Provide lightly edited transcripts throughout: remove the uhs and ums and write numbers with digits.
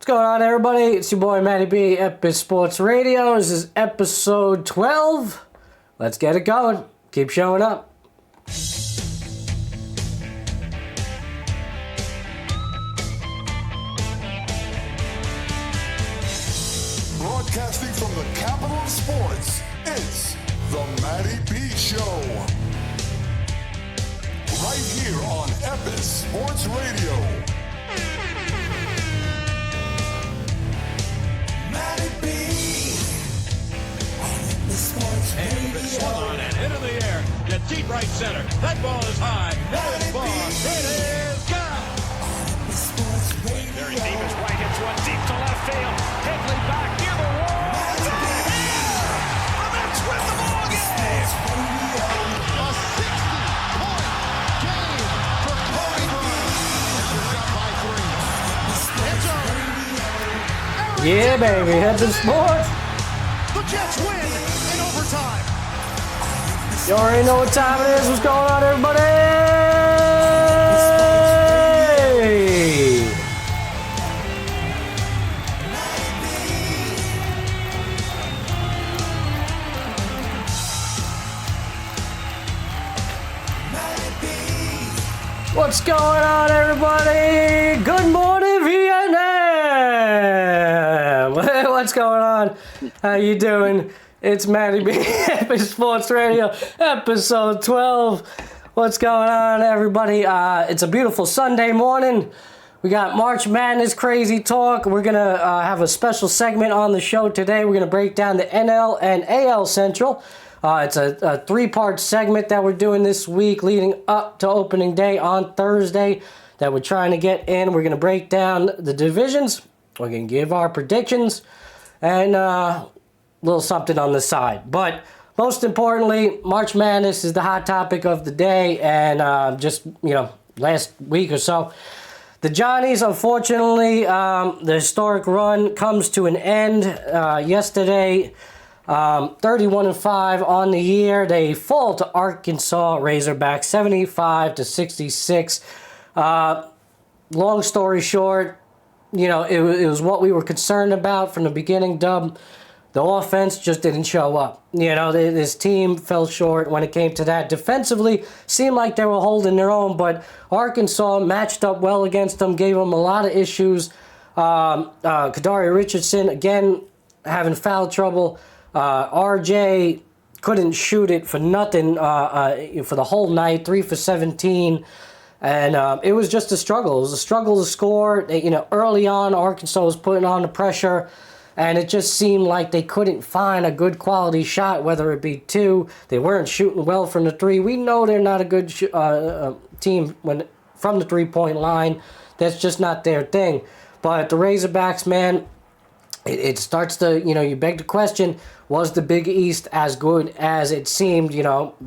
What's going on, everybody? It's your boy Matty B, Epis Sports Radio. This is episode 12. Let's get it going. Keep showing up. Broadcasting from the capital of sports, it's the Matty B Show. Right here on Epis Sports Radio. Matty B on Epis Sports Radio. And swung on and into the air. To deep right center. That ball is high. That is far. It is gone. Epis Sports Radio. Very deep is right. Hits one deep to left field. Headley back near the wall. Matty B. The Mets win the ball game. A 60-point game for Cody Burns. Up by 3. It's over. Yeah, baby. Epis Sports. The Jets win in overtime. You already know what time it is. What's going on, everybody? What's going on, everybody? Good morning, Vietnam. What's going on? How you doing? It's Matty B, Epis Sports Radio, episode 12. What's going on, everybody? It's a beautiful Sunday morning. We got March Madness crazy talk. We're going to have a special segment on the show today. We're going to break down the NL and AL Central. It's a three-part segment that we're doing this week leading up to opening day on Thursday that we're trying to get in. We're going to break down the divisions. We're going to give our predictions and a little something on the side. But most importantly, March Madness is the hot topic of the day. And last week or so, the Johnnies, unfortunately, the historic run comes to an end yesterday. 31-5 on the year. They fall to Arkansas Razorbacks 75-66. Long story short, it was what we were concerned about from the beginning, Dub. The offense just didn't show up. This team fell short when it came to that. Defensively, seemed like they were holding their own, but Arkansas matched up well against them, gave them a lot of issues. Kadari Richardson, again, having foul trouble. RJ couldn't shoot it for nothing for the whole night, 3 for 17. And it was just a struggle. It was a struggle to score. Early on, Arkansas was putting on the pressure, and it just seemed like they couldn't find a good quality shot, whether it be two. They weren't shooting well from the three. We know they're not a good team from the three-point line. That's just not their thing. But the Razorbacks, man, it starts to, you beg the question, was the Big East as good as it seemed,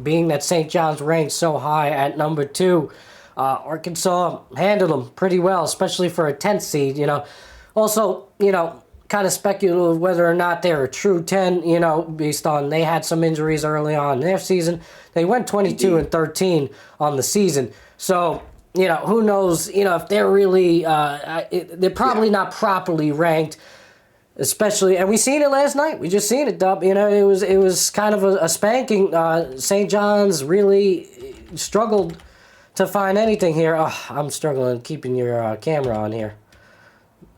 being that St. John's ranked so high at number 2? Arkansas handled them pretty well, especially for a 10th seed, Also, kind of speculative whether or not they're a true 10, based on they had some injuries early on in their season. They went 22-13 on the season. So, who knows, if they're really, they're probably not properly ranked. Especially, and we seen it last night. We just seen it, Dub. It was kind of a spanking. St. John's really struggled to find anything here. Oh, I'm struggling keeping your camera on here.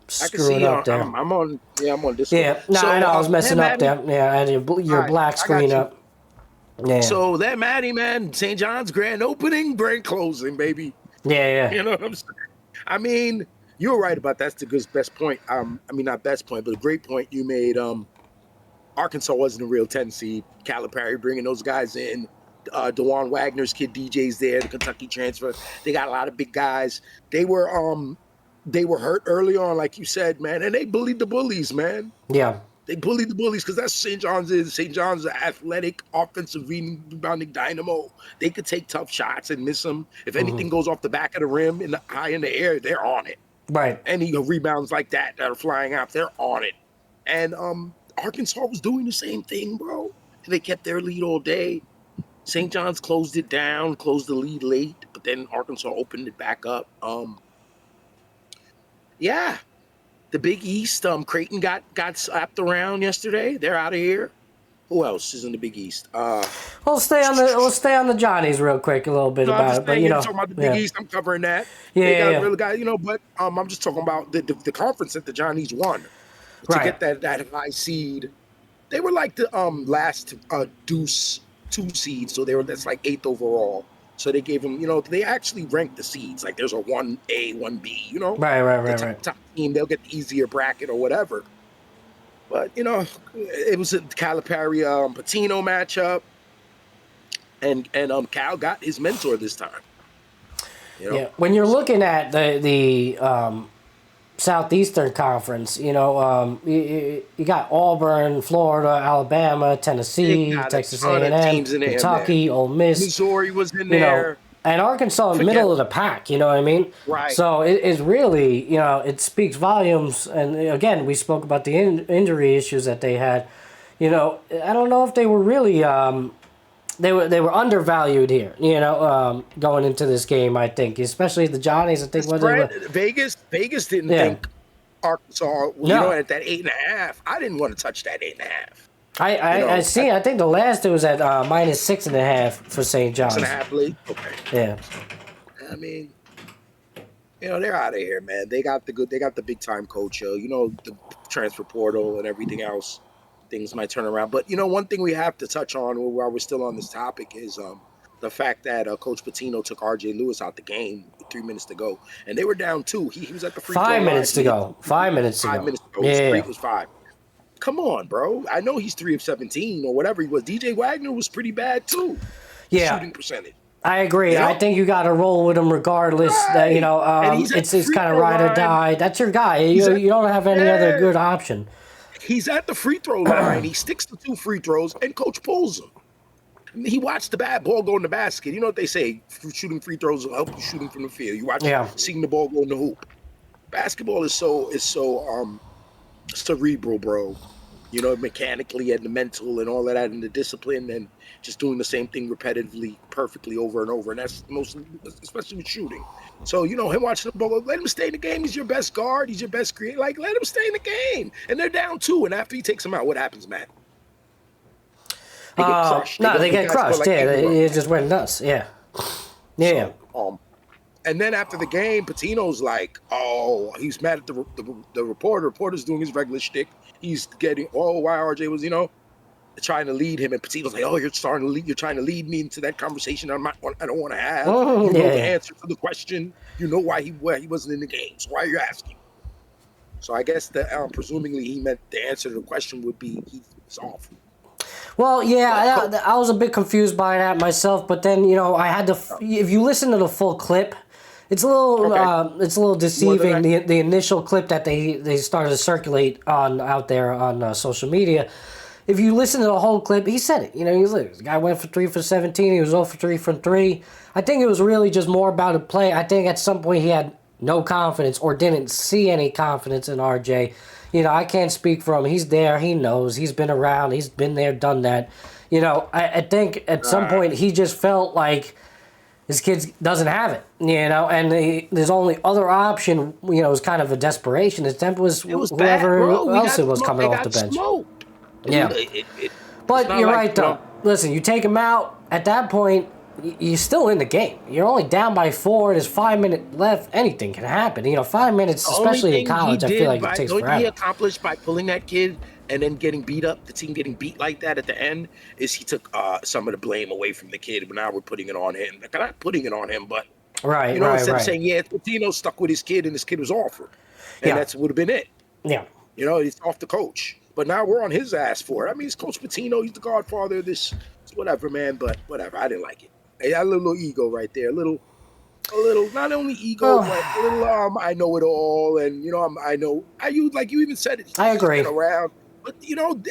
Screwing up there. I'm on this. Yeah, no, I know. I was messing up there. Yeah, I had your black screen up. Yeah. So that Matty, man, St. John's grand opening, grand closing, baby. Yeah. You know what I'm saying? I mean, you were right about that's the best point. Not best point, but a great point you made. Arkansas wasn't a real 10 seed. Calipari bringing those guys in. DeJuan Wagner's kid DJ's there, the Kentucky transfer. They got a lot of big guys. They were hurt early on, like you said, man, and they bullied the bullies, man. Yeah. They bullied the bullies because that's St. John's is. St. John's is an athletic, offensive rebounding dynamo. They could take tough shots and miss them. If anything goes off the back of the rim high in the air, they're on it. Right. Any rebounds like that are flying out, they're on it. And Arkansas was doing the same thing, bro. They kept their lead all day. St. John's closed it down, closed the lead late, but then Arkansas opened it back up. The Big East, Creighton got slapped around yesterday. They're out of here. Who else is in the Big East? We'll stay on the Johnnies real quick a little bit No, I'm about just it, but saying, you you're know, talking about the Big East. I'm covering that. Yeah, They got yeah. really got, but I'm just talking about the conference that the Johnnies won to Right. get that high seed. They were like the last deuce 2 seed, so that's like 8th overall. So they gave them, they actually ranked the seeds. Like there's a 1A, 1B, Right. Top team, they'll get the easier bracket or whatever. But, it was a Calipari Patino matchup. And Cal got his mentor this time. Yeah, when you're looking at the Southeastern Conference, you got Auburn, Florida, Alabama, Tennessee, Texas A&M, Kentucky, Ole Miss. Missouri was in there. And Arkansas, middle of the pack, you know what I mean? Right. So it's really, it speaks volumes. And again, we spoke about the injury issues that they had. I don't know if they were really they were undervalued here, going into this game, I think, especially the Johnnies. I think Vegas didn't think Arkansas, at that 8.5. I didn't want to touch that 8.5. I see. I think the last it was at minus 6.5 for St. John's. 6.5 league. Okay. Yeah. I mean, they're out of here, man. They got the big time coach. The transfer portal and everything else. Things might turn around. But, one thing we have to touch on while we're still on this topic is the fact that Coach Pitino took R.J. Lewis out the game with 3 minutes to go. And they were down 2. He was at the free throw line. 5 minutes to go. 5 minutes to go. 5 minutes to go. Yeah. It was 5. Come on, bro. I know he's 3 of 17 or whatever he was. DJ Wagner was pretty bad, too. Yeah. Shooting percentage. I agree. I think you got to roll with him regardless. Right. It's kind of ride or die. That's your guy. You don't have any other good option. He's at the free throw line. He sticks to 2 free throws, and coach pulls him. He watched the bad ball go in the basket. You know what they say? Shooting free throws will help you shooting from the field. You watch seeing the ball go in the hoop. Basketball is so cerebral, bro. Mechanically and the mental and all of that, and the discipline, and just doing the same thing repetitively, perfectly over and over. And that's mostly, especially with shooting. So, him watching the ball, let him stay in the game. He's your best guard. He's your best creator. Like, let him stay in the game. And they're down 2. And after he takes them out, what happens, Matt? They get crushed. They get crushed. It just went nuts. Yeah. Yeah. So, and then after the game, Patino's like, he's mad at the reporter. The reporter's doing his regular shtick. He's getting, why RJ was, trying to lead him. And Patino's like, you're trying to lead me into that conversation I don't want to have. You know the answer to the question. You know why he wasn't in the game. So why are you asking? So I guess that presumably he meant the answer to the question would be he's off. Well, yeah, I was a bit confused by that myself, but then I had to. If you listen to the full clip, it's a little deceiving. The initial clip that they started to circulate out there on social media. If you listen to the whole clip, he said it. The guy went for 3 for 17. He was 0 for 3 from 3. I think it was really just more about a play. I think at some point he had no confidence or didn't see any confidence in RJ. I can't speak for him. He's there. He knows. He's been around. He's been there, done that. I think at some point he just felt like his kid doesn't have it, and there's only other option, it was kind of a desperation attempt was whoever else was coming off the bench. Smoked. Yeah. But you're right, though. Listen, you take him out, at that point, you're still in the game. You're only down by 4. There's 5 minutes left. Anything can happen. 5 minutes, especially in college, I feel like it takes forever. What he accomplished by pulling that kid and then getting beat up, the team getting beat like that at the end, is he took some of the blame away from the kid, but now we're putting it on him. Like, not putting it on him, but instead of saying, Patino stuck with his kid and his kid was awful. And that would have been it. Yeah. It's off the coach. But now we're on his ass for it. I mean, it's Coach Pitino. He's the godfather of this. It's whatever, man. But whatever. I didn't like it. He had a little ego right there. A little, not only ego, but a little, I know it all. And, I know. Like you even said it. I agree. Around. But,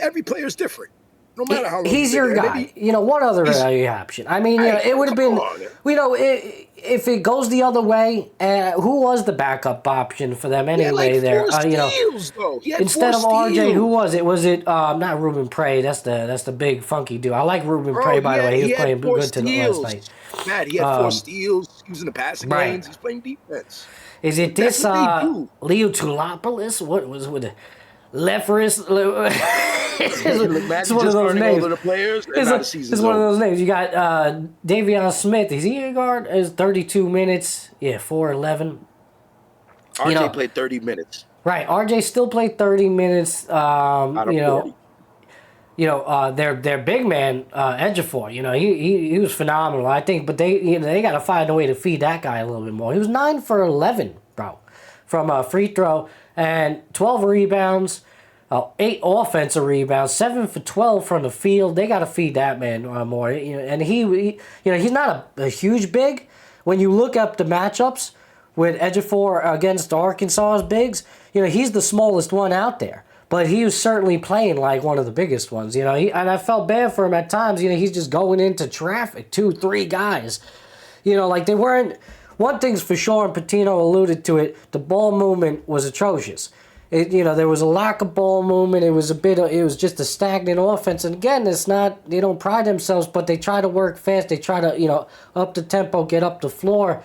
every player's different. no matter how long he's your there. guy. What other option? I mean, it would have been. If it goes the other way, who was the backup option for them anyway? He had like 4 steals, though. He had instead 4 of RJ, steals. who was it? Was it not Ruben Prey? That's the big funky dude. I like Ruben Prey, by the way. He was playing good to the last night. Matt, he had 4 steals. He was in the passing lanes. He's playing defense. Is it this Leo Tulopoulos? What was with the Leferis? It's one of those names. It's one of those names. You got Davion Smith. Is he a guard? Is 32 minutes? Yeah, 4-11. RJ played 30 minutes. Right, RJ still played 30 minutes. Their big man Ejiofor. He was phenomenal. I think, but they got to find a way to feed that guy a little bit more. He was 9 for 11, bro, from a free throw and 12 rebounds, 8 offensive rebounds, 7 for 12 from the field. They got to feed that man more. And he's not a huge big. When you look up the matchups with Ejiofor against Arkansas's bigs, he's the smallest one out there. But he was certainly playing like one of the biggest ones, and I felt bad for him at times. He's just going into traffic, 2-3 guys, like they weren't. One thing's for sure, and Patino alluded to it. The ball movement was atrocious. There was a lack of ball movement. It was just a stagnant offense. And again, it's not. They don't pride themselves, but they try to work fast. They try to up the tempo, get up the floor.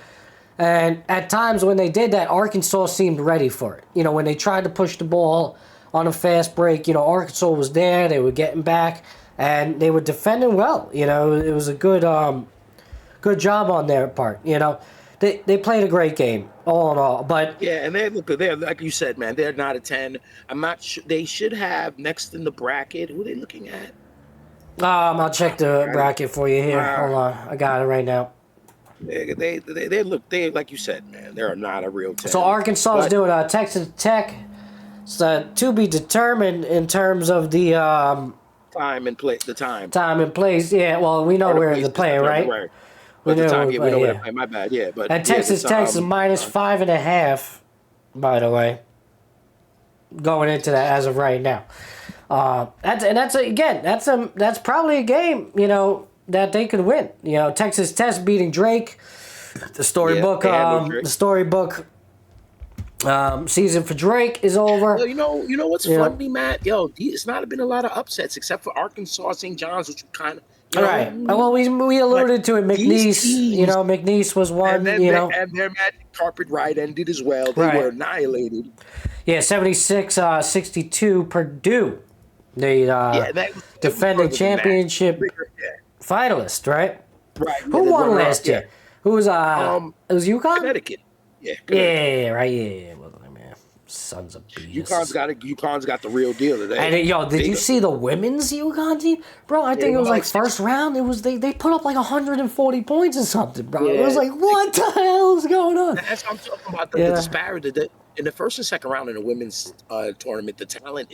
And at times when they did that, Arkansas seemed ready for it. When they tried to push the ball on a fast break, Arkansas was there. They were getting back, and they were defending well. It was a good job on their part. They played a great game, all in all. But yeah, and they're like you said, man. They're not a 10. I'm not sure. They should have next in the bracket. Who are they looking at? I'll check the bracket for you here. Hold on, I got it right now. They like you said, man. They're not a real 10. So Arkansas is doing Texas Tech. So to be determined in terms of the time and place. The time and place. Yeah, well, we know where they're playing, right? But the time, we know where they're playing. My bad, yeah. But and Texas Tech is minus 5.5, by the way, going into that as of right now. That's probably a game that they could win. Texas Tech beating Drake. The storybook season for Drake is over. Well, you know what's funny, Matt? It's not been a lot of upsets except for Arkansas, St. John's, which kind of. Right. Well, we alluded to it. McNeese, McNeese was one. And their magic carpet ride ended as well. They were annihilated. Yeah, 76-62 Purdue. The defending championship finalist, right? Right. Who won last year? Who was it was UConn? Connecticut. Yeah. Yeah. Right. Yeah. Well, man, sons of beasts. UConn's got the real deal today. And did you see the women's UConn team, bro? I think it was like first round. It was they put up like 140 points or something, bro. It was like, what the hell is going on? That's what I'm talking about. The disparity. In the first and second round in the women's tournament, the talent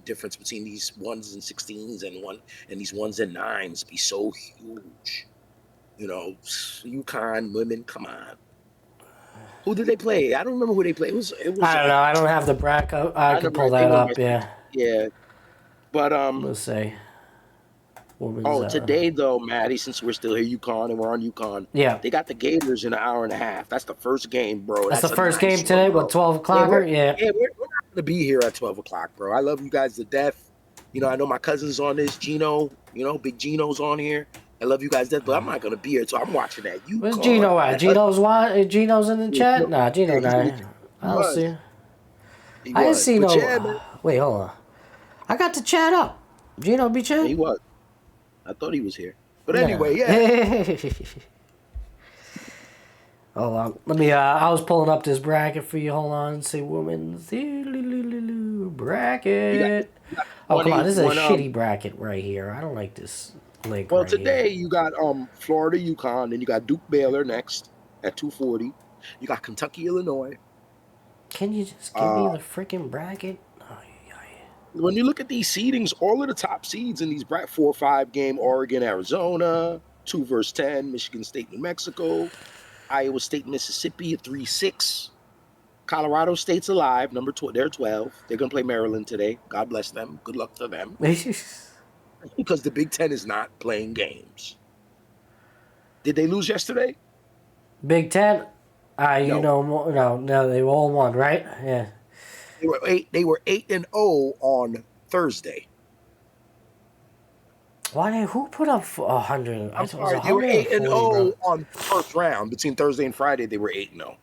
difference between these 1s and 16s and these 1s and 9s be so huge. UConn women, come on. Who did they play? I don't remember who they played. It was. I don't know. I don't have the bracket. I can pull that up. Yeah. Yeah, but let's see. Today though, Matty, since we're still here, UConn, and we're on UConn. Yeah. They got the Gators in an hour and a half. That's the first game, bro. That's the first game today. What, 12 o'clock? Yeah. Yeah, we're not gonna be here at 12 o'clock, bro. I love you guys to death. I know my cousin's on this. Gino, Big Gino's on here. I love you guys, but I'm not gonna be here, so I'm watching that. Where's Gino at? Gino's in the chat? Nah, Gino not. I don't see. I didn't see no. Yeah, wait, hold on. I got the chat up. Gino be chat. He was. I thought he was here, but anyway, yeah. Hold on. Let me. I was pulling up this bracket for you. Hold on. See women's bracket. Oh come on, this is a shitty bracket right here. I don't like this. Well, today you got Florida, UConn, and you got Duke, Baylor next at 2:40. You got Kentucky, Illinois. Can you just give me the freaking bracket? When you look at these seedings, all of the top seeds in these 4-5 game: Oregon, Arizona, 2 versus 10, Michigan State, New Mexico, Iowa State, Mississippi at 3-6. Colorado State's alive. They're 12. They're gonna play Maryland today. God bless them. Good luck to them. Because the Big Ten is not playing games. Did they lose yesterday? Big Ten. You No. know, no, they all won, right? Yeah. They were 8-0 on Thursday. Who put up 100? I'm sorry, they were 8-0 on first round. Between Thursday and Friday, they were 8-0.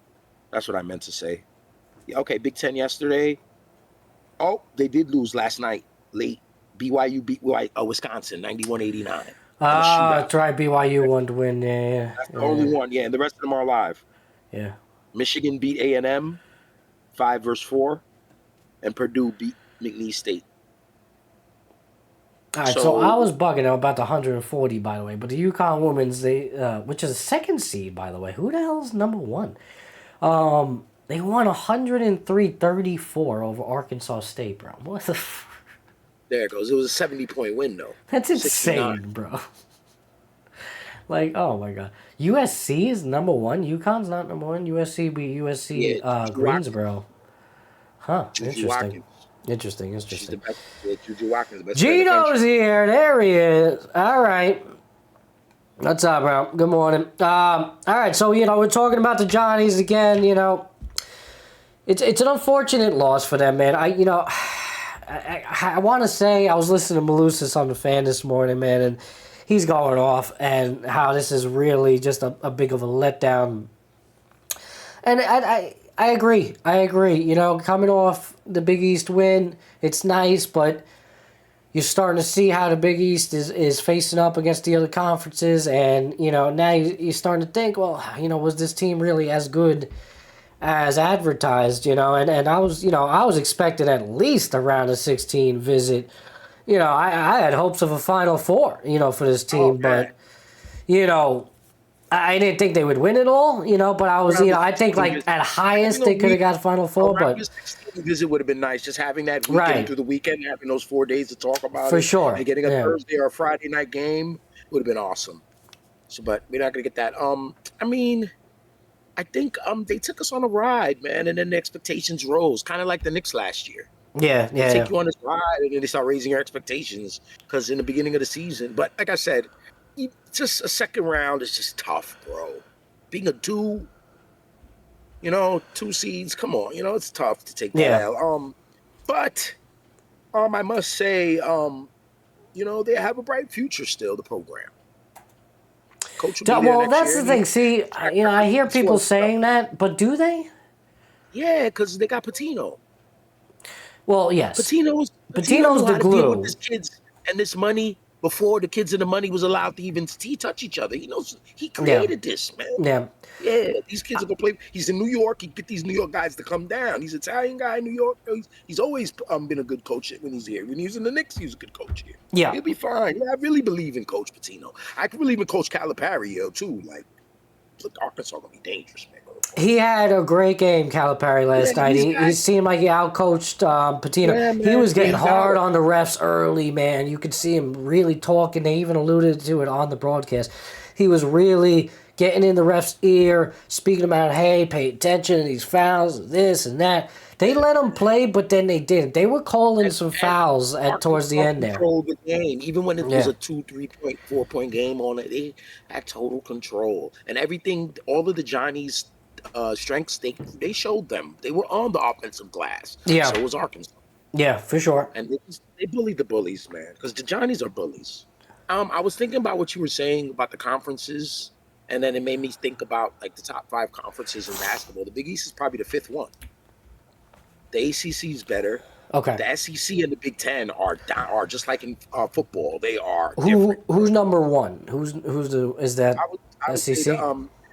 That's what I meant to say. Yeah, okay, Big Ten yesterday. Oh, they did lose last night late. BYU beat Wisconsin 91-89. That's right. BYU won to win. Yeah. That's the only one. Yeah, and the rest of them are alive. Yeah. Michigan beat A&M 5-4, and Purdue beat McNeese State. All right, so I was bugging out about the 140, by the way, but the UConn women's, which is a second seed, by the way. Who the hell is number one? They won 103-34 over Arkansas State, bro. What the? There it goes. It was a 70-point win, though. That's insane, 69. Bro. Like, oh my god. USC is number one. UConn's not number one. USC beat USC Greensboro. Huh? Interesting. Interesting. She's the best. Juju Watkins, the best. Gino's here. There he is. All right. What's up, bro? Good morning. All right. So we're talking about the Johnnies again. It's an unfortunate loss for them, man. I want to say I was listening to Malusis on the Fan this morning, man, and he's going off and how this is really just a big of a letdown. And I agree. Coming off the Big East win, it's nice, but you're starting to see how the Big East is facing up against the other conferences, and now you're starting to think, well, was this team really as good as advertised? And I was expecting at least a round of 16 visit. I had hopes of a Final Four, for this team, but I didn't think they would win it all, but I was, I think like at highest they could have got Final Four, but visit would have been nice. Just having that weekend through the weekend, having those 4 days to talk about for sure, and getting a Thursday or a Friday night game would have been awesome. So, but we're not gonna get that. I think they took us on a ride, man, and then the expectations rose, kind of like the Knicks last year. Yeah. They take you on this ride, and then they start raising your expectations because in the beginning of the season. But like I said, just a second round is just tough, bro. Being a two seeds, come on, it's tough to take that L. But I must say, they have a bright future still, the program. Coach will be there that's year. The thing. See, I hear people saying that, but do they? Yeah, because they got Pitino. Well, yes. Pitino's the glue. With his kids and this money before the kids and the money was allowed to even touch each other. He knows he created this, man. Yeah, these kids are gonna play. He's in New York. He get these New York guys to come down. He's an Italian guy in New York. He's always been a good coach when he's here. When he was in the Knicks, he was a good coach here. Yeah, he'll be fine. Yeah, I really believe in Coach Pitino. I can believe in Coach Calipari too. Like, look, Arkansas gonna be dangerous, man. He had a great game, Calipari, last night. He seemed like he outcoached Pitino. Yeah, he was getting hard on the refs early, man. You could see him really talking. They even alluded to it on the broadcast. He was really getting in the ref's ear, speaking about, hey, pay attention to these fouls, this and that. They let him play, but then they didn't. They were calling some fouls towards the end there. Controlled the game. Even when it was a 2, 3 point, 4 point game on it, they had total control. And everything, all of the Johnny's strengths, they showed them. They were on the offensive glass. Yeah. So was Arkansas. Yeah, for sure. And they bullied the bullies, man, because the Johnnies are bullies. I was thinking about what you were saying about the conferences, and then it made me think about like the top 5 conferences in basketball. The Big East is probably the 5th one. The ACC is better. Okay. The SEC and the Big Ten are just like in football. They are different. Who's number one? Is that I would SEC? say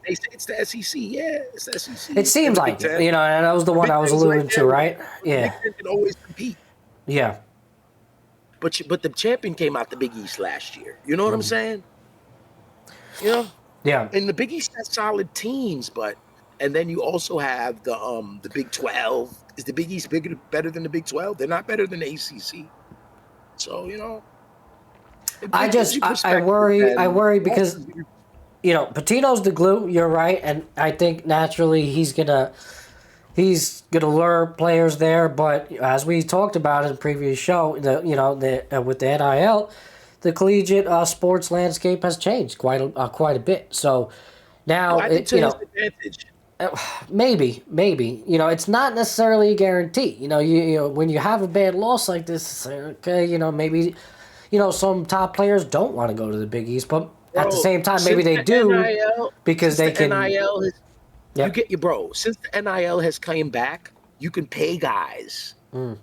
they say it's the SEC. Yeah, it's the SEC. It seems like it. And that was the one I was alluding to, right? Yeah. The Big Ten can always compete. Yeah. But the champion came out the Big East last year. You know what I'm saying? Yeah. And the Big East has solid teams, and then you also have the Big 12. Is the Big East better than the Big 12? They're not better than the ACC. So I worry because Pitino's the glue. You're right, and I think naturally he's gonna he's going to lure players there. But as we talked about in the previous show, with the NIL, the collegiate sports landscape has changed quite a bit. So now, I think to his advantage. maybe, it's not necessarily a guarantee. When you have a bad loss like this, okay, maybe, some top players don't want to go to the Big East, but at the same time, maybe they do because they can. NIL is, Yeah. you get your bro. Since the NIL has come back, you can pay guys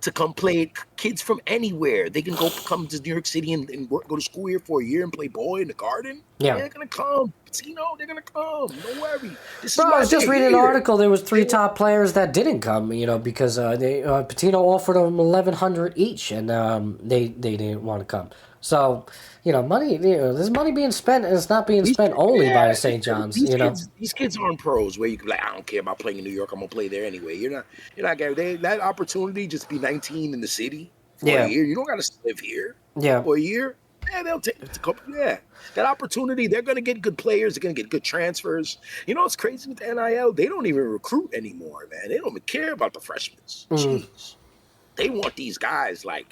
to come play. Kids from anywhere, they can come to New York City and go to school here for a year and play ball in the Garden. Yeah. They're gonna come. They're gonna come. Don't worry. Bro, I was just reading an article. There was 3 top players that didn't come. Because Patino offered them $1,100 each, and they didn't want to come. So, money. There's money being spent, and it's not being spent only by the St. John's. These kids aren't pros where you can be like, I don't care about playing in New York. I'm gonna play there anyway. You're not getting that opportunity. Just to be 19 in the city for a year. You don't got to live here. Yeah. For a year. Yeah, they'll take a couple. Yeah, that opportunity. They're gonna get good players. They're gonna get good transfers. It's crazy with the NIL. They don't even recruit anymore, man. They don't even care about the freshmen. Jeez, they want these guys like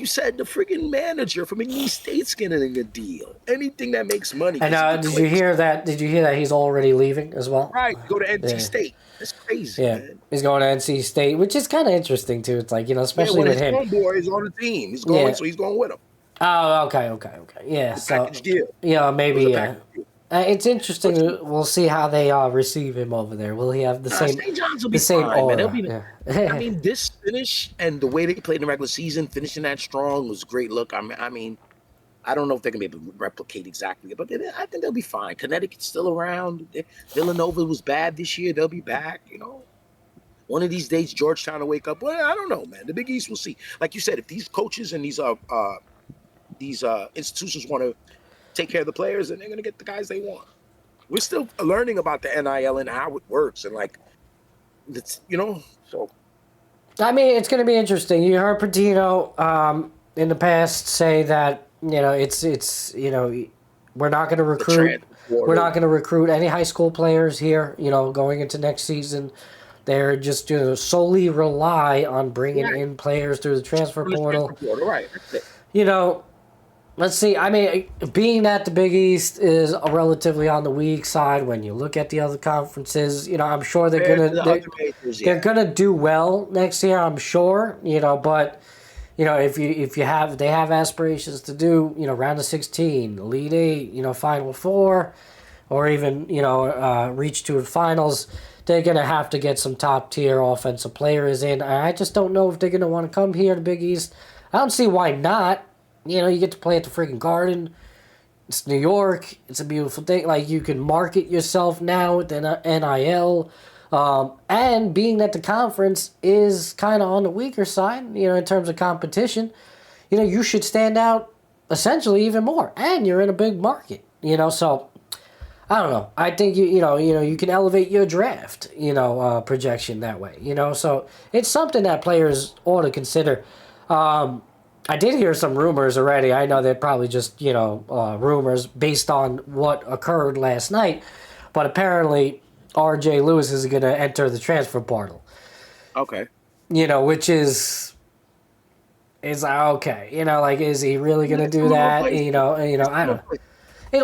you said, the freaking manager from McNeese State's getting a deal. Anything that makes money. And did you hear that? Did you hear that he's already leaving as well? Right, go to NC State. That's crazy. Yeah, man. He's going to NC State, which is kind of interesting too. It's like especially with him. His homeboy is on the team. He's going, so he's going with him. Oh, okay. Yeah, so deal. Maybe. Yeah, it's interesting. We'll see how they receive him over there. Will he have the same? St. Johns will be fine, man. I mean, this finish and the way they played in the regular season, finishing that strong was a great look. I mean, I don't know if they're gonna be able to replicate exactly, but I think they'll be fine. Connecticut's still around. Villanova was bad this year. They'll be back. One of these days, Georgetown will wake up. Well, I don't know, man. The Big East, we'll see. Like you said, if these coaches and these institutions want to take care of the players, and they're going to get the guys they want. We're still learning about the NIL and how it works, and so. I mean, it's going to be interesting. You heard Patino in the past say that it's we're not going to recruit. We're not going to recruit any high school players here. Going into next season, they're just going to solely rely on bringing in players through the transfer portal. Right. That's it. Let's see. I mean, being that the Big East is relatively on the weak side when you look at the other conferences, I'm sure they're gonna do well next year. I'm sure, but if they have aspirations to do round of 16, Elite 8, Final 4, or even reach to the finals, they're gonna have to get some top tier offensive players in. I just don't know if they're gonna want to come here to Big East. I don't see why not. You get to play at the freaking Garden. It's New York. It's a beautiful thing. Like, you can market yourself now with the NIL. And being that the conference is kind of on the weaker side, in terms of competition, you should stand out essentially even more. And you're in a big market, so I don't know. I think you can elevate your draft, projection that way, so it's something that players ought to consider. I did hear some rumors already. I know they're probably just, rumors based on what occurred last night. But apparently, R.J. Lewis is going to enter the transfer portal. Okay. Which is okay. Is he really going to do that? I don't know.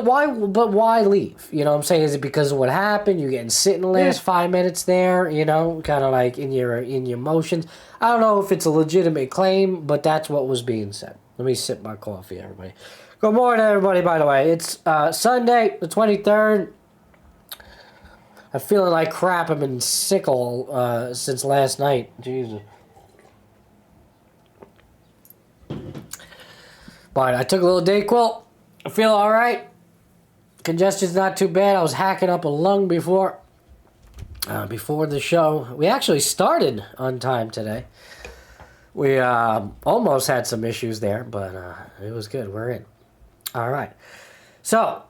Why leave? What I'm saying? Is it because of what happened? You're getting sit in the last 5 minutes there, kind of like in your emotions. I don't know if it's a legitimate claim, but that's what was being said. Let me sip my coffee, everybody. Good morning, everybody, by the way. It's Sunday, the 23rd. I'm feeling like crap. I've been sick all since last night. Jesus. But I took a little Dayquil. I feel all right. Congestion's not too bad. I was hacking up a lung before the show. We actually started on time today. We almost had some issues there, but it was good. We're in. All right. So,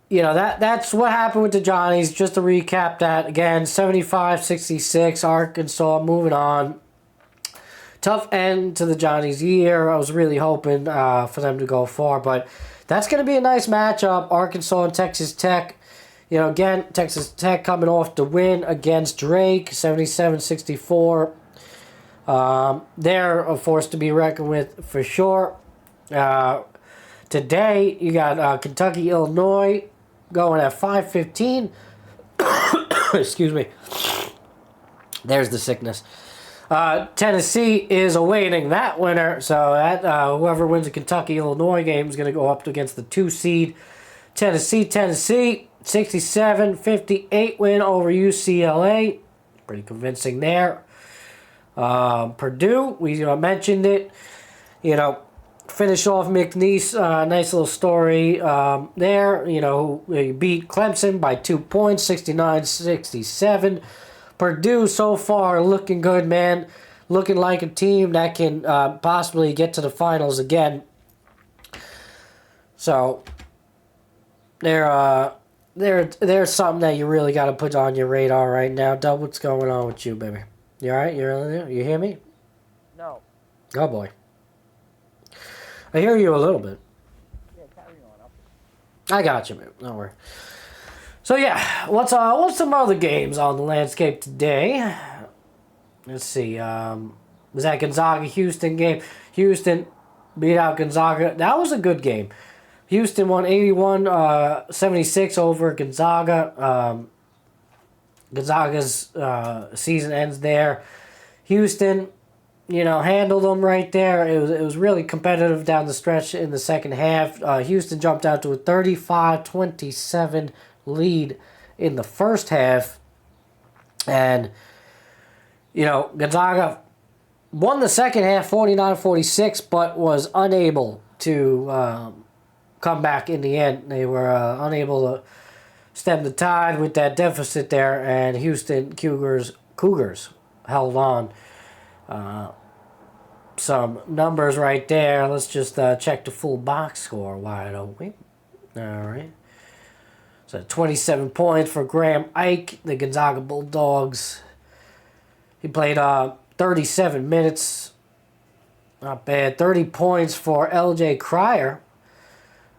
that's what happened with the Johnnies. Just to recap that, again, 75-66, Arkansas moving on. Tough end to the Johnnies' year. I was really hoping for them to go far, but that's going to be a nice matchup. Arkansas and Texas Tech. Again, Texas Tech coming off the win against Drake, 77-64. They're a force to be reckoned with for sure. Today, you got Kentucky, Illinois going at 5:15. Excuse me. There's the sickness. Tennessee is awaiting that winner. So that whoever wins the Kentucky-Illinois game is going to go up against the 2 seed. Tennessee, 67-58 win over UCLA. Pretty convincing there. Purdue, we mentioned it. Finish off McNeese, nice little story there. He beat Clemson by 2 points, 69-67. Purdue so far looking good, man. Looking like a team that can possibly get to the finals again. So they're something that you really got to put on your radar right now. Dub, what's going on with you, baby? You all right? You hear me? No. Oh boy. I hear you a little bit. Yeah, carry on. I got you, man. Don't worry. So yeah, what's some other games on the landscape today? Let's see. Was that Gonzaga-Houston game? Houston beat out Gonzaga. That was a good game. Houston won 81-76 over Gonzaga. Gonzaga's season ends there. Houston, handled them right there. It was really competitive down the stretch in the second half. Houston jumped out to a 35-27 lead in the first half. And, Gonzaga won the second half 49-46, but was unable to come back in the end. They were unable to stem the tide with that deficit there, and Houston Cougars held on. Some numbers right there. Let's just check the full box score. Why don't we? All right. So 27 points for Graham Ike, the Gonzaga Bulldogs. He played 37 minutes. Not bad. 30 points for L.J. Cryer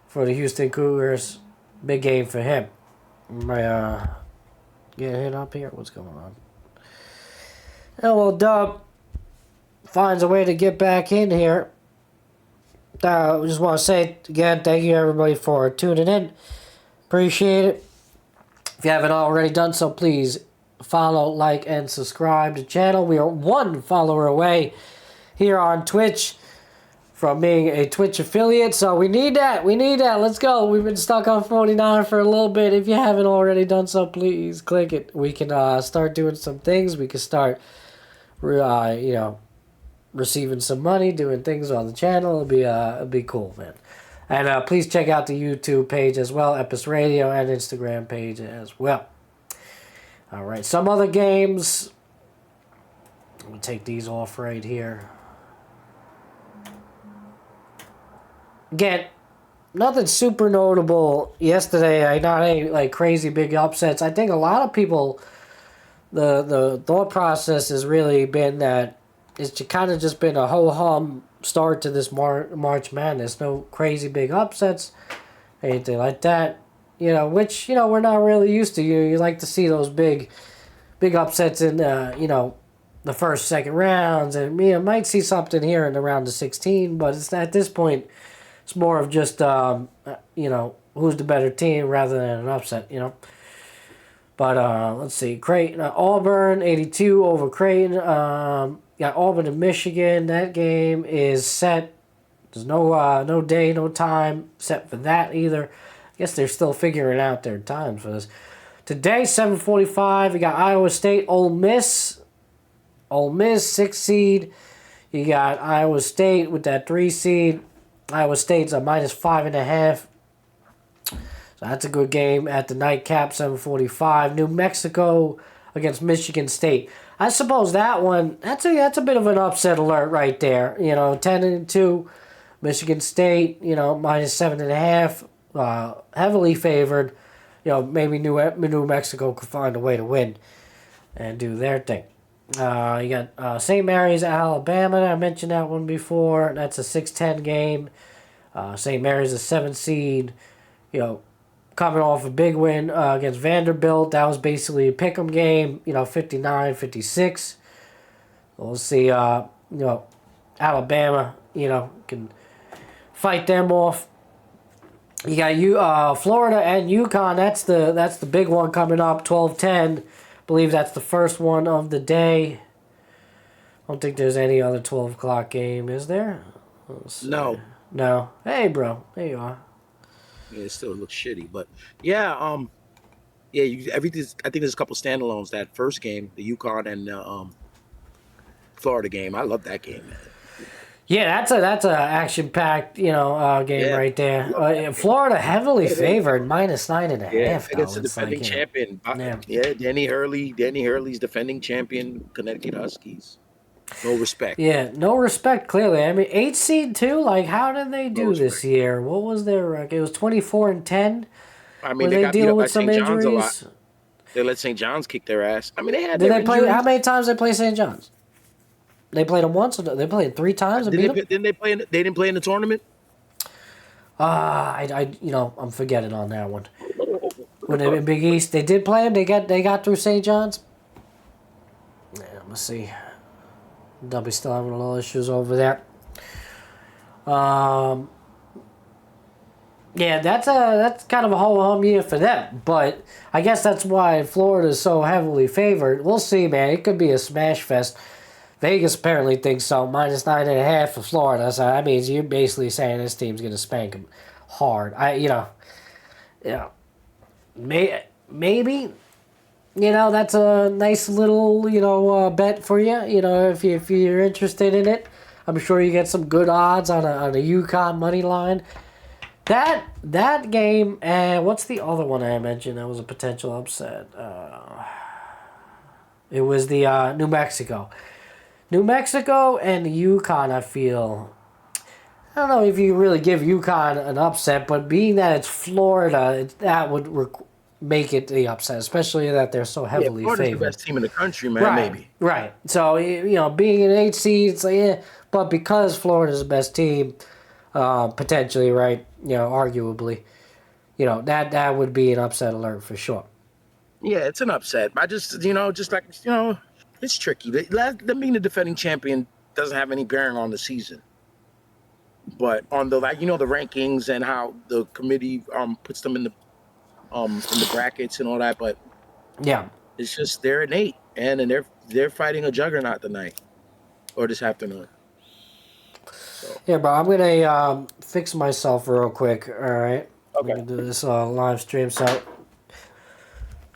for the Houston Cougars. Big game for him. Am I getting hit up here? What's going on? Hello, Dub. Finds a way to get back in here. I just want to say again, thank you everybody for tuning in. Appreciate it. If you haven't already done so, please follow, like, and subscribe to the channel. We are 1 follower away here on Twitch from being a Twitch affiliate, so we need that. Let's go. We've been stuck on 49 for a little bit. If you haven't already done so, please click it. We can start doing some things. We can start, receiving some money, doing things on the channel. It'll be cool, man. And please check out the YouTube page as well, Epis Radio, and Instagram page as well. All right, some other games. Let me take these off right here. Again, nothing super notable yesterday. Not any crazy big upsets. I think a lot of people, the thought process has really been that it's kind of just been a ho-hum start to this March Madness. No crazy big upsets, anything like that. Which we're not really used to. You like to see those big upsets in the first, second rounds, and might see something here in the round of 16. But it's at this point, it's more of just who's the better team rather than an upset. But let's see, Creighton, Auburn 82 over Creighton. Got Auburn and Michigan. That game is set. There's no day, no time set for that either. I guess they're still figuring out their times for this. Today, 7:45, we got Iowa State, Ole Miss. Ole Miss, 6 seed. You got Iowa State with that 3 seed. Iowa State's a -5.5. So that's a good game at the nightcap, 7:45. New Mexico against Michigan State. I suppose that one, that's a bit of an upset alert right there. 10-2, Michigan State, -7.5, heavily favored. Maybe New Mexico could find a way to win and do their thing. You got St. Mary's, Alabama. I mentioned that one before. That's a 6-10 game. St. Mary's a 7 seed. coming off a big win against Vanderbilt. That was basically a pick'em game, 59-56. We'll see, Alabama, can fight them off. You got Florida and UConn. That's the big one coming up, 12-10. I believe that's the first one of the day. I don't think there's any other 12 o'clock game, is there? No. No. Hey, bro. There you are. Yeah, it still looks shitty, but yeah, everything. I think there's a couple standalones. That first game, the UConn and Florida game. I love that game, man. Yeah, that's a action-packed, game right there. Florida heavily favored, -9.5. Yeah, Though. against the It's defending like, champion. Yeah. Danny Hurley's defending champion, Connecticut Huskies. No respect. Yeah, no respect, clearly. I mean, 8 seed too? Like, how did they do this year? What was their record? It was 24-10? I mean, Were they got dealing beat up by with some St. John's a lot. injuries? They let St. John's kick their ass. I mean, they had Did their they play? injuries. How many times they play St. John's? They played them once, or they played 3 times and beat them? Didn't they play? They didn't play in the tournament. I'm forgetting on that one. When they in Big East, they did play them. They got through St. John's. Yeah, let's see. W still having a little issues over there. Yeah, that's kind of a ho-hum year for them. But I guess that's why Florida is so heavily favored. We'll see, man. It could be a smash fest. Vegas apparently thinks so. -9.5 for Florida. So that means you're basically saying this team's going to spank them hard. Maybe. That's a nice little, bet for you. If you're interested in it, I'm sure you get some good odds on a UConn money line. That game, and what's the other one I mentioned that was a potential upset? It was the New Mexico. New Mexico and UConn, I feel. I don't know if you really give UConn an upset, but being that it's Florida, that would make it the upset, especially that they're so heavily Florida's favored. the best team in the country, man. Right, Maybe. right. So being an 8 seed, it's like, yeah. But because Florida's the best team, potentially, right? Arguably, that would be an upset alert for sure. Yeah, it's an upset. I just it's tricky. Them being the defending champion doesn't have any bearing on the season. But on the the rankings and how the committee puts them in the brackets and all that, but Yeah. it's just they're an 8 and they're fighting a juggernaut tonight or this afternoon. Yeah, bro, I'm gonna fix myself real quick. All right. Okay. I'm gonna do this live stream. So,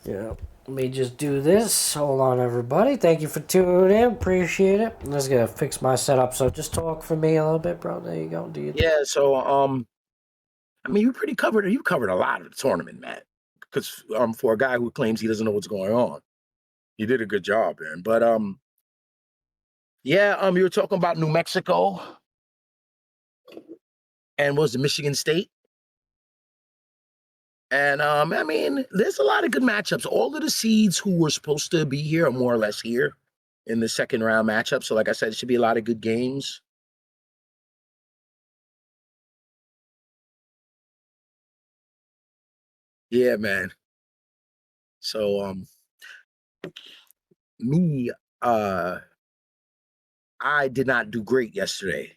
let me just do this. Hold on, everybody. Thank you for tuning in. Appreciate it. I'm just gonna fix my setup. So just talk for me a little bit, bro. There you go. Do you? Yeah. So I mean, you covered a lot of the tournament, Matt. Because for a guy who claims he doesn't know what's going on, you did a good job, man. But you were talking about New Mexico. And was it Michigan State? And I mean, there's a lot of good matchups. All of the seeds who were supposed to be here are more or less here in the second round matchup. So, like I said, it should be a lot of good games. Yeah, man. So, I did not do great yesterday.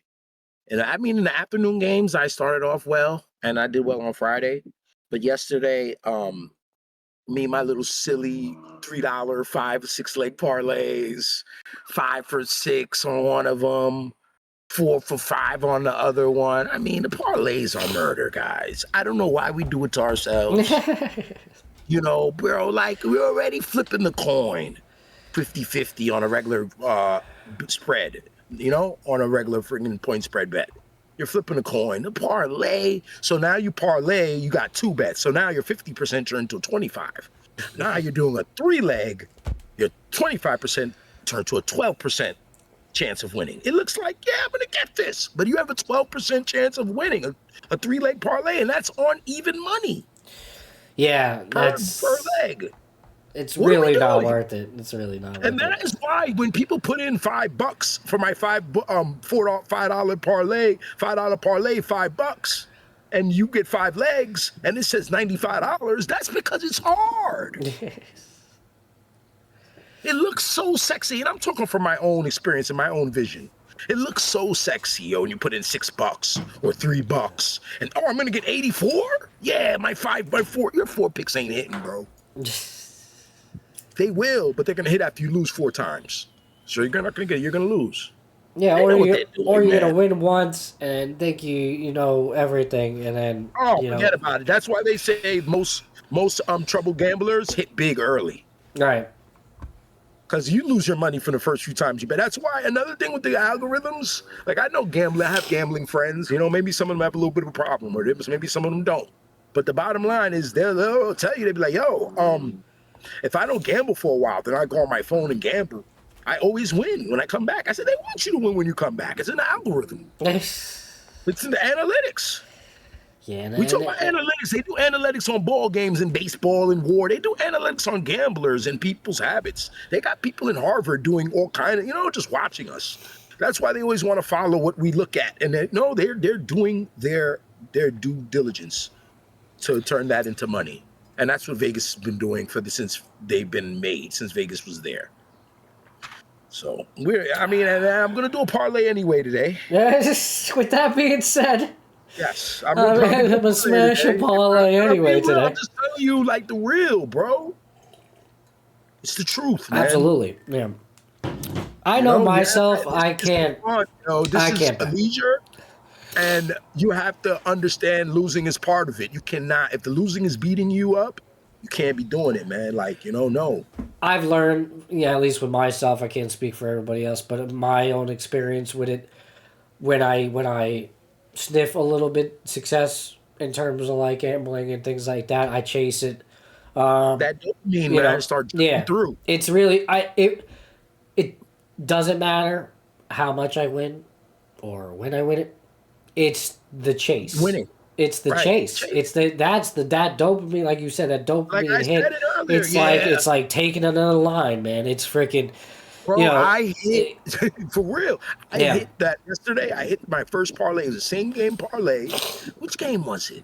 And I mean, in the afternoon games, I started off well, and I did well on Friday. But yesterday, my little silly $3 5 6 leg parlays, 5 for 6 on one of them, 4 for 5 on the other one. I mean, the parlays are murder, guys. I don't know why we do it to ourselves. Bro, like we're already flipping the coin 50-50 on a regular spread, on a regular freaking point spread bet. You're flipping a coin, a parlay. So now you parlay, you got 2 bets. So now your 50% turned to 25. Now you're doing a 3-leg, your 25% turned to a 12% chance of winning. It looks like, I'm going to get this. But you have a 12% chance of winning a 3-leg parlay, and that's on even money. Yeah, per leg. It's really not worth it. It's really not worth it. And that is why when people put in $5 for my $5 parlay, $5 parlay, $5, and you get 5 legs and it says $95, that's because it's hard. It looks so sexy, and I'm talking from my own experience and my own vision. It looks so sexy, yo, when you put in $6 or $3, and I'm gonna get 84. Yeah, my 4, your 4 picks ain't hitting, bro. They will, but they're gonna hit after you lose 4 times. So you're not gonna get it. You're gonna lose. Yeah, They or know what you they're doing, or you're man. gonna win once and think you know everything, and then Oh, you know forget about it. That's why they say most troubled gamblers hit big early. right. Because you lose your money for the first few times you bet. That's why another thing with the algorithms, like I know I have gambling friends, you know, maybe some of them have a little bit of a problem, or maybe some of them don't. But the bottom line is they'll tell you, they'll be like, yo, if I don't gamble for a while, then I go on my phone and gamble. I always win when I come back. I said, they want you to win when you come back. It's in the algorithm. It's in the analytics. Yeah, We talk about analytics. They do analytics on ball games and baseball and war. They do analytics on gamblers and people's habits. They got people in Harvard doing all kind of, just watching us. That's why they always want to follow what we look at. And they're doing their due diligence to turn that into money. And that's what Vegas has been doing since they've been made, since Vegas was there. So and I'm gonna do a parlay anyway today. With that being said, Yes, I'm gonna smash a parlay anyway today. I'm just telling you, like the real, bro. It's the truth, man. Absolutely, yeah. I know myself. Man, I can't. This is leisure, and you have to understand losing is part of it. You cannot, if the losing is beating you up, you can't be doing it, man. Like no. I've learned, at least with myself. I can't speak for everybody else, but my own experience with it, when I sniff a little bit success in terms of like gambling and things like that, I chase it. That dopamine, man, start through. It's really it doesn't matter how much I win or when I win it. It's the chase. Winning. It's the chase. It's that dopamine, like you said, that dopamine like hit. Said it earlier, It's like taking another line, man. It's freaking. Bro, I hit for real. I hit that yesterday. I hit my first parlay. It was a same game parlay. Which game was it?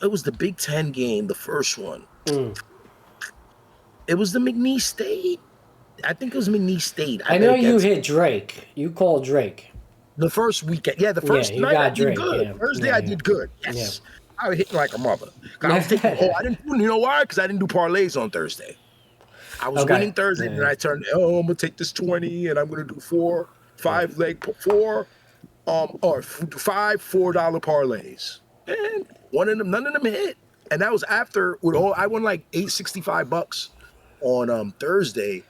It was the Big Ten game, the first one. It was the McNeese State. I think it was McNeese State. I know you hit Drake. You called Drake. The first weekend. Yeah, the first night I did good. Yeah. Thursday I did good. Yes. Yeah. I was hitting like a mother. I was taking, I didn't. You know why? Because I didn't do parlays on Thursday. I was winning Thursday, and I turned. I'm gonna take this 20, and I'm gonna do 5 leg or 5 $4 parlays, and none of them hit. And that was after I won like $865 on Thursday.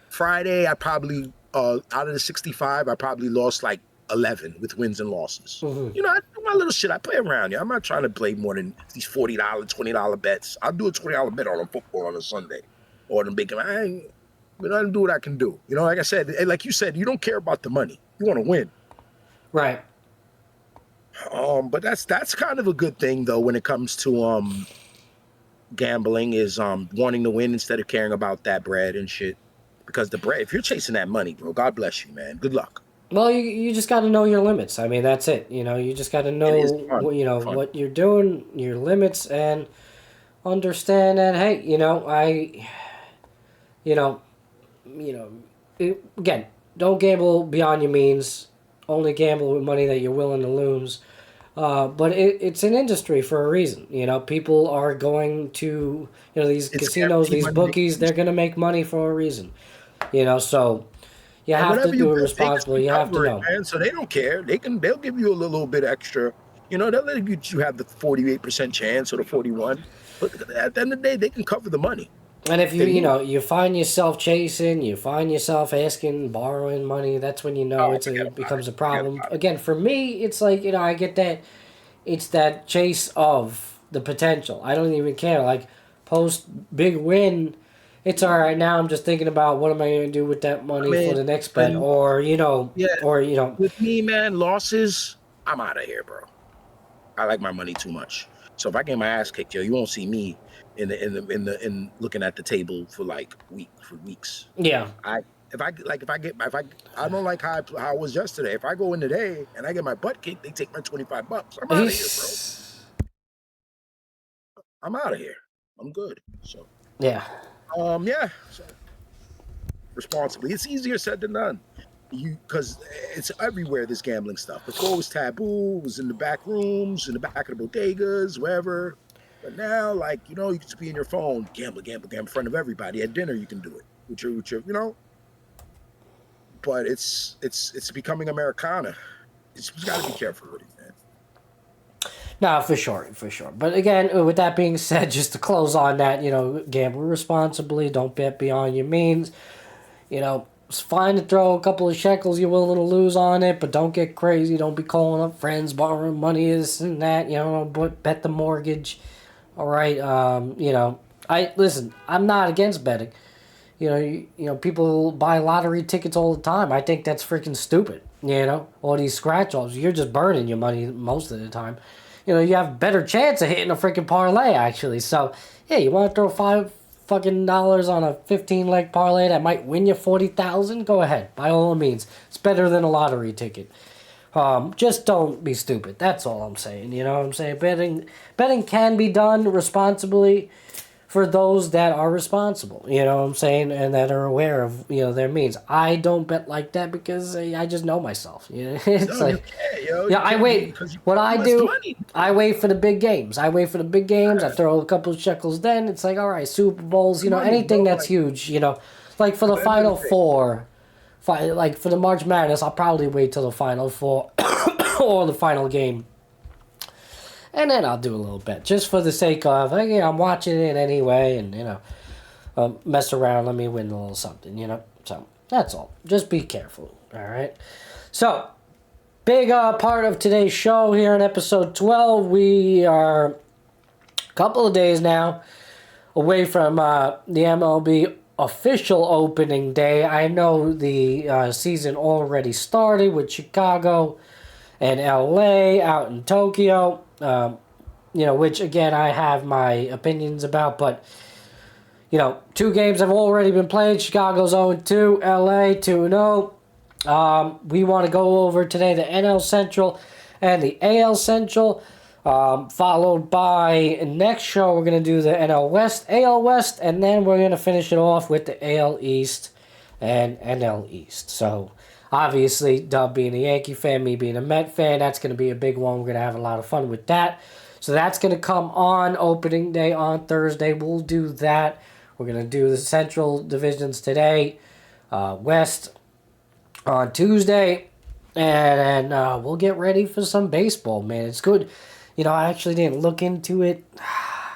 Friday, I probably out of the 65, I probably lost like 11 with wins and losses. Mm-hmm. I do my little shit. I play around. I'm not trying to play more than these $40, $20 bets. I'll do a $20 bet on football on a Sunday or the big. I don't do what I can do. Like I said, like you said, you don't care about the money. You want to win. Right. But that's kind of a good thing though when it comes to gambling is wanting to win instead of caring about that bread and shit. Because the bread, if you're chasing that money, bro, God bless you, man. Good luck. Well, you just got to know your limits. I mean, that's it. You just got to know what you're doing, your limits, and understand that. Hey, again, don't gamble beyond your means. Only gamble with money that you're willing to lose. But it's an industry for a reason. People are going to these casinos, these bookies. They're going to make money for a reason. So you have to do it responsibly. You have to know. Man, so they don't care. They'll give you a little bit extra. They'll let you have the 48% chance or the 41. But at the end of the day, they can cover the money. And if you find yourself chasing, you find yourself asking, borrowing money, that's when it becomes a problem. Again, for me, it's like I get that. It's that chase of the potential. I don't even care. Like post big win. It's all right. Now I'm just thinking about what am I going to do with that money for the next bet, or With me, man, losses. I'm out of here, bro. I like my money too much. So if I get my ass kicked, you won't see me in looking at the table for weeks. Yeah. I don't like how I was yesterday. If I go in today and I get my butt kicked, they take my $25. I'm out of here, bro. I'm out of here. I'm good. So Yeah. yeah. So responsibly, it's easier said than done. Because it's everywhere. This gambling stuff. Before it was taboo. It was in the back rooms, in the back of the bodegas, wherever. But now, like you can just be in your phone, gamble in front of everybody at dinner. You can do it with your. But it's becoming Americana. It's got to be careful with it, man. No, for sure. But again, with that being said, just to close on that, gamble responsibly. Don't bet beyond your means. It's fine to throw a couple of shekels you're willing to lose on it, but don't get crazy. Don't be calling up friends, borrowing money, this and that. Bet the mortgage. All right. I'm not against betting. People buy lottery tickets all the time. I think that's freaking stupid. All these scratch-offs. You're just burning your money most of the time. You have a better chance of hitting a freaking parlay, actually. So, yeah, you want to throw $5 on a 15-leg parlay that might win you $40,000? Go ahead, by all means. It's better than a lottery ticket. Just don't be stupid. That's all I'm saying. You know what I'm saying? Betting can be done responsibly for those that are responsible, you know what I'm saying, and that are aware of their means. I don't bet like that because I just know myself. It's you can't, yo. Yeah, I wait. What I do, I wait for the big games. I throw a couple of shekels. Then it's like, all right, Super Bowls, anything that's huge, like for the Final Four, like for the March Madness, I'll probably wait till the Final Four or the final game. And then I'll do a little bet, just for the sake of, hey, I'm watching it anyway, and, mess around, let me win a little something, So, that's all. Just be careful, all right? So, big part of today's show here in episode 12. We are a couple of days now away from the MLB official opening day. I know the season already started with Chicago and LA out in Tokyo. Which again I have my opinions about, but 2 games have already been played. Chicago's 0-2, LA 2-0. We want to go over today the NL Central and the AL Central, followed by next show we're going to do the NL West, AL West, and then we're going to finish it off with the AL East and NL East. So obviously, Dub being a Yankee fan, me being a Met fan, that's going to be a big one. We're going to have a lot of fun with that. So that's going to come on opening day on Thursday. We'll do that. We're going to do the Central divisions today, West on Tuesday, and we'll get ready for some baseball, man. It's good. I actually didn't look into it.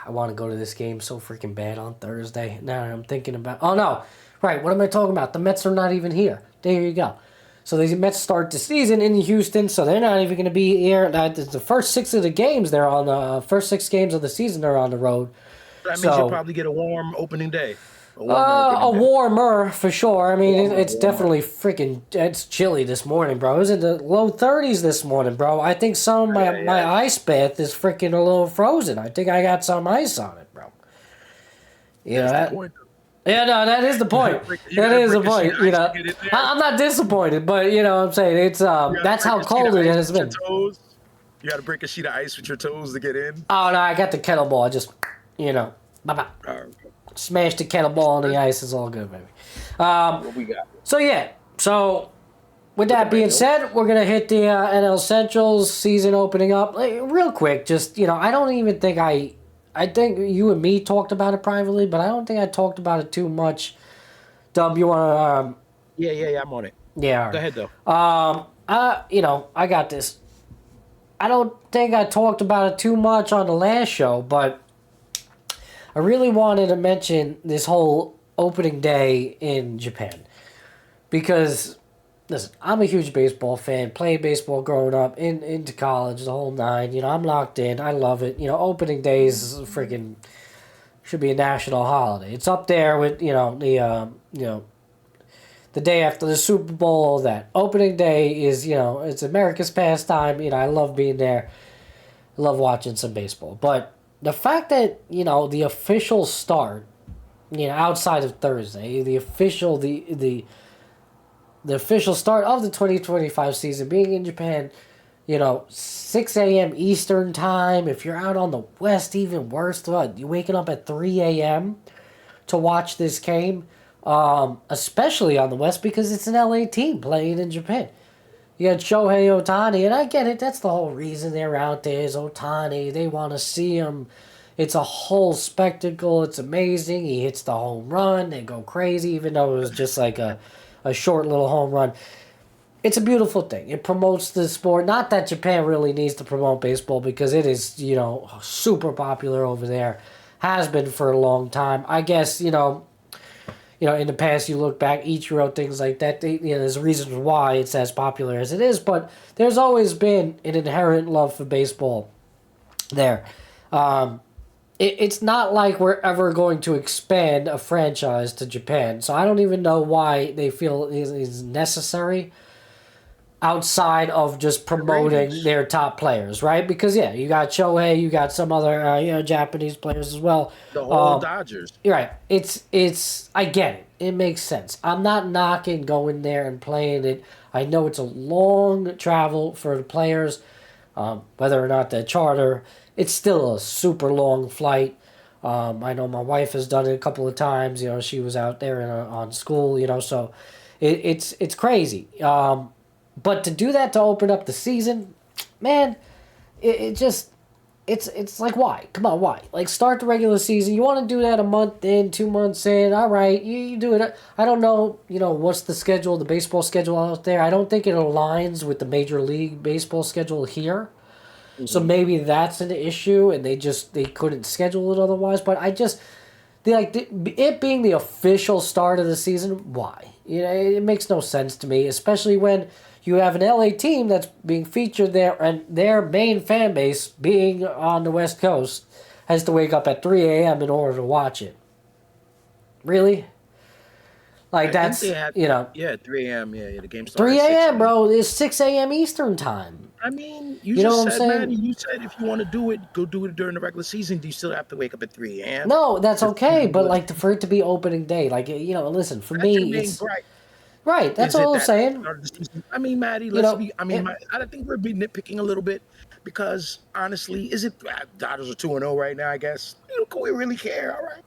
I want to go to this game so freaking bad on Thursday. Now I'm thinking about... Oh, no. Right, what am I talking about? The Mets are not even here. There you go. So the Mets start the season in Houston, so they're not even going to be here. The first 6 of the games, they're on the first 6 games of the season, they're on the road. That means you'll probably get a warm opening day. Warmer for sure. I mean, it's definitely freaking. It's chilly this morning, bro. It was in the low 30s this morning, bro. I think some of my ice bath is freaking a little frozen. I think I got some ice on it, bro. That's the point. Yeah, no, that is the point. That is the point. I'm not disappointed, but what I'm saying, it's that's how cold it has been. You got to break a sheet of ice with your toes to get in. Oh no, I got the kettlebell. I just, smash the kettlebell on the ice. It's all good, baby. What we got? So yeah, with that being said, we're gonna hit the NL Central's season opening up real quick. Just I don't even think I think you and me talked about it privately, but I don't think I talked about it too much. Dub, you want to... Yeah, I'm on it. Yeah. Right. Go ahead, though. I got this. I don't think I talked about it too much on the last show, but I really wanted to mention this whole opening day in Japan. Because, listen, I'm a huge baseball fan, played baseball growing up, into college, the whole 9. I'm locked in. I love it. Opening days is freaking should be a national holiday. It's up there with, the day after the Super Bowl. That opening day is, it's America's pastime. I love being there. I love watching some baseball. But the fact that, the official start, outside of Thursday, the official start of the 2025 season being in Japan, 6 a.m. Eastern time. If you're out on the West, even worse. You're waking up at 3 a.m. to watch this game, especially on the West because it's an LA team playing in Japan. You got Shohei Ohtani, and I get it. That's the whole reason they're out there is Ohtani. They want to see him. It's a whole spectacle. It's amazing. He hits the home run. They go crazy, even though it was just like a short little home run. It's a beautiful thing. It promotes the sport. Not that Japan really needs to promote baseball because it is, super popular over there. Has been for a long time. I guess, in the past you look back, Ichiro, things like that, there's reasons why it's as popular as it is, but there's always been an inherent love for baseball there. It's not like we're ever going to expand a franchise to Japan, so I don't even know why they feel it is necessary outside of just promoting their top players, right? Because, you got Shohei, you got some other Japanese players as well. The whole Dodgers. You're right. It's I get it. It makes sense. I'm not knocking going there and playing it. I know it's a long travel for the players, whether or not they're charter. It's still a super long flight. I know my wife has done it a couple of times. She was out there on school, so it's crazy. But to do that to open up the season, man, it's like, why? Come on, why? Like, start the regular season. You want to do that a month in, 2 months in, all right, you do it. I don't know, what's the schedule, the baseball schedule out there. I don't think it aligns with the Major League Baseball schedule here. Mm-hmm. So maybe that's an issue, and they couldn't schedule it otherwise. But it being the official start of the season, why? It makes no sense to me, especially when you have an LA team that's being featured there, and their main fan base, being on the West Coast, has to wake up at 3 a.m. in order to watch it. Really? Like, that's, Yeah, 3 a.m., the game starts 3 a.m., bro. It's 6 a.m. Eastern time. I mean, you know just what I'm said, saying? Manny, you said if you want to do it, go do it during the regular season. Do you still have to wake up at 3 a.m.? No, that's okay, but, for it to be opening day, listen, for me, it's... Right, that's all I'm saying. I mean, Matty, I think we're being nitpicking a little bit because, honestly, Dodgers are 2-0 right now, I guess. Can we really care? All right.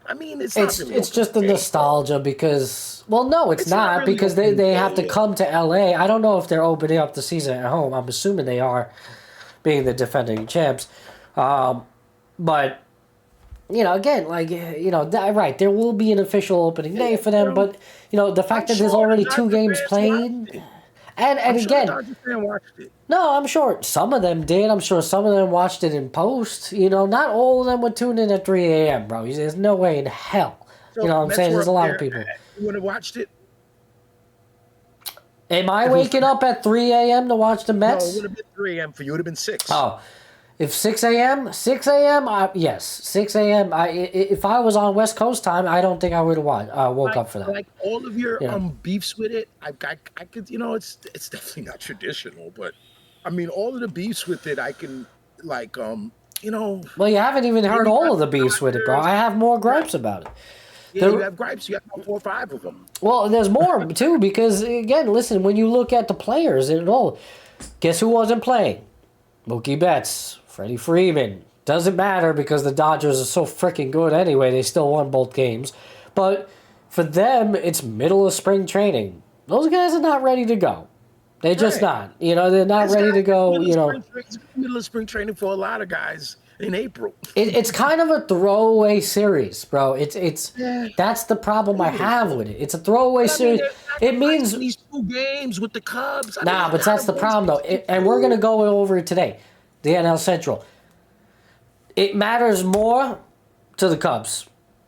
I mean, it's just the nostalgia because, well, no, it's not really because they have to come to LA. I don't know if they're opening up the season at home. I'm assuming they are, being the defending champs. But, again, right, there will be an official opening day for them, but, the fact that there's already 2 games played, and again, no, I'm sure some of them did. I'm sure some of them watched it in post. Not all of them would tune in at 3 a.m., bro. There's no way in hell. So what I'm saying? There's a lot of people. You would have watched it? Am I waking up at 3 a.m. to watch the Mets? No, it would have been 3 a.m. for you. It would have been 6. Oh. If 6 a.m., yes, 6 a.m. If I was on West Coast time, I don't think I would have woke up for that. Like all of your beefs with it, I could, it's definitely not traditional, but I mean, all of the beefs with it, I can Well, you haven't even heard all of the beefs with it, bro. I have more gripes about it. Yeah, you have gripes. You have 4 or 5 of them. Well, there's more too because again, listen, when you look at the players and all, guess who wasn't playing? Mookie Betts. Freddie Freeman. Doesn't matter because the Dodgers are so freaking good anyway. They still won both games. But for them, it's middle of spring training. Those guys are not ready to go. They're just not. They're not ready to go. Middle of spring training for a lot of guys in April. It's kind of a throwaway series, bro. That's the problem I have with it. It's a throwaway series. It means these 2 games with the Cubs. But that's the problem, though. And we're gonna go over it today. The NL Central. It matters more to the Cubs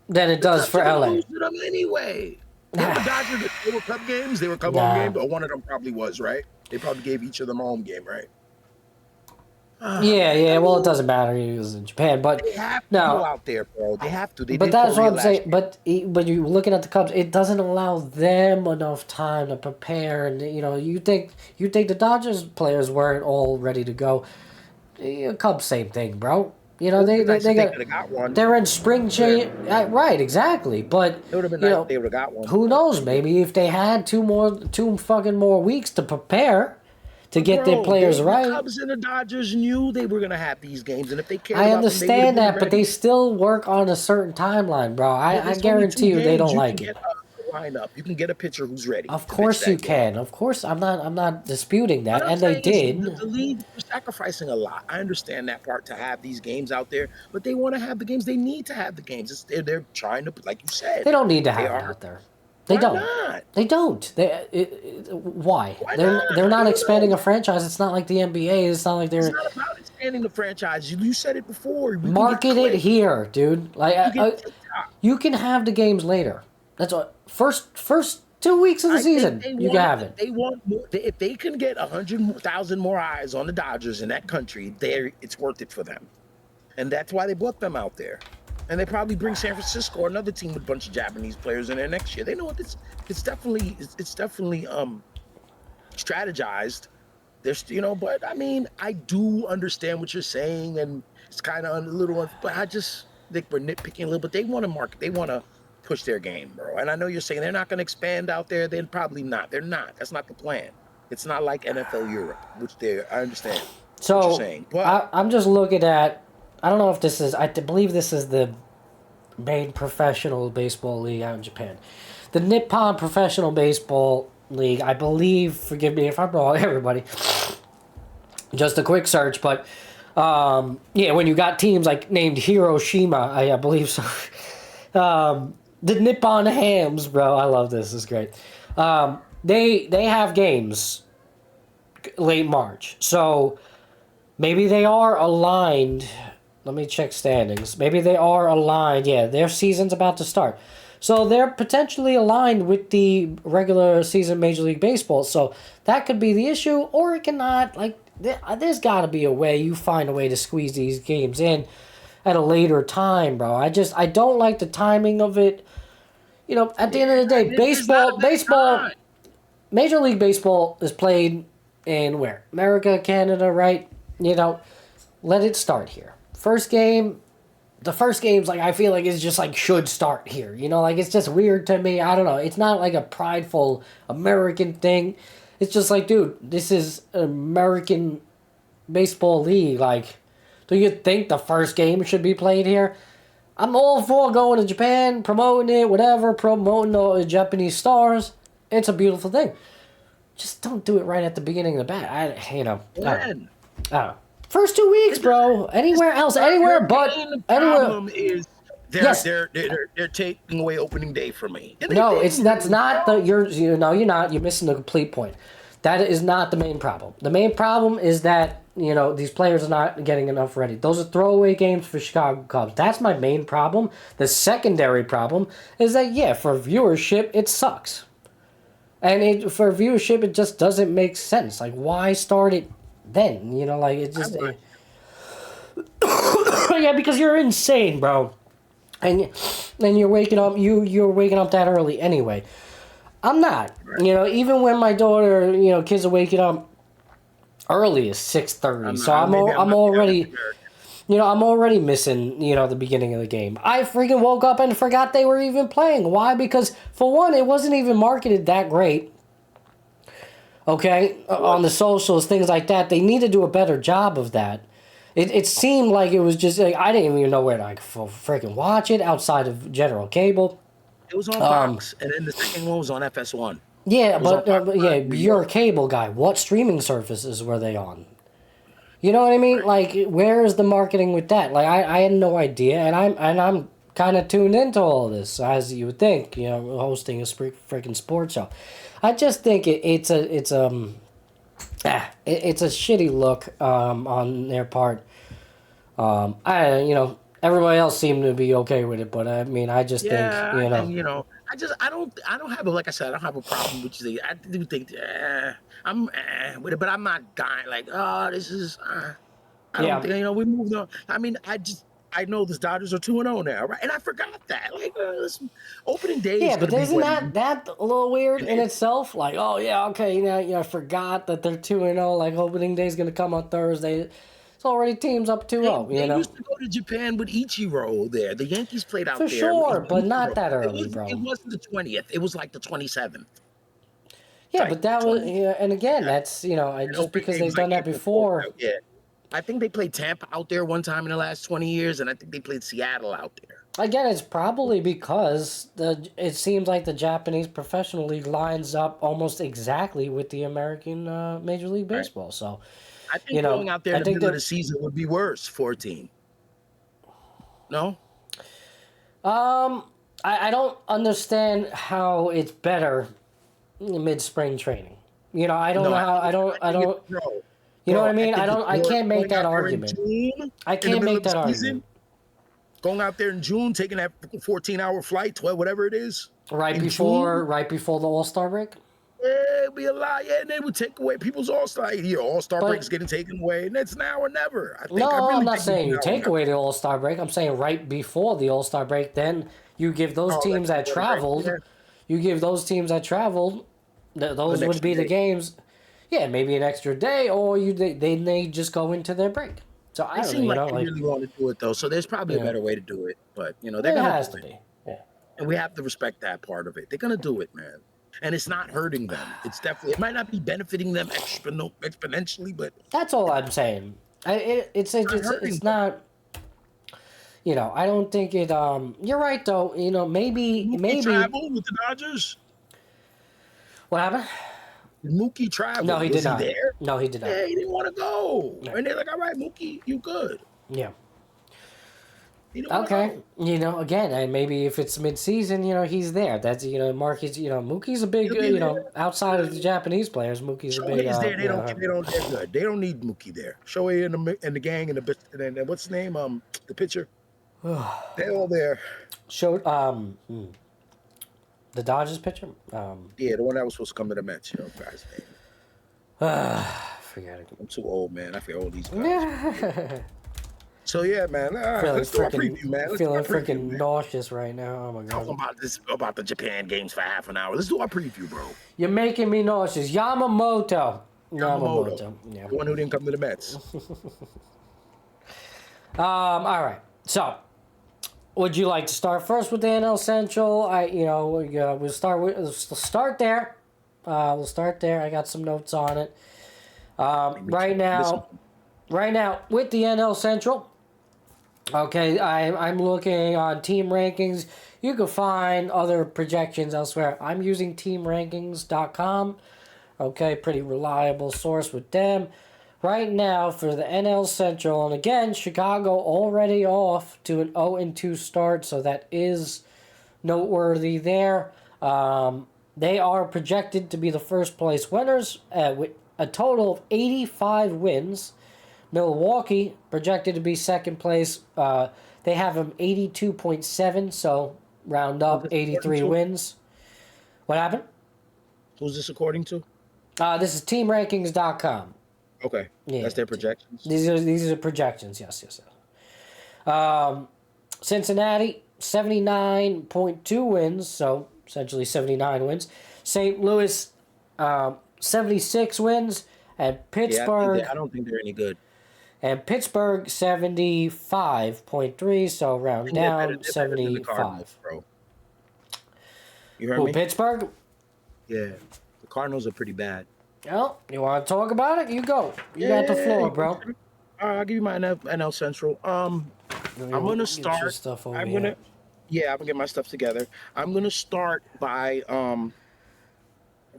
than it does for LA. Lose to them anyway. They were Cub games. They were Cub home games. Or one of them probably was, right? They probably gave each of them a home game, right? Yeah. Well, it doesn't matter. He was in Japan, but they have to go out there, bro. They have to. But that's what I'm saying. But when you're looking at the Cubs, it doesn't allow them enough time to prepare. And you think the Dodgers players weren't all ready to go. Cubs, same thing, bro. They got one. They're in spring training, right? Exactly, but it would have been nice if they would have got one. Who knows? Maybe if they had two fucking more weeks to prepare, to get their players right. The Cubs and the Dodgers knew they were going to have these games, and if they cared I about understand them, that, but they still work on a certain timeline, bro. I guarantee you they don't like it. Lineup. You can get a pitcher who's ready. Of course you can. Of course, I'm not disputing that, and they did. The league is sacrificing a lot. I understand that part to have these games out there, but they want to have the games. They need to have the games. They're trying to, like you said. They don't need to have it out there. They don't. Not? They don't. Why? Why They're not expanding a franchise. It's not like the NBA. It's not like they're. It's not about expanding the franchise. You said it before. Market it here, dude. Like you can have the games later. That's what first 2 weeks of the season you can have it. They want more, if they can get 100,000 more eyes on the Dodgers in that country, it's worth it for them, and that's why they brought them out there. And they probably bring San Francisco or another team with a bunch of Japanese players in there next year. They know what this. It's definitely strategized. There's but I mean I do understand what you're saying, and it's kind of a little. But I just think we're nitpicking a little. But they want to market. They want to push their game, bro. And I know you're saying they're not going to expand out there. They're probably not. They're not. That's not the plan. It's not like NFL Europe, which I understand what you're saying. But I'm just looking at, I don't know if this is, I believe this is the main professional baseball league out in Japan. The Nippon Professional Baseball League, I believe, forgive me if I'm wrong, everybody, just a quick search, but when you got teams like named Hiroshima, I believe so. The Nippon Hams, bro. I love this. It's great. They have games late March. So maybe they are aligned. Let me check standings. Maybe they are aligned. Yeah, their season's about to start. So they're potentially aligned with the regular season Major League Baseball. So that could be the issue, or it cannot. Like, there's got to be a way. You find a way to squeeze these games in at a later time, bro. I don't like the timing of it. At the end of the day, baseball, Major League Baseball is played in where? America, Canada, right? Let it start here. The first game's like, I feel like it's just like should start here. Like it's just weird to me. I don't know. It's not like a prideful American thing. It's just like, dude, this is an American baseball league. Like, do you think the first game should be played here? I'm all for going to Japan, promoting it, whatever, promoting the Japanese stars. It's a beautiful thing. Just don't do it right at the beginning of the bat. I don't know. First 2 weeks, bro. Anywhere else, anywhere but the anywhere. problem is they're taking away opening day from me. No, that's not the you're not. You're missing the complete point. That is not the main problem. The main problem is that these players are not getting enough ready. Those are throwaway games for Chicago Cubs. That's my main problem. The secondary problem is that for viewership it sucks, and for viewership it just doesn't make sense. Like, why start it then? Like it just. Because you're insane, bro, and you're waking up. You're waking up that early anyway. I'm not. Even when my daughter, kids are waking up early is 6:30. So I'm already, I'm already missing, the beginning of the game. I freaking woke up and forgot they were even playing. Why? Because for one, it wasn't even marketed that great. Okay, on the socials, things like that. They need to do a better job of that. It seemed like it was just like I didn't even know where to freaking watch it outside of general cable. It was on Fox, and then the second one was on FS1. Yeah, but you're a cable guy. What streaming services were they on? You know what I mean? Right. Like, where is the marketing with that? Like, I had no idea, and I'm kind of tuned into all this, as you would think. Hosting a freaking sports show. I just think it's a shitty look on their part. Everybody else seemed to be okay with it, but I mean, I just think, and, I don't have like I said, I don't have a problem with you. I do think I'm with it, but I'm not dying like, this is. I don't think we moved on. I mean, I know the Dodgers are 2-0 now, right? And I forgot that. Like, opening day. Yeah, but isn't that a little weird in itself? Like, I forgot that they're 2-0. Like, opening day is gonna come on Thursday. It's already teams up 2-0. They used to go to Japan with Ichiro there. The Yankees played out there. For sure, but not that early, bro. It wasn't the 20th. It was like the 27th. Yeah, like but that was 20 and again, that's just open because they've games done like that April before. 4th. Yeah. I think they played Tampa out there one time in the last 20 years, and I think they played Seattle out there. Again, it's probably because it seems like the Japanese professional league lines up almost exactly with the American Major League Right. Baseball. So, I think going out there I in the think middle of the that season would be worse for a team. No? I don't understand how it's better mid spring training. I don't No, know I how think I don't. bro, You know what I I mean? think it's I worse can't make going that out there in argument. June, I in the can't middle make of the that season. argument. Going out there in June, taking that 14-hour flight, 12, whatever it is, Right in before June, the All Star break. it'd be a lot. Yeah, and they would take away people's All-Star. All-Star break is But getting taken away, and it's now or never. I no, I'm really not think it's saying you now or take never. away the All Star break. I'm saying right before the All Star break, then you give those Oh, teams that's that the winter break. traveled. Yeah, You give those teams that traveled. Those an would extra be the day. games. Yeah, maybe an extra day, or they just go into their break. So I They don't know. seem like they really want to do it though, so there's probably a Yeah, better way to do it. But they're it gonna has do to it, be. Yeah, and we have to respect that part of it. They're gonna do it, man. And it's not hurting them. It's definitely, it might not be benefiting them exponentially, but that's all I'm saying. not hurting It's them. not. I don't think it. You're right though. Mookie Maybe. travel with the Dodgers. What happened? Did Mookie No, travel? he Was did he not. there? No, he did not. Yeah, he didn't want to go. No. And they're like, all right, Mookie, you good. Yeah. He didn't want to Okay. go. Again, and maybe if it's mid-season, he's there. That's Marcus. Mookie's a big. He'll be there. Outside of the Japanese players, Mookie's a big. Shohei's there. They're good. They don't need Mookie there. Shohei and the gang and what's his name? The pitcher. They're all there. Showed the Dodgers pitcher. Yeah, the one that was supposed to come to the Mets. Guy's name. Forget it. I'm too old, man. I forget all these guys. Yeah. So yeah, man. Feeling Let's do our preview, man. Let's do feeling our preview, freaking man. nauseous right now. Oh my Talking god. about the Japan games for half an hour. Let's do our preview, bro. You're making me nauseous. Yamamoto. Yamamoto. Yeah. The one who didn't come to the Mets. All right. So, would you like to start first with the NL Central? We'll start there. We'll start there. I got some notes on it. Right now with the NL Central. Okay, I'm looking on team rankings. You can find other projections elsewhere. I'm using teamrankings.com. Okay, pretty reliable source with them. Right now for the NL Central, and again, Chicago already off to an 0-2 start, so that is noteworthy there. They are projected to be the first place winners with a total of 85 wins. Milwaukee projected to be second place. They have them 82.7, so round up 83 wins. What happened? Who's this according to? This is teamrankings.com. Okay, Yeah. that's their projections. These are projections. Yes. Cincinnati 79.2 wins, so essentially 79 wins. St. Louis 76 wins, and Pittsburgh. I don't think they're any good. And Pittsburgh 75.3, so round down They're better than the 75. Cardinals, bro. You heard Who, me? Pittsburgh? Yeah, the Cardinals are pretty bad. Well, you want to talk about it? You go. You got the floor, bro. I'll give you my NL Central. I'm gonna Get start. your stuff over I'm here. gonna get my stuff together. I'm gonna start by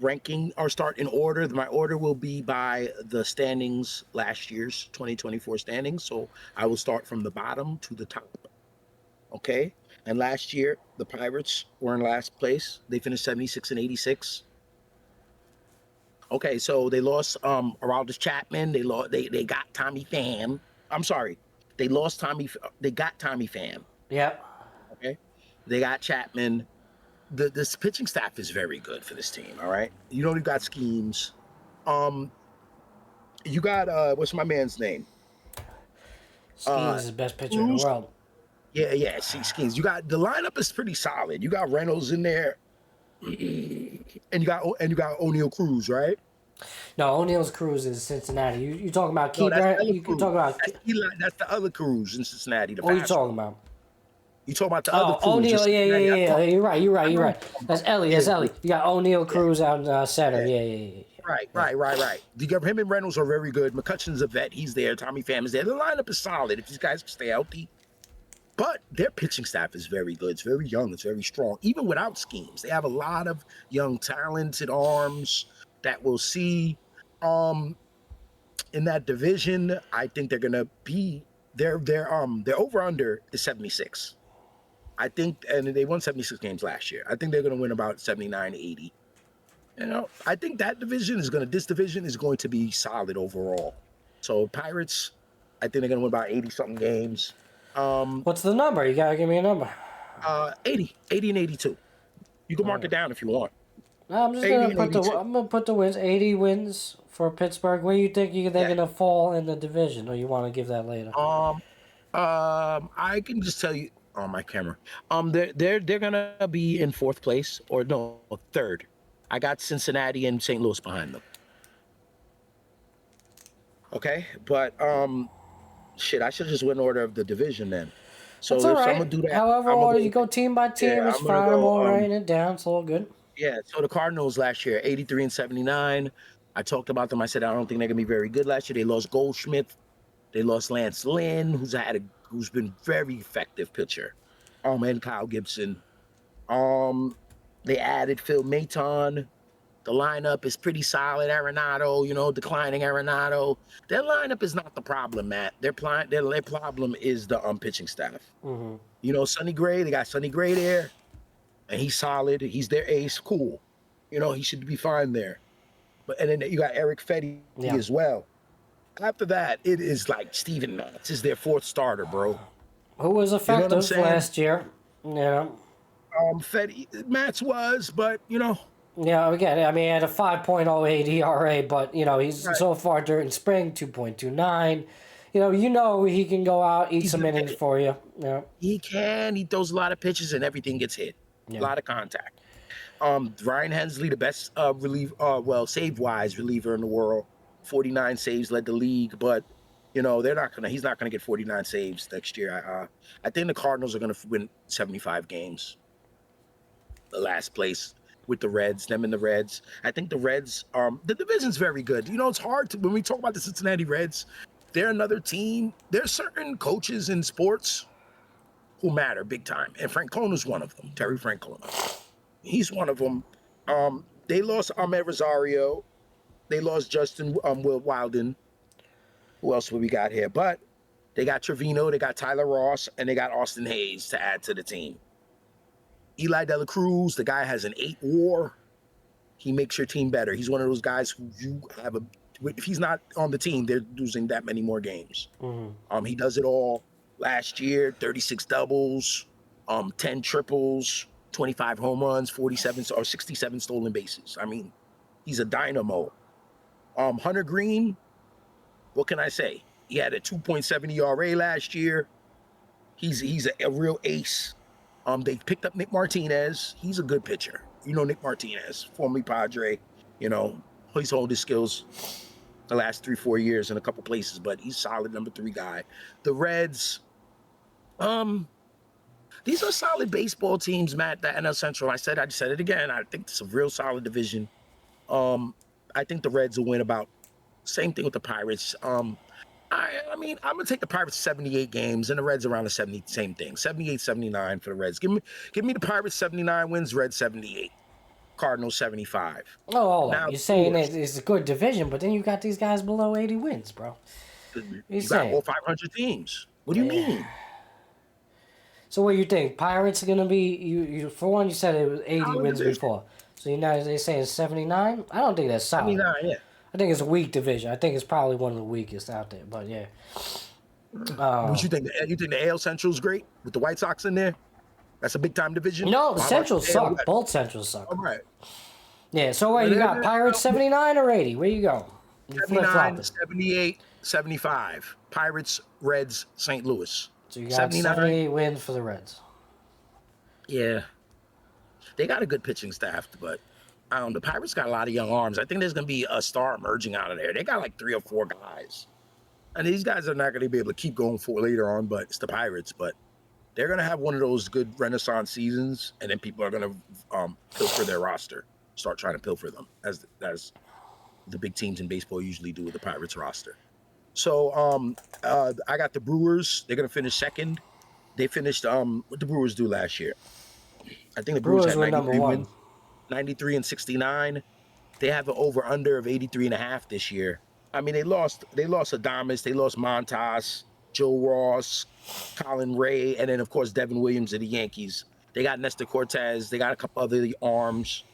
ranking or start in order. My order will be by the standings, last year's 2024 standings. So I will start from the bottom to the top. Okay. And last year the Pirates were in last place. They finished 76 and 86. Okay, so they lost Aroldis Chapman. They got Tommy Pham. I'm sorry. They got Tommy Pham. Yeah. Okay. They got Chapman. This pitching staff is very good for this team, all right? You got schemes. You got what's my man's name? Skeens is the best pitcher in the world. Yeah, schemes. You got the lineup is pretty solid. You got Reynolds in there. And you got O'Neal Cruz, right? No, O'Neal's Cruz is Cincinnati. You talking about No, Keith? that's the other You Cruz. talking about? That's the other Cruz in Cincinnati. What are you talking about? You talking about the other crew? O'Neal, just yeah. Cincinnati. You're right. That's Ellie. You got O'Neal, Cruz out in center. Yeah. Yeah. Right. Him and Reynolds are very good. McCutcheon's a vet. He's there. Tommy Pham is there. The lineup is solid if these guys can stay healthy. But their pitching staff is very good. It's very young. It's very strong. Even without schemes, they have a lot of young, talented arms that we'll see. In that division, I think they're gonna be their over under is 76. I think, and they won 76 games last year. I think they're gonna win about 79, 80. You know, I think this division is going to be solid overall. So Pirates, I think they're gonna win about 80 something games. What's the number? You gotta give me a number. 80 and 82. You can mark it down if you want. No, I'm just 80 gonna and put 82. I'm gonna put the wins. 80 wins for Pittsburgh. Where you think they're gonna fall in the division, or you want to give that later? I can just tell you on my camera. They're gonna be in fourth place or no third. I got Cincinnati and St. Louis behind them. Okay, but shit, I should just win order of the division then. So That's all right. I'm gonna do that. However, order you go team by team, Yeah, it's I'm gonna fine. I'm go, all writing it down. It's all good. Yeah, so the Cardinals last year, 83 and 79. I talked about them. I said I don't think they're gonna be very good last year. They lost Goldschmidt. They lost Lance Lynn, who's been very effective pitcher. And Kyle Gibson. They added Phil Maton. The lineup is pretty solid. Arenado, declining Arenado. Their lineup is not the problem, Matt. Their problem is the pitching staff. Mm-hmm. Sonny Gray. They got Sonny Gray there, and he's solid. He's their ace. Cool. He should be fine there. And then you got Eric Fetty as well. After that, it is like Steven Matz is their fourth starter, bro. Who was effective last year? Yeah. Fetty, Matz was, but Yeah, again, I mean, he had a 5.08 ERA, but he's so far during spring 2.29. He can go out, eat some innings for you. Yeah. He can. He throws a lot of pitches and everything gets hit. A lot of contact. Ryan Hensley, the best save-wise reliever in the world. 49 saves, led the league, but he's not gonna get 49 saves next year. I think the Cardinals are gonna win 75 games. The last place with the Reds, them and the Reds. I think the Reds, the division's very good. It's hard when we talk about the Cincinnati Reds, they're another team. There's certain coaches in sports who matter big time, and Francona's one of them. Terry Francona, he's one of them. They lost Ahmed Rosario. They lost Justin Will Wilden. Who else would we got here? But they got Trevino, they got Tyler Ross, and they got Austin Hayes to add to the team. Eli De La Cruz, the guy has an 8 WAR. He makes your team better. He's one of those guys who if he's not on the team, they're losing that many more games. Mm-hmm. He does it all. Last year, 36 doubles, 10 triples, 25 home runs, 47 or 67 stolen bases. I mean, he's a dynamo. Hunter Green, what can I say? He had a 2.7 ERA last year. He's a real ace. They picked up Nick Martinez. He's a good pitcher. Nick Martinez, formerly Padre. He's honed his skills the last 3-4 years in a couple places, but he's solid number 3 guy. The Reds, these are solid baseball teams, Matt. The NL Central. I said it again. I think it's a real solid division. I think the Reds will win about same thing with the Pirates. I mean, I'm gonna take the Pirates 78 games and the Reds around the 70, same thing. 78, 79 for the Reds. Give me the Pirates 79 wins, Reds 78. Cardinals 75. Oh, hold on. You're saying it's a good division, but then you got these guys below 80 wins, bro. You got all 500 teams. What do you mean? So what do you think? Pirates are gonna be you for one. You said it was 80 wins before. So they're saying 79. I don't think that's solid. 79, yeah. I think it's a weak division. I think it's probably one of the weakest out there. But yeah. What you think? You think the AL Central's great with the White Sox in there? That's a big time division. No, the Centrals suck. Both Centrals suck. All right. Yeah. So what you got? Pirates 79 or 80? Where you go? 79, 78, 75. Pirates, Reds, St. Louis. So you got 78 wins for the Reds. Yeah. They got a good pitching staff, but the Pirates got a lot of young arms. I think there's going to be a star emerging out of there. They got like 3 or 4 guys. And these guys are not going to be able to keep going for later on, but it's the Pirates. But they're going to have one of those good renaissance seasons, and then people are going to pilfer their roster, start trying to pilfer them, as the big teams in baseball usually do with the Pirates roster. So I got the Brewers. They're going to finish second. They finished what the Brewers do last year. I think the Brewers had were number 93 one. wins, 93 and 69. They have an over-under of 83.5 this year. I mean, they lost Adames, they lost Montas, Joe Ross, Colin Ray, and then, of course, Devin Williams of the Yankees. They got Nestor Cortez. They got a couple other arms.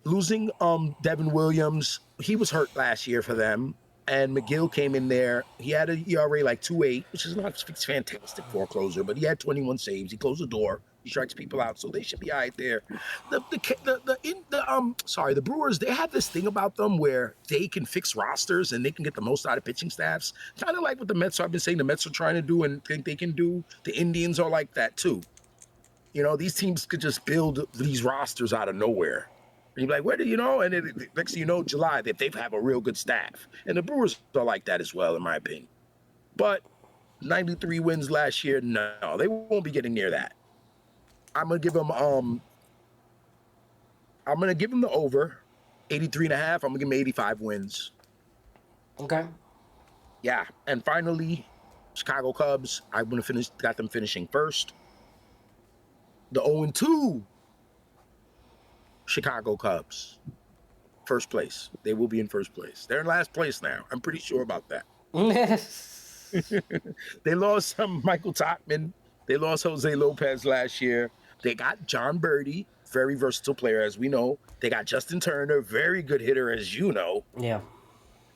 Losing Devin Williams, he was hurt last year for them. And McGill came in there. He had an ERA like 2.8, which is not fantastic for a closer, but he had 21 saves. He closed the door. He strikes people out, so they should be all right there. The Brewers, they have this thing about them where they can fix rosters and they can get the most out of pitching staffs. Kind of like what the Mets, I've been saying the Mets are trying to do and think they can do. The Indians are like that too. You know, these teams could just build these rosters out of nowhere. And you're like, where do you know? And then next thing you know, July, they have a real good staff. And the Brewers are like that as well, in my opinion. But 93 wins last year, no, they won't be getting near that. I'm gonna give them the over 83.5. I'm gonna give them 85 wins. Okay. Yeah. And finally, Chicago Cubs, got them finishing first. The 0-2 Chicago Cubs. First place. They will be in first place. They're in last place now. I'm pretty sure about that. They lost Michael Topman. They lost Jose Lopez last year. They got John Birdie, very versatile player, as we know. They got Justin Turner, very good hitter, as you know. Yeah.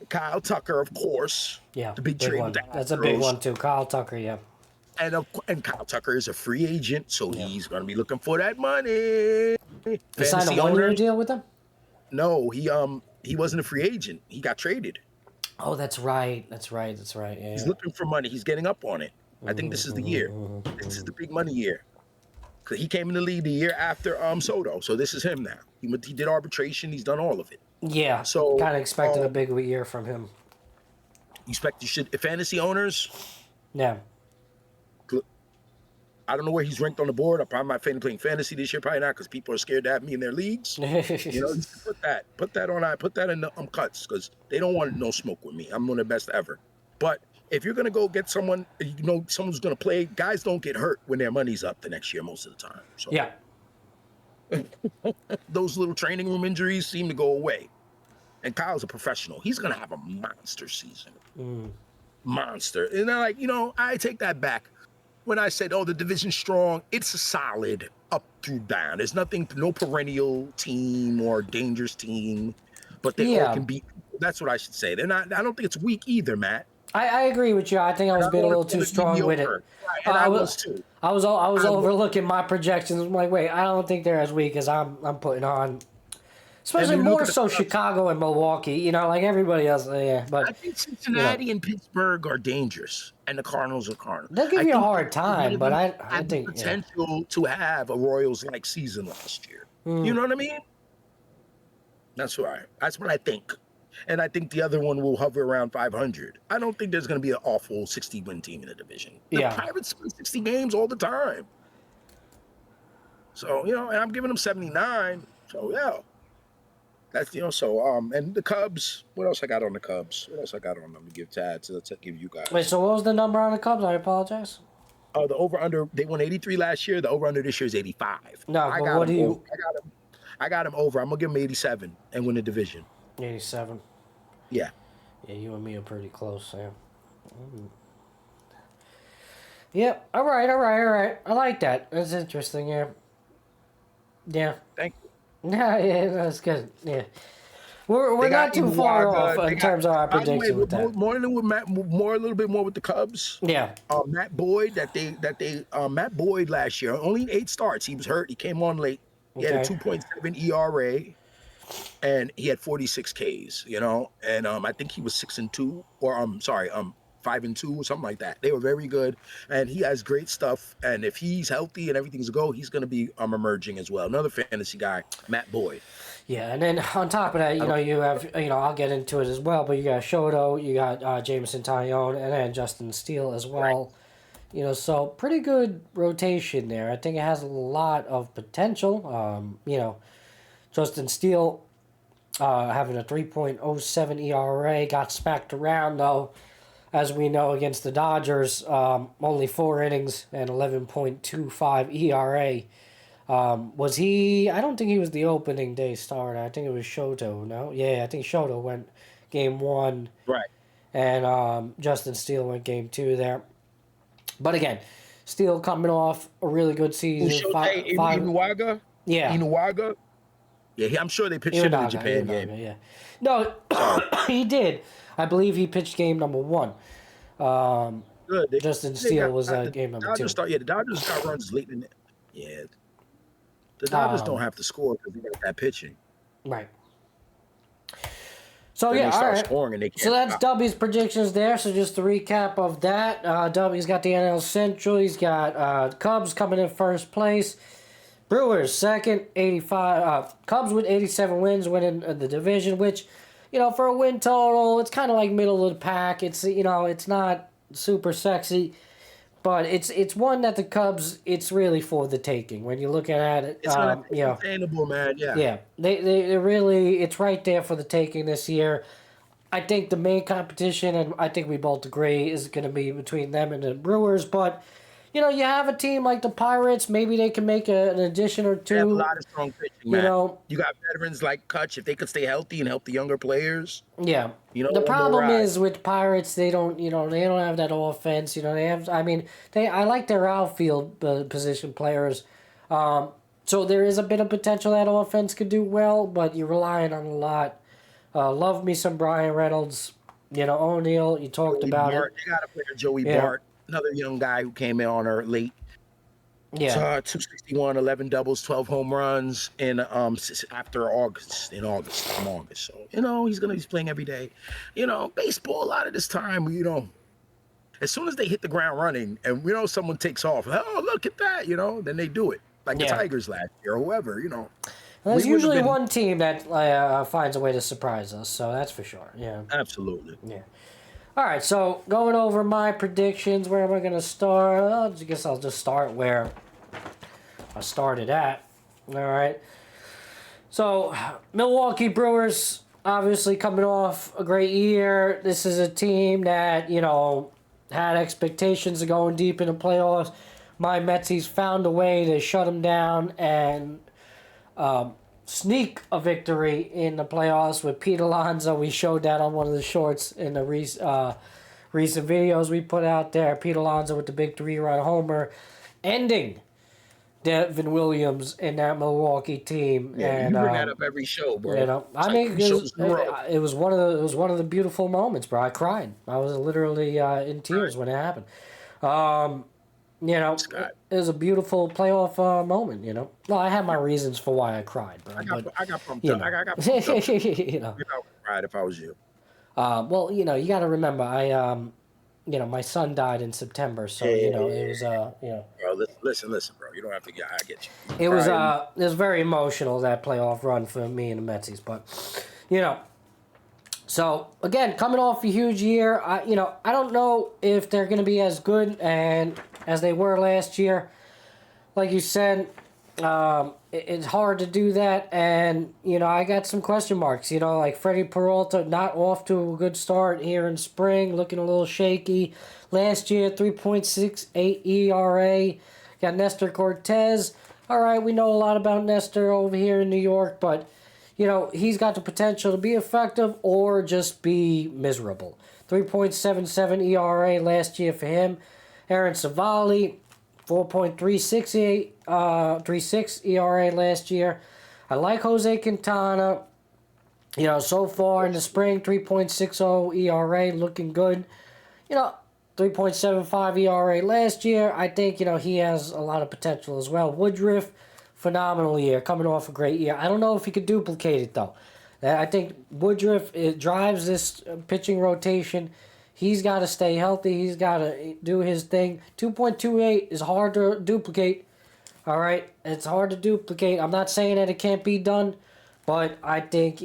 Kyle Tucker, of course. Yeah. The big trade. one. That's a big one, too. Kyle Tucker, yeah. And Kyle Tucker is a free agent, so he's going to be looking for that money. They signed a one-year deal with them? No, he wasn't a free agent. He got traded. Oh, that's right. Yeah. He's looking for money. He's getting up on it. I think this is the year. This is the big money year. Because he came in the league the year after Soto, so this is him now. He did arbitration. He's done all of it. Yeah. So kind of expected a big year from him. Fantasy owners. Yeah. I don't know where he's ranked on the board. I'm probably not playing fantasy this year. Probably not because people are scared to have me in their leagues. You know, put that in the cuts because they don't want no smoke with me. I'm one of the best ever. But if you're gonna go get someone, someone's gonna play. Guys don't get hurt when their money's up the next year most of the time. So yeah. Those little training room injuries seem to go away. And Kyle's a professional. He's gonna have a monster season. Monster. And I take that back. When I said, the division's strong, it's a solid up through down. There's no perennial team or dangerous team, but they all can beat. That's what I should say. They're not. I don't think it's weak either, Matt. I agree with you. I think I was being a little too strong with it. Right, and I was too. I was overlooking my projections. I'm like, wait, I don't think they're as weak as I'm putting on. Especially more so Chicago and Milwaukee, like everybody else. Yeah, but I think Cincinnati and Pittsburgh are dangerous, and the Cardinals are Cardinals. They'll give you a hard time, but I think potential to have a Royals-like season last year. You know what I mean? That's right. That's what I think, and I think the other one will hover around 500. I don't think there's going to be an awful 60-win team in the division. The Pirates win 60 games all the time. So and I'm giving them 79. So yeah. That's and the Cubs. What else I got on the Cubs? What else I got on them to give Tad to give you guys? Wait, so what was the number on the Cubs? I apologize. Oh, the over under. They won 83 last year. The over under this year is 85. No, but what do you? I got him over. I'm gonna give him 87 and win the division. 87. Yeah. Yeah, you and me are pretty close, Sam. Yep. All right. I like that. That's interesting. Yeah. Yeah. Thank you. Yeah, that's good. Yeah, we're not too far off in terms of our prediction with that. More than with Matt, a little bit more with the Cubs. Yeah. Matt Boyd Matt Boyd last year only 8 starts. He was hurt. He came on late. He had a 2.7 ERA, and he had 46 Ks. And I think he was 6-2, or 5-2 or something like that. They were very good, and he has great stuff. And if he's healthy and everything's a go, he's going to be emerging as well. Another fantasy guy, Matt Boyd. Yeah, and then on top of that, you have I'll get into it as well, but you got Shoto, you got Jameson Taillon, and then Justin Steele as well. So pretty good rotation there. I think it has a lot of potential. Justin Steele having a 3.07 ERA, got smacked around though, as we know, against the Dodgers. Only 4 innings and 11.25 ERA. Was he? I don't think he was the opening day starter. I think it was Shoto. No, yeah, I think Shoto went game 1, Right. and Justin Steele went game 2 there. But again, Steele coming off a really good season. Inuwaga? Yeah. Inuwaga? Yeah, I'm sure they pitched him in the Japan game. Yeah. No, he did. I believe he pitched game number 1. Good. Justin Steele was game number 2. The Dodgers got runs late in the. Yeah. The Dodgers don't have to score because they got that pitching. Right. So Then yeah, they start all right. scoring and they can't So that's stop. W's predictions there. So just a recap of that. W's got the NL Central. He's got Cubs coming in first place. Brewers second, 85. Cubs with 87 wins, winning the division. Which, for a win total, it's kind of like middle of the pack. It's it's not super sexy, but it's one that the Cubs, it's really for the taking when you look at it. It's attainable, man. Yeah. Yeah, they really, it's right there for the taking this year. I think the main competition, and I think we both agree, is going to be between them and the Brewers. But, you have a team like the Pirates, maybe they can make an addition or two. They have a lot of strong pitching, man. You got veterans like Kutch, if they could stay healthy and help the younger players. Yeah. The problem is with Pirates, they don't have that offense. I like their outfield position players. So there is a bit of potential that offense could do well, but you're relying on a lot. Love me some Brian Reynolds. O'Neill, you talked about Bart. it. They got a player, Joey Bart, another young guy who came in on her late. Yeah. 261, 11 doubles, 12 home runs in after August. So, he's playing every day. Baseball, a lot of this time, as soon as they hit the ground running and someone takes off, oh, look at that, then they do it. Like the Tigers last year or whoever, There's usually one team that finds a way to surprise us, so that's for sure. Yeah. Absolutely. Yeah. All right, so going over my predictions, where am I going to start? I guess I'll just start where I started at. All right. So, Milwaukee Brewers, obviously coming off a great year. This is a team that, had expectations of going deep in the playoffs. My Metsies found a way to shut them down and sneak a victory in the playoffs with Pete Alonso. We showed that on one of the shorts in the recent videos we put out there. Pete Alonso with the big 3-run homer, ending Devin Williams in that Milwaukee team. Yeah, and you bring that up every show, bro. It was one of the beautiful moments, bro. I cried. I was literally in tears when it happened. It was a beautiful playoff moment, Well, I had my reasons for why I cried, bro. I got pumped up. I got pumped up. I would cried if I was you. Well, you got to remember, my son died in September, so, it was, Bro, listen, bro. You don't have to I get you. It was very emotional, that playoff run for me and the Metsies, but, So, again, coming off a huge year, I don't know if they're going to be as good as they were last year. Like you said, it's hard to do that, and, I got some question marks. Like Freddie Peralta, not off to a good start here in spring, looking a little shaky. Last year, 3.68 ERA. Got Nestor Cortez. All right, we know a lot about Nestor over here in New York, but... he's got the potential to be effective or just be miserable. 3.77 ERA last year for him. Aaron Savali, 4.36 ERA last year. I like Jose Quintana. So far in the spring, 3.60 ERA, looking good. 3.75 ERA last year. I think, he has a lot of potential as well. Woodruff, phenomenal year, coming off a great year. I don't know if he could duplicate it, though. I think Woodruff, it drives this pitching rotation. He's got to stay healthy. He's got to do his thing. 2.28 is hard to duplicate. All right? It's hard to duplicate. I'm not saying that it can't be done, but I think,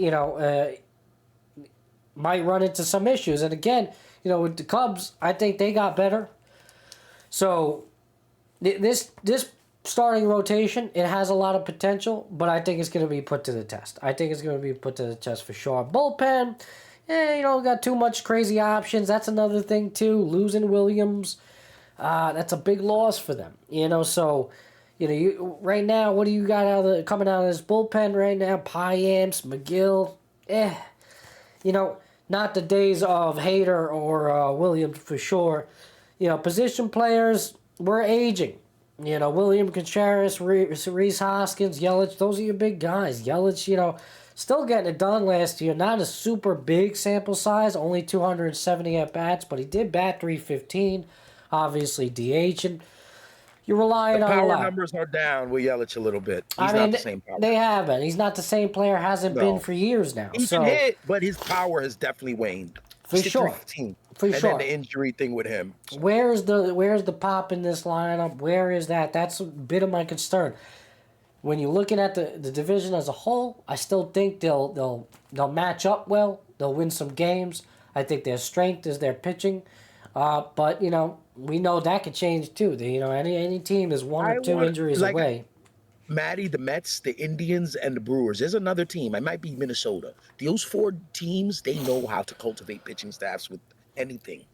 might run into some issues. And again, with the Cubs, I think they got better. So this starting rotation, it has a lot of potential, but I think it's going to be put to the test. I think it's going to be put to the test for sure. Bullpen, got too much crazy options. That's another thing too. Losing Williams, that's a big loss for them. So you right now, what do you got coming out of this bullpen right now? Piamps, McGill, not the days of Hader or Williams for sure. Position players, we're aging. William Contreras, Reese Hoskins, Yelich, those are your big guys. Yelich, still getting it done last year. Not a super big sample size, only 270 at-bats, but he did bat .315, obviously DH, and you're relying on a Power lot. numbers are down with Yelich a little bit. He's not the same power. They haven't. He's not the same player, hasn't been for years now. He can hit, but his power has definitely waned. For sure. For sure. And then the injury thing with him. So. Where's the pop in this lineup? Where is that? That's a bit of my concern. When you're looking at the division as a whole, I still think they'll match up well. They'll win some games. I think their strength is their pitching. But we know that could change too. Any team is one or two injuries away. Matty, the Mets, the Indians, and the Brewers. There's another team. It might be Minnesota. Those 4 teams, they know how to cultivate pitching staffs with anything,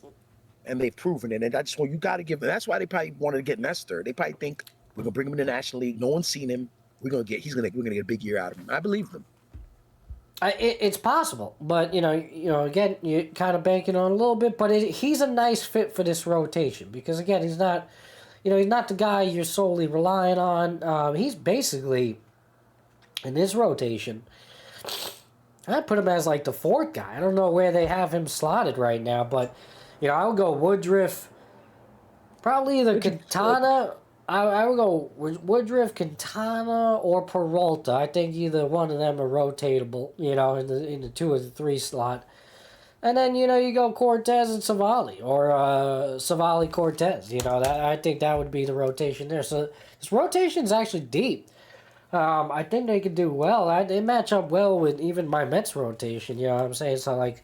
and they've proven it. And I just want you got to give them. That's why they probably wanted to get Nestor. They probably think we're gonna bring him in the National League. No one's seen him. We're gonna get a big year out of him. I believe them. It's possible, but again, you're kind of banking on a little bit. But he's a nice fit for this rotation because again, he's not the guy you're solely relying on. He's basically in this rotation. I put him as like the 4th guy. I don't know where they have him slotted right now, but I would go Woodruff, probably either Quintana. I would go Woodruff, Quintana, or Peralta. I think either one of them are rotatable. In the 2 or the 3 slot, and then you go Cortez and Savali or Savali Cortez. I think that would be the rotation there. So this rotation's actually deep. I think they could do well. They match up well with even my Mets rotation. You know what I'm saying? So,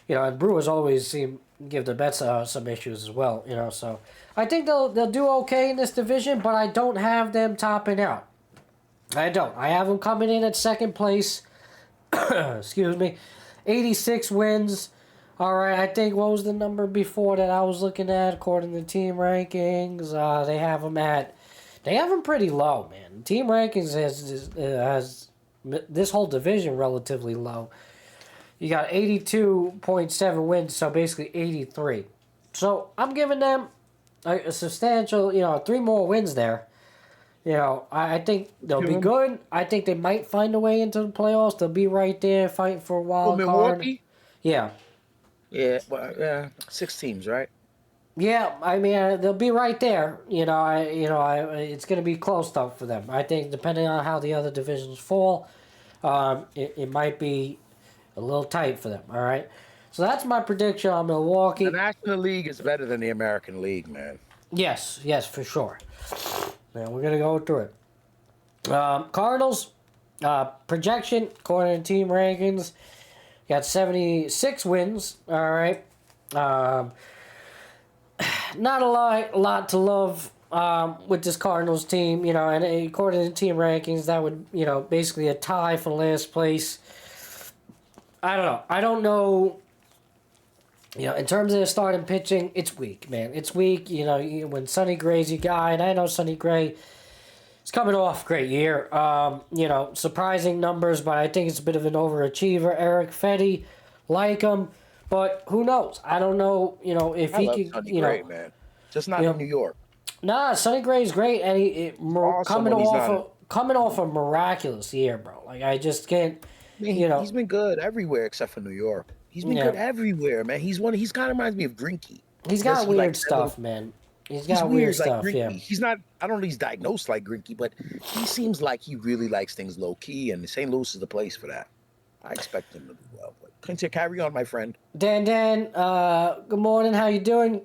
and Brewers always seem to give the Mets some issues as well. So I think they'll do okay in this division, but I don't have them topping out. I don't. I have them coming in at second place. Excuse me. 86 wins. All right, I think what was the number before that I was looking at according to team rankings? They have them pretty low, man. Team rankings has this whole division relatively low. You got 82.7 wins, so basically 83. So I'm giving them a substantial, 3 more wins there. I think they'll be good. I think they might find a way into the playoffs. They'll be right there fighting for a wild card. Milwaukee? Yeah. Yeah, well, 6 teams, right? Yeah, I mean, they'll be right there. It's going to be close stuff for them. I think depending on how the other divisions fall, it might be a little tight for them. All right, so that's my prediction on Milwaukee. The National League is better than the American League, man. Yes, for sure. Now we're gonna go through it. Cardinals projection according to team rankings got 76 wins. All right. Not a lot to love with this Cardinals team, and according to team rankings, that would, basically a tie for last place. I don't know. I don't know. In terms of their starting pitching, it's weak, man. It's weak. When Sonny Gray's your guy, and I know Sonny Gray is coming off a great year. Surprising numbers, but I think it's a bit of an overachiever. Eric Fetty, like him. But who knows? I don't know, if he could, Sonny Gray, man. Just not in New York. Nah, Sonny Gray's great, and coming off a miraculous year, bro. I just can't, He's been good everywhere except for New York. He's been good everywhere, man. He kind of reminds me of Greinke. He's got weird stuff, man. He's got weird stuff, like yeah. He's not, I don't know if he's diagnosed like Greinke, but he seems like he really likes things low-key, and St. Louis is the place for that. I expect him to do well. But continue, carry on, my friend. Dan, good morning. How you doing?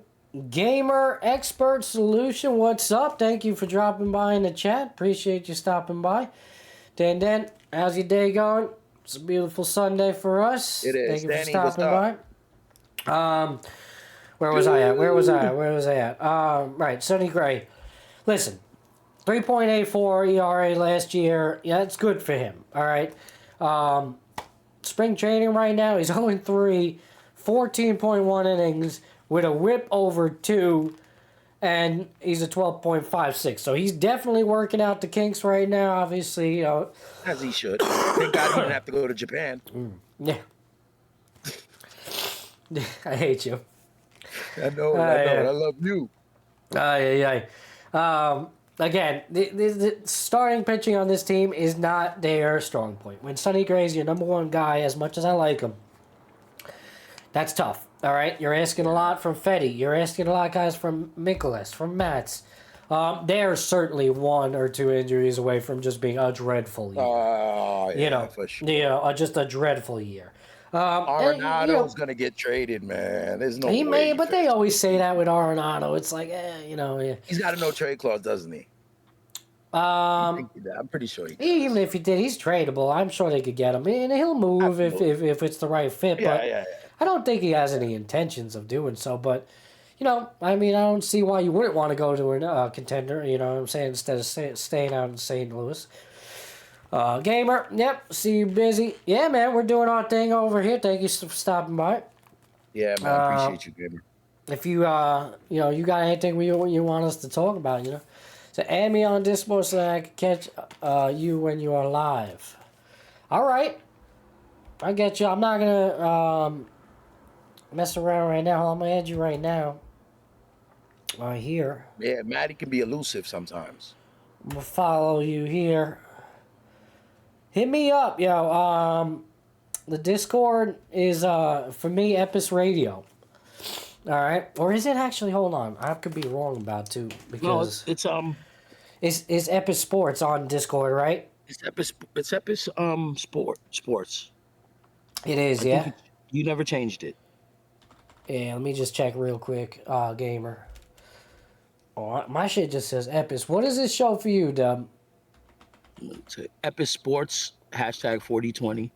Gamer Expert Solution, what's up? Thank you for dropping by in the chat. Appreciate you stopping by. Dan, how's your day going? It's a beautiful Sunday for us. It is. Thank you Danny, for stopping by. Where was I at? Right, Sonny Gray. Listen, 3.84 ERA last year. Yeah, it's good for him. All right. Spring training right now, he's 0-3, 14.1 innings with a whip over 2, and he's a 12.56. So he's definitely working out the kinks right now, obviously. As he should. Thank God he didn't have to go to Japan. Yeah. I hate you. I know. Yeah. I love you. Again, the starting pitching on this team is not their strong point. When Sonny Gray's your number one guy, as much as I like him, that's tough. All right, you're asking a lot from Fetty. You're asking a lot of guys from Mikolas, from Mats. They're certainly 1 or 2 injuries away from just being a dreadful year. Oh, yeah, for sure. Just a dreadful year. Arenado's gonna get traded, man. There's no way. He may, but they always say that with Arenado. It's like, Yeah. He's got a no trade clause, doesn't he? I'm pretty sure he does. Even if he did, he's tradable. I'm sure they could get him, and he'll move if it's the right fit. But I don't think he has any intentions of doing so. But I don't see why you wouldn't want to go to a contender. You know what I'm saying? Instead of staying out in St. Louis. Gamer, yep, see you busy. Yeah, man, we're doing our thing over here. Thank you for stopping by. Yeah, man, I appreciate you, Gamer. If you, you got anything you want us to talk about, so add me on Discord so that I can catch you when you are live. All right, I get you. I'm not gonna mess around right now. I'm gonna add you right now. Right here. Yeah, Matty can be elusive sometimes. I'm gonna follow you here. Hit me up, yo. The Discord is for me Epis Radio. All right, or is it actually? Hold on, I could be wrong about too because it's It's Epis Sports on Discord, right? It's Epis Sports. It is, yeah. You never changed it. Yeah, let me just check real quick, gamer. Oh, my shit just says Epis. What does this show for you, Dub? It's Epis Sports #4020.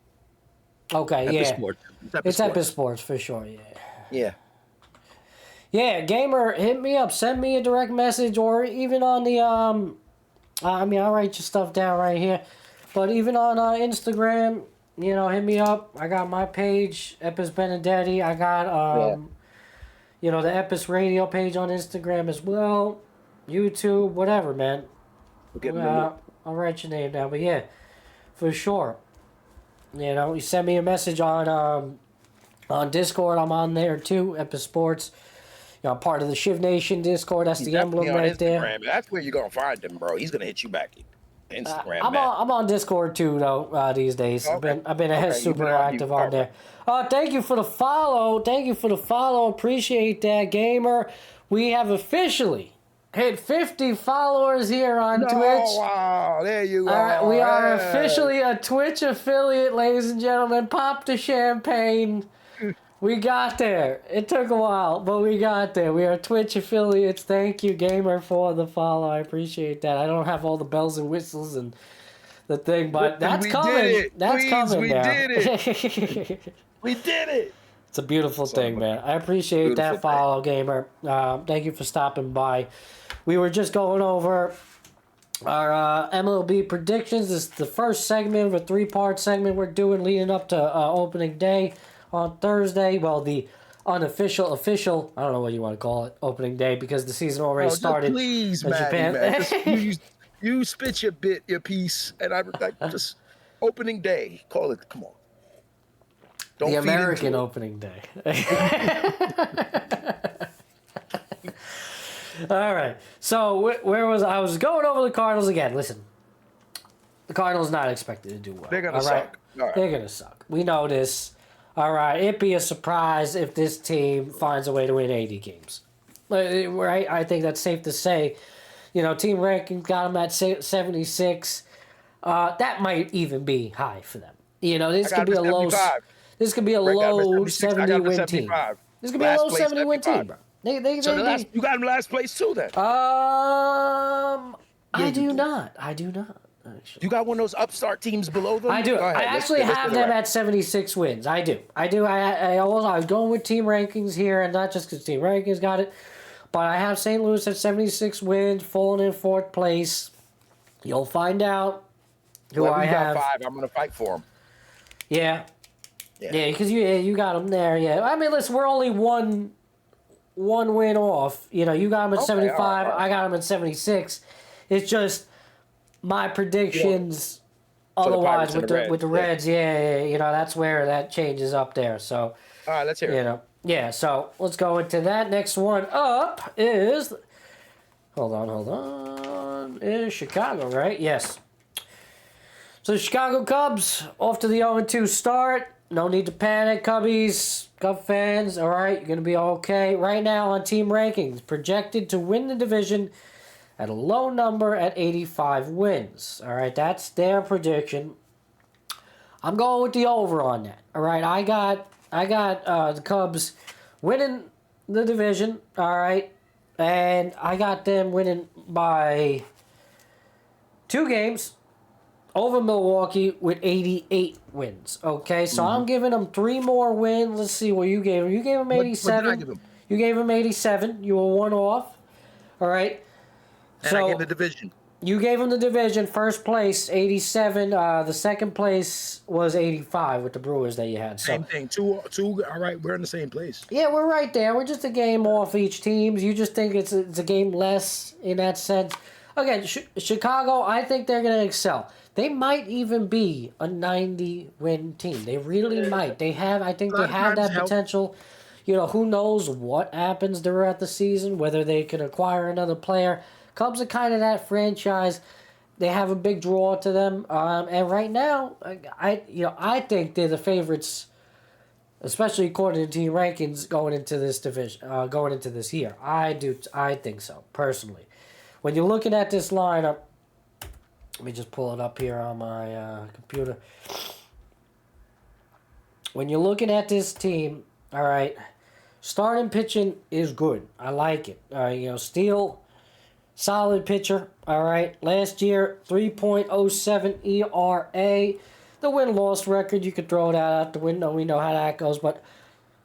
Okay, Epis yeah. Sports. It's Epis Sports for sure, yeah. Yeah. Yeah, gamer, hit me up. Send me a direct message, or even on the I'll write your stuff down right here. But even on Instagram, hit me up. I got my page, Epis Benedetti. I got the Epis Radio page on Instagram as well. YouTube, whatever, man. I'll write your name down, but yeah, for sure. You send me a message on Discord. I'm on there too, Epis Sports. I'm part of the Shiv Nation Discord. That's the emblem right there. That's where you're gonna find him, bro. He's gonna hit you back. Instagram. I'm on Discord too, though. These days, okay. I've been super active on there. Thank you for the follow. Appreciate that, gamer. We have officially hit 50 followers here on Twitch. Wow, there you go. We are officially a Twitch affiliate, ladies and gentlemen. Pop the champagne. We got there. It took a while, but we got there. We are Twitch affiliates. Thank you, gamer, for the follow. I appreciate that. I don't have all the bells and whistles and the thing, but that's coming. That's coming now. We did it. We did it. It's a beautiful thing, man. I appreciate that follow, gamer. Thank you for stopping by. We were just going over our MLB predictions. This is the first segment of a 3-part segment we're doing leading up to opening day on Thursday. Well, the unofficial, official, I don't know what you want to call it, opening day, because the season already started. Please, in Japan. Man. You spit your piece, and I just opening day. Call it. Come on. Don't the American opening day. All right. So where was I? Was going over the Cardinals again. Listen, the Cardinals not expected to do well. They're gonna suck. All right. They're gonna suck. We know this. All right. It'd be a surprise if this team finds a way to win 80 games. Right? I think that's safe to say. Team ranking got them at 76. That might even be high for them. This could be a low. This could be a low 70 win team. This could be a low 70 win team, bro. You got them last place too, then. I do not. You got one of those upstart teams below them? I do. Go ahead. I actually have them at 76 wins. I do. I was going with team rankings here, and not just because team rankings got it, but I have St. Louis at 76 wins, falling in fourth place. You'll find out who I have. Got 5. I'm going to fight for them. Yeah, because you got them there. Yeah, I mean, listen, we're only one win off. You know, you got them at 75. All right. I got them at 76. It's just my predictions. Yeah. Otherwise, with the Reds, you know, that's where that changes up there. So, all right, let's hear it. You know, yeah. So let's go into that. Next one up is. Hold on. Is Chicago, right? Yes. So the Chicago Cubs off to the 0-2 start. No need to panic, Cubbies, Cub fans. All right, you're going to be okay. Right now on team rankings, projected to win the division at a low number at 85 wins. All right, that's their prediction. I'm going with the over on that. All right, I got the Cubs winning the division. All right, and I got them winning by 2 games over Milwaukee with 88 wins. Okay, so I'm giving them 3 more wins. Let's see what you gave them. You gave them 87. What did I give them? You gave them 87. You were 1 off. All right. And so I gave the division. You gave them the division. First place, 87. The second place was 85 with the Brewers that you had. So, same thing. Two. All right, we're in the same place. Yeah, we're right there. We're just a game off each team. You just think it's a game less in that sense. Again, Chicago, I think they're going to excel. They might even be a 90-win team. They really might. I think they have that potential. You know, who knows what happens throughout the season, whether they can acquire another player. Cubs are kind of that franchise. They have a big draw to them. And right now, I think they're the favorites, especially according to team rankings going into this division, going into this year. I think so, personally. When you're looking at this lineup, let me just pull it up here on my computer. When you're looking at this team, all right, starting pitching is good. I like it. Steele, solid pitcher. All right, last year 3.07 ERA. The win-loss record, you could throw that out the window. We know how that goes, but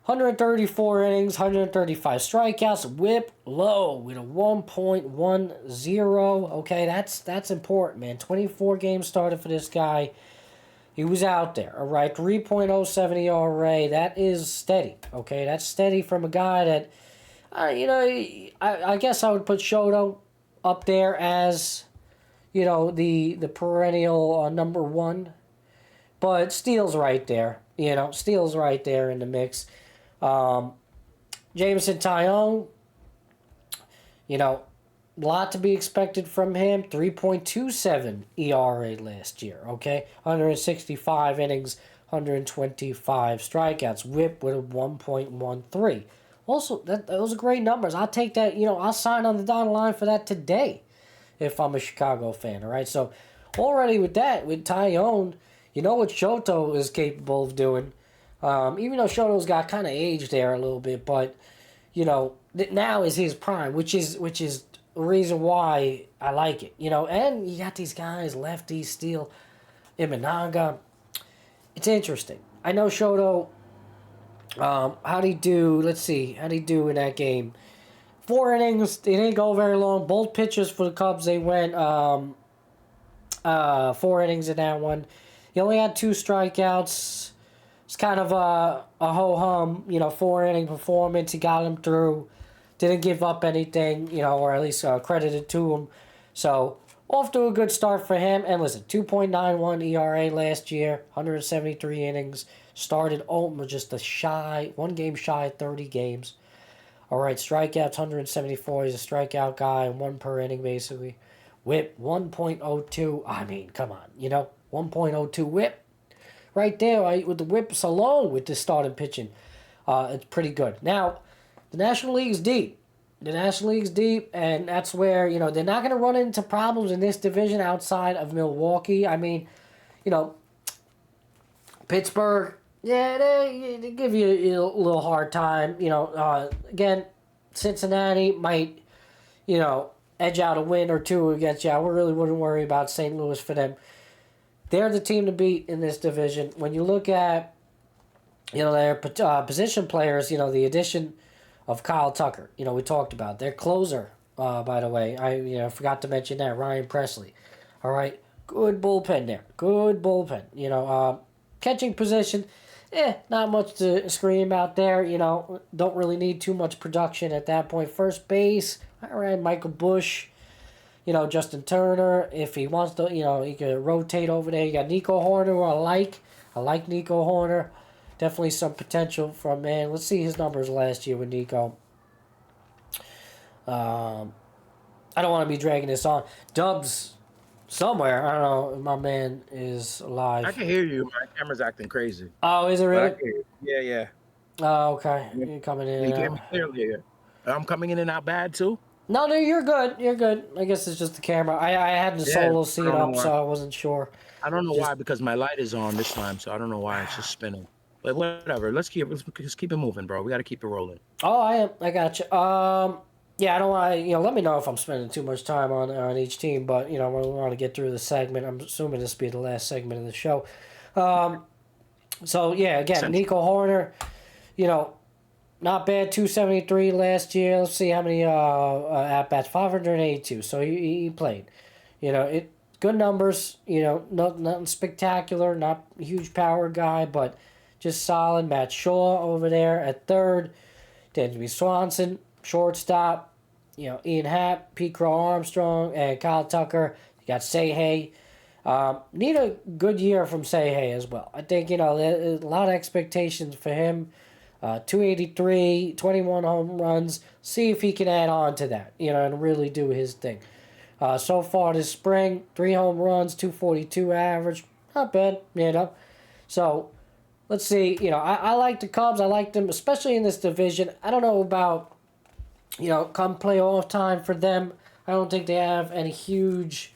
134 innings, 135 strikeouts, whip low with a 1.10. Okay, that's important, man. 24 games started for this guy. He was out there, all right. 3.07 ERA. That is steady. Okay, that's steady from a guy that, I guess I would put Shoto up there as, the perennial number 1. But Steele's right there. Steele's right there in the mix. Jameson Taillon, a lot to be expected from him. 3.27 ERA last year, okay? 165 innings, 125 strikeouts. Whip with a 1.13. Also, those are great numbers. I'll take that. I'll sign on the dotted line for that today if I'm a Chicago fan, all right? So, already with that, with Taillon, you know what Shoto is capable of doing. Even though Shoto's got kind of age there a little bit, but now is his prime, which is the reason why I like it. And you got these guys, lefties, Steele, Imanaga. It's interesting. I know Shoto. How'd he do? Let's see. How'd he do in that game? 4 innings. They didn't go very long. Both pitchers for the Cubs, they went 4 innings in that one. He only had 2 strikeouts. It's kind of a ho-hum, 4-inning performance. He got him through. Didn't give up anything, or at least credited to him. So, off to a good start for him. And listen, 2.91 ERA last year, 173 innings. Started just one game shy of 30 games. All right, strikeouts, 174. He's a strikeout guy, 1 per inning, basically. Whip, 1.02. I mean, come on, 1.02 whip. Right there, with the whips alone with this starting pitching, it's pretty good. Now, the National League's deep. And that's where, they're not going to run into problems in this division outside of Milwaukee. I mean, Pittsburgh, they give you a little hard time. Again, Cincinnati might, edge out a win or two against you. I really wouldn't worry about St. Louis for them. They're the team to beat in this division. When you look at, their position players, the addition of Kyle Tucker, we talked about. Their closer, by the way, I forgot to mention that, Ryan Presley. All right, good bullpen there. Good bullpen. Catching position, not much to scream out there. Don't really need too much production at that point. First base, all right, Michael Bush. Justin Turner, if he wants to, he could rotate over there. You got Nico Horner, who I like. I like Nico Horner. Definitely some potential from, man. Let's see his numbers last year with Nico. I don't want to be dragging this on. Dubs somewhere. I don't know if my man is alive. I can hear you. My camera's acting crazy. Oh, is it But I really? can hear you. Yeah. Oh, okay. You're coming in You and hear out. me clearly here. I'm coming in and out bad too. No, you're good. You're good. I guess it's just the camera. I had the solo seat I don't up, know so why. I wasn't sure. I don't know why, because my light is on this time, so I don't know why it's just spinning. But whatever. Let's keep it moving, bro. We got to keep it rolling. Oh, I am. I got you. Yeah, I don't want to, let me know if I'm spending too much time on each team, but, we want to get through the segment. I'm assuming this will be the last segment of the show. So, yeah, again, Nico Horner, not bad, 273 last year. Let's see how many at-bats, 582. So he played. Good numbers, nothing spectacular, not a huge power guy, but just solid. Matt Shaw over there at third. Dansby Swanson, shortstop. Ian Happ, Pete Crow Armstrong, and Kyle Tucker. You got Say need a good year from Say as well. I think, there's a lot of expectations for him. 283, 21 home runs. See if he can add on to that, and really do his thing. So far this spring, 3 home runs, 242 average. Not bad, So, let's see. I like the Cubs. I like them, especially in this division. I don't know about, come playoff time for them. I don't think they have any huge,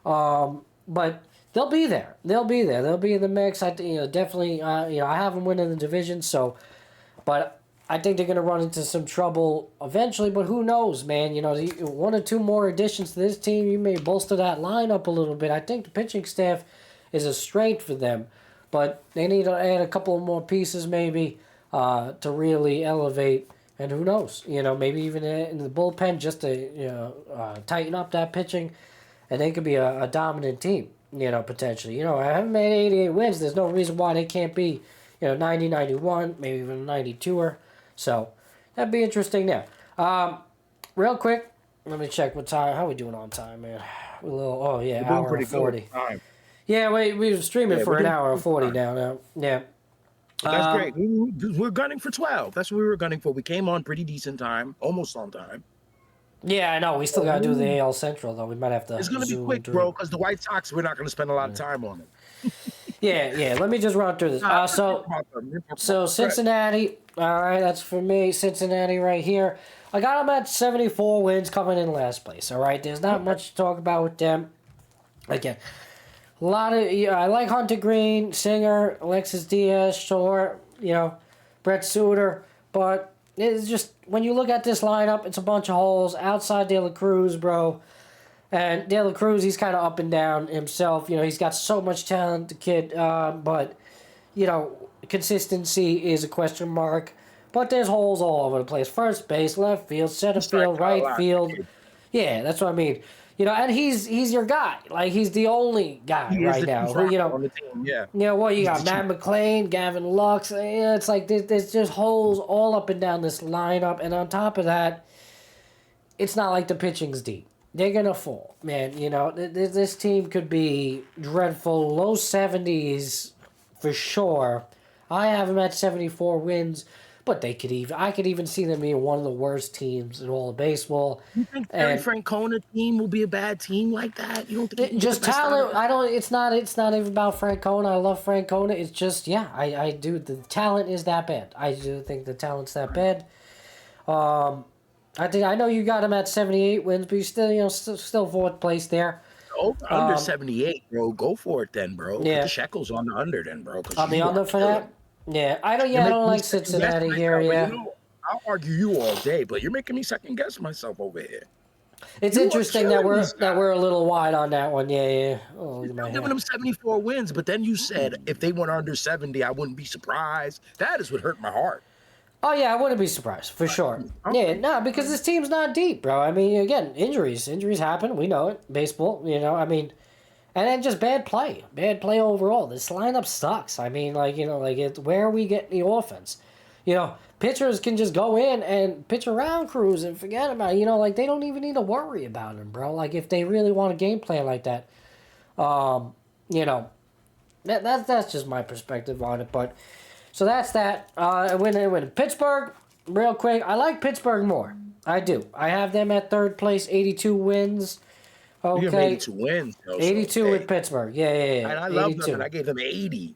but they'll be there. They'll be in the mix. I definitely. I have them winning the division. So, but I think they're going to run into some trouble eventually, but who knows, man? 1 or 2 more additions to this team, you may bolster that lineup a little bit. I think the pitching staff is a strength for them, but they need to add a couple more pieces maybe to really elevate, and who knows? Maybe even in the bullpen just to tighten up that pitching, and they could be a dominant team, potentially. I haven't made 88 wins. There's no reason why they can't be 90, 91, maybe even a 92er. So, that'd be interesting there. Real quick, let me check what time. How we doing on time, man? We're a little, hour and 40. Time. Yeah, we were streaming for an hour and 40 now. Yeah. That's great. We're gunning for 12. That's what we were gunning for. We came on pretty decent time, almost on time. Yeah, I know. We still got to do the AL Central, though. We might have to It's going to be quick, bro, because the White Sox, we're not going to spend a lot of time on it. Yeah. Let me just run through this. So Cincinnati, all right, that's for me. Cincinnati right here. I got them at 74 wins, coming in last place. All right, there's not much to talk about with them. Again, a lot of I like Hunter Green, Singer, Alexis Diaz, Short, Brett Suter, but it's just when you look at this lineup, it's a bunch of holes outside De La Cruz, bro. And De La Cruz, he's kind of up and down himself. He's got so much talent, the kid. But, consistency is a question mark. But there's holes all over the place. First base, left field, center field, right field. Yeah, that's what I mean. And he's your guy. Like, he's the only guy right now. Who, on the team, yeah. You got Matt McClain, Gavin Lux. It's like there's just holes all up and down this lineup. And on top of that, it's not like the pitching's deep. They're going to fall, man. This team could be dreadful. Low 70s for sure. I have them at 74 wins, but I could even see them being one of the worst teams in all of baseball. You think Terry Francona team will be a bad team like that? You don't think just talent? It's not even about Francona. I love Francona. It's just, I do. The talent is that bad. I do think the talent's that bad. I know you got him at 78 wins, but you still fourth place there. Under 78, bro. Go for it then, bro. Yeah. Put the shekels on the under then, bro. On the under for that? Yeah, I don't like Cincinnati here. Yeah, I'll argue you all day, but you're making me second guess myself over here. It's You are interesting that killing these we're a little wide on that one. Yeah. Oh, look at my You're hair. giving them 74 wins, but then you said if they went under 70, I wouldn't be surprised. That is what hurt my heart. Oh yeah, I wouldn't be surprised for sure. Okay. Yeah, no, because this team's not deep, bro. I mean, again, injuries happen. We know it. Baseball, I mean, and then just bad play overall. This lineup sucks. I mean, where are we getting the offense? Pitchers can just go in and pitch around crews and forget about it. They don't even need to worry about them, bro. Like if they really want a game plan like that, that's just my perspective on it. But so that's that. When Pittsburgh, real quick, I like Pittsburgh more. I do. I have them at third place, 82 wins. Okay. You have 82 wins. Though, 82 so, with Pittsburgh. Yeah. And I love them, and I gave them 80.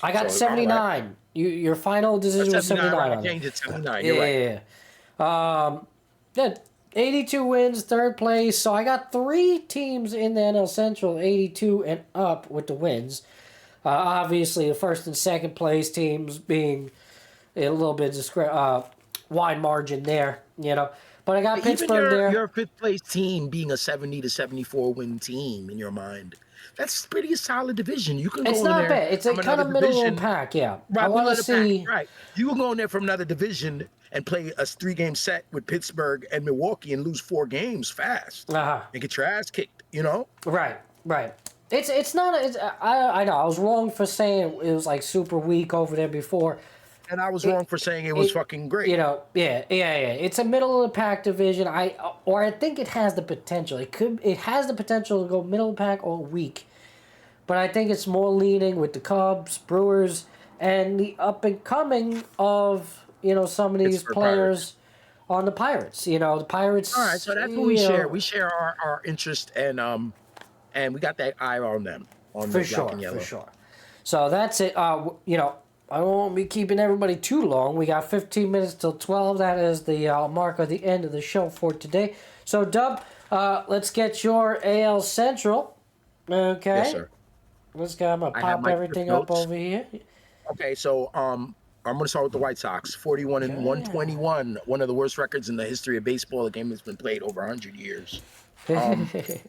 I got So, 79. right. Your final decision was 79 right, on I it. changed it to 79. You're right. Yeah. 82 wins, third place. So I got 3 teams in the NL Central, 82 and up with the wins. Obviously, the first and second place teams being a little bit wide margin there, But I got Pittsburgh there. Your fifth place team being a 70 to 74 win team in your mind. That's pretty solid division. You can go It's in not there bad. It's a from kind of another middle of division. the pack, yeah. Right, I want to see. Right. You can go in there from another division and play a 3-game set with Pittsburgh and Milwaukee and lose 4 games fast Uh-huh. and get your ass kicked, Right. It's not. I know. I was wrong for saying it was like super weak over there before. And I was wrong for saying it was fucking great. Yeah. It's a middle of the pack division. I think it has the potential. It has the potential to go middle of the pack or weak. But I think it's more leaning with the Cubs, Brewers, and the up and coming of some of these Pittsburgh players on the Pirates. The Pirates. All right, so that's what we share. We share our interest and we got that eye on them on the black and yellow. For sure. So that's it. I won't be keeping everybody too long. We got 15 minutes till 12. That is the mark of the end of the show for today. So, Dub, let's get your AL Central. Okay. Yes, sir. Let's go. I'm going to pop everything up over here. Okay, so I'm going to start with the White Sox. 41 and 121, one of the worst records in the history of baseball. A game that's been played over 100 years. The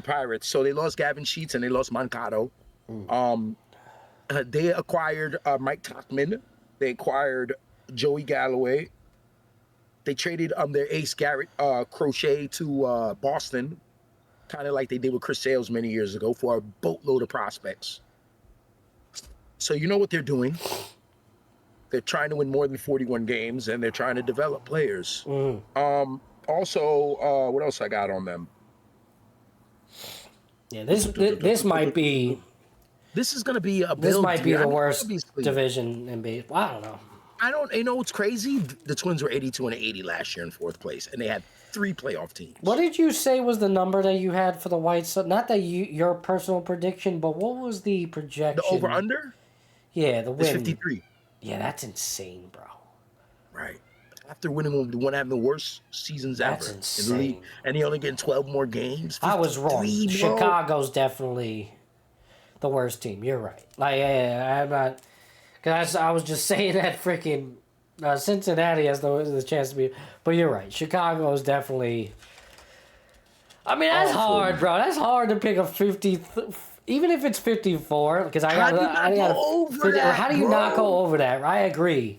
Pirates. So they lost Gavin Sheets and they lost Moncado. They acquired Mike Tauchman. They acquired Joey Galloway. They traded their ace Garrett Crochet to Boston, kind of like they did with Chris Sales many years ago, for a boatload of prospects. So you know what they're doing. They're trying to win more than 41 games, and they're trying to develop players. Also, what else I got on them? Yeah, this might be. This is going to be a build. This might be the worst obviously. division in baseball. I don't know. You know what's crazy? The Twins were 82 and 80 last year in 4th place, and they had 3 playoff teams. What did you say was the number that you had for the White Sox? Not that your personal prediction, but what was the projection? The over-under? Yeah, the win. It's 53. Yeah, that's insane, bro. Right. After winning one having the worst seasons That's ever insane. in the league, and he only getting 12 more games. I was wrong. 53, bro. Chicago's definitely the worst team. You're right. I'm not. Because I was just saying that freaking Cincinnati has the chance to be. But you're right. Chicago is definitely. I mean, that's hard, bro. That's hard to pick a 50. Even if it's 54, because how do you not go over that? I agree.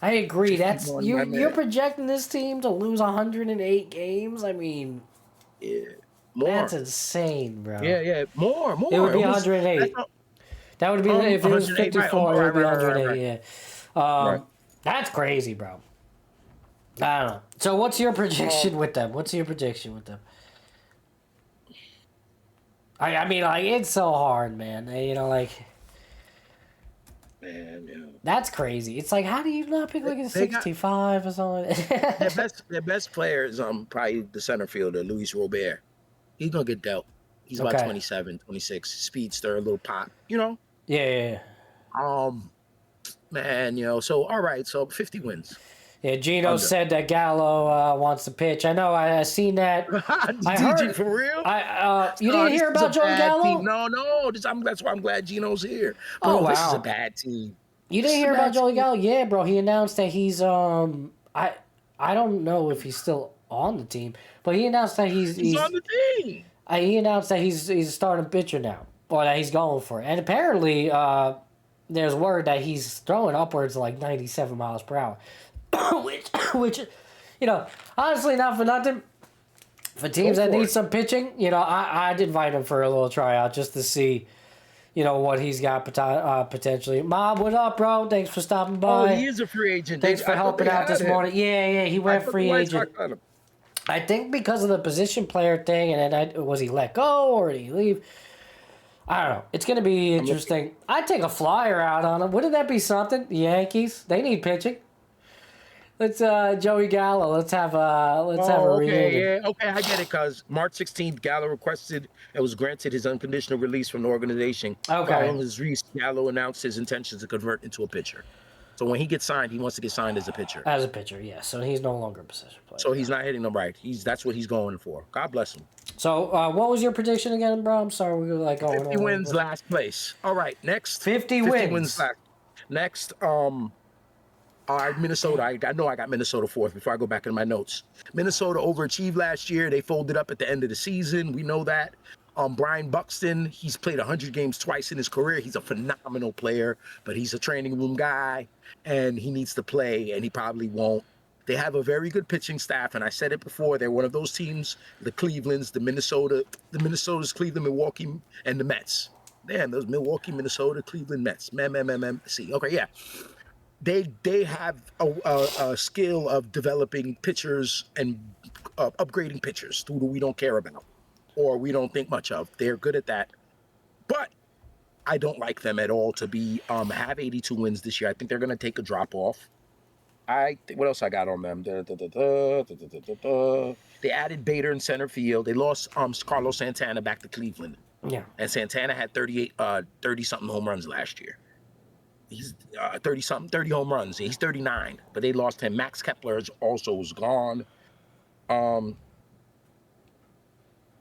That's you're projecting this team to lose 108 games. I mean, yeah, more. That's insane, bro. Yeah, more. It would be 108. That would be if it was 54. It would be 108. Right. Yeah. That's crazy, bro. I don't know. So, what's your prediction with them? I mean, it's so hard, man. Man, That's crazy. It's like, how do you not pick a 65 or something? their best player is probably the center fielder, Luis Robert. He's gonna get dealt. He's about 27, 26, speedster, a little pop. Yeah. Man, so all right, so 50 wins. Yeah, Gino said that Gallo wants to pitch. I know. I seen that. I heard for real. You didn't hear about Joey Gallo? Team. No. That's why I'm glad Gino's here. Bro, Oh wow, this is a bad team. You didn't hear about Joey Gallo? Yeah, bro. He announced that he's I I don't know if he's still on the team, but he announced that he's on the team. he announced that he's a starting pitcher now, or that he's going for it. And apparently, there's word that he's throwing upwards of like 97 miles per hour, which, honestly, not for nothing. For teams that need some pitching, I'd invite him for a little tryout just to see, what he's got potentially. Mob, what up, bro? Thanks for stopping by. Oh, he is a free agent. Thanks for helping out this morning. Yeah, he went free agent. I think because of the position player thing, and then was he let go or did he leave? I don't know. It's going to be interesting. I'd take a flyer out on him. Wouldn't that be something? The Yankees, they need pitching. Let's Joey Gallo. Let's have a reunion. Yeah, okay, I get it. Cause March 16th, Gallo requested and was granted his unconditional release from the organization. Okay. Following his release, Gallo announced his intentions to convert into a pitcher. So when he gets signed, he wants to get signed as a pitcher. As a pitcher, yeah. So he's no longer a position player. So he's not hitting them right. That's what he's going for. God bless him. So what was your prediction again, bro? I'm sorry, we were like going 50 wins, last place. All right, next. 50 wins last. Next, Minnesota. I know I got Minnesota fourth before I go back into my notes. Minnesota overachieved last year. They folded up at the end of the season. We know that. Brian Buxton, he's played 100 games twice in his career. He's a phenomenal player, but he's a training room guy, and he needs to play, and he probably won't. They have a very good pitching staff, and I said it before. They're one of those teams, the Clevelands, the Minnesota's, Cleveland, Milwaukee, and the Mets. Damn, those Milwaukee, Minnesota, Cleveland, Mets. See, okay, yeah. They have a skill of developing pitchers and upgrading pitchers who we don't care about or we don't think much of. They're good at that. But I don't like them at all to be have 82 wins this year. I think they're going to take a drop off. What else I got on them? They added Bader in center field. They lost Carlos Santana back to Cleveland. Yeah. And Santana had 30-something home runs last year. He's 30 home runs. He's 39, but they lost him. Max Kepler also was gone.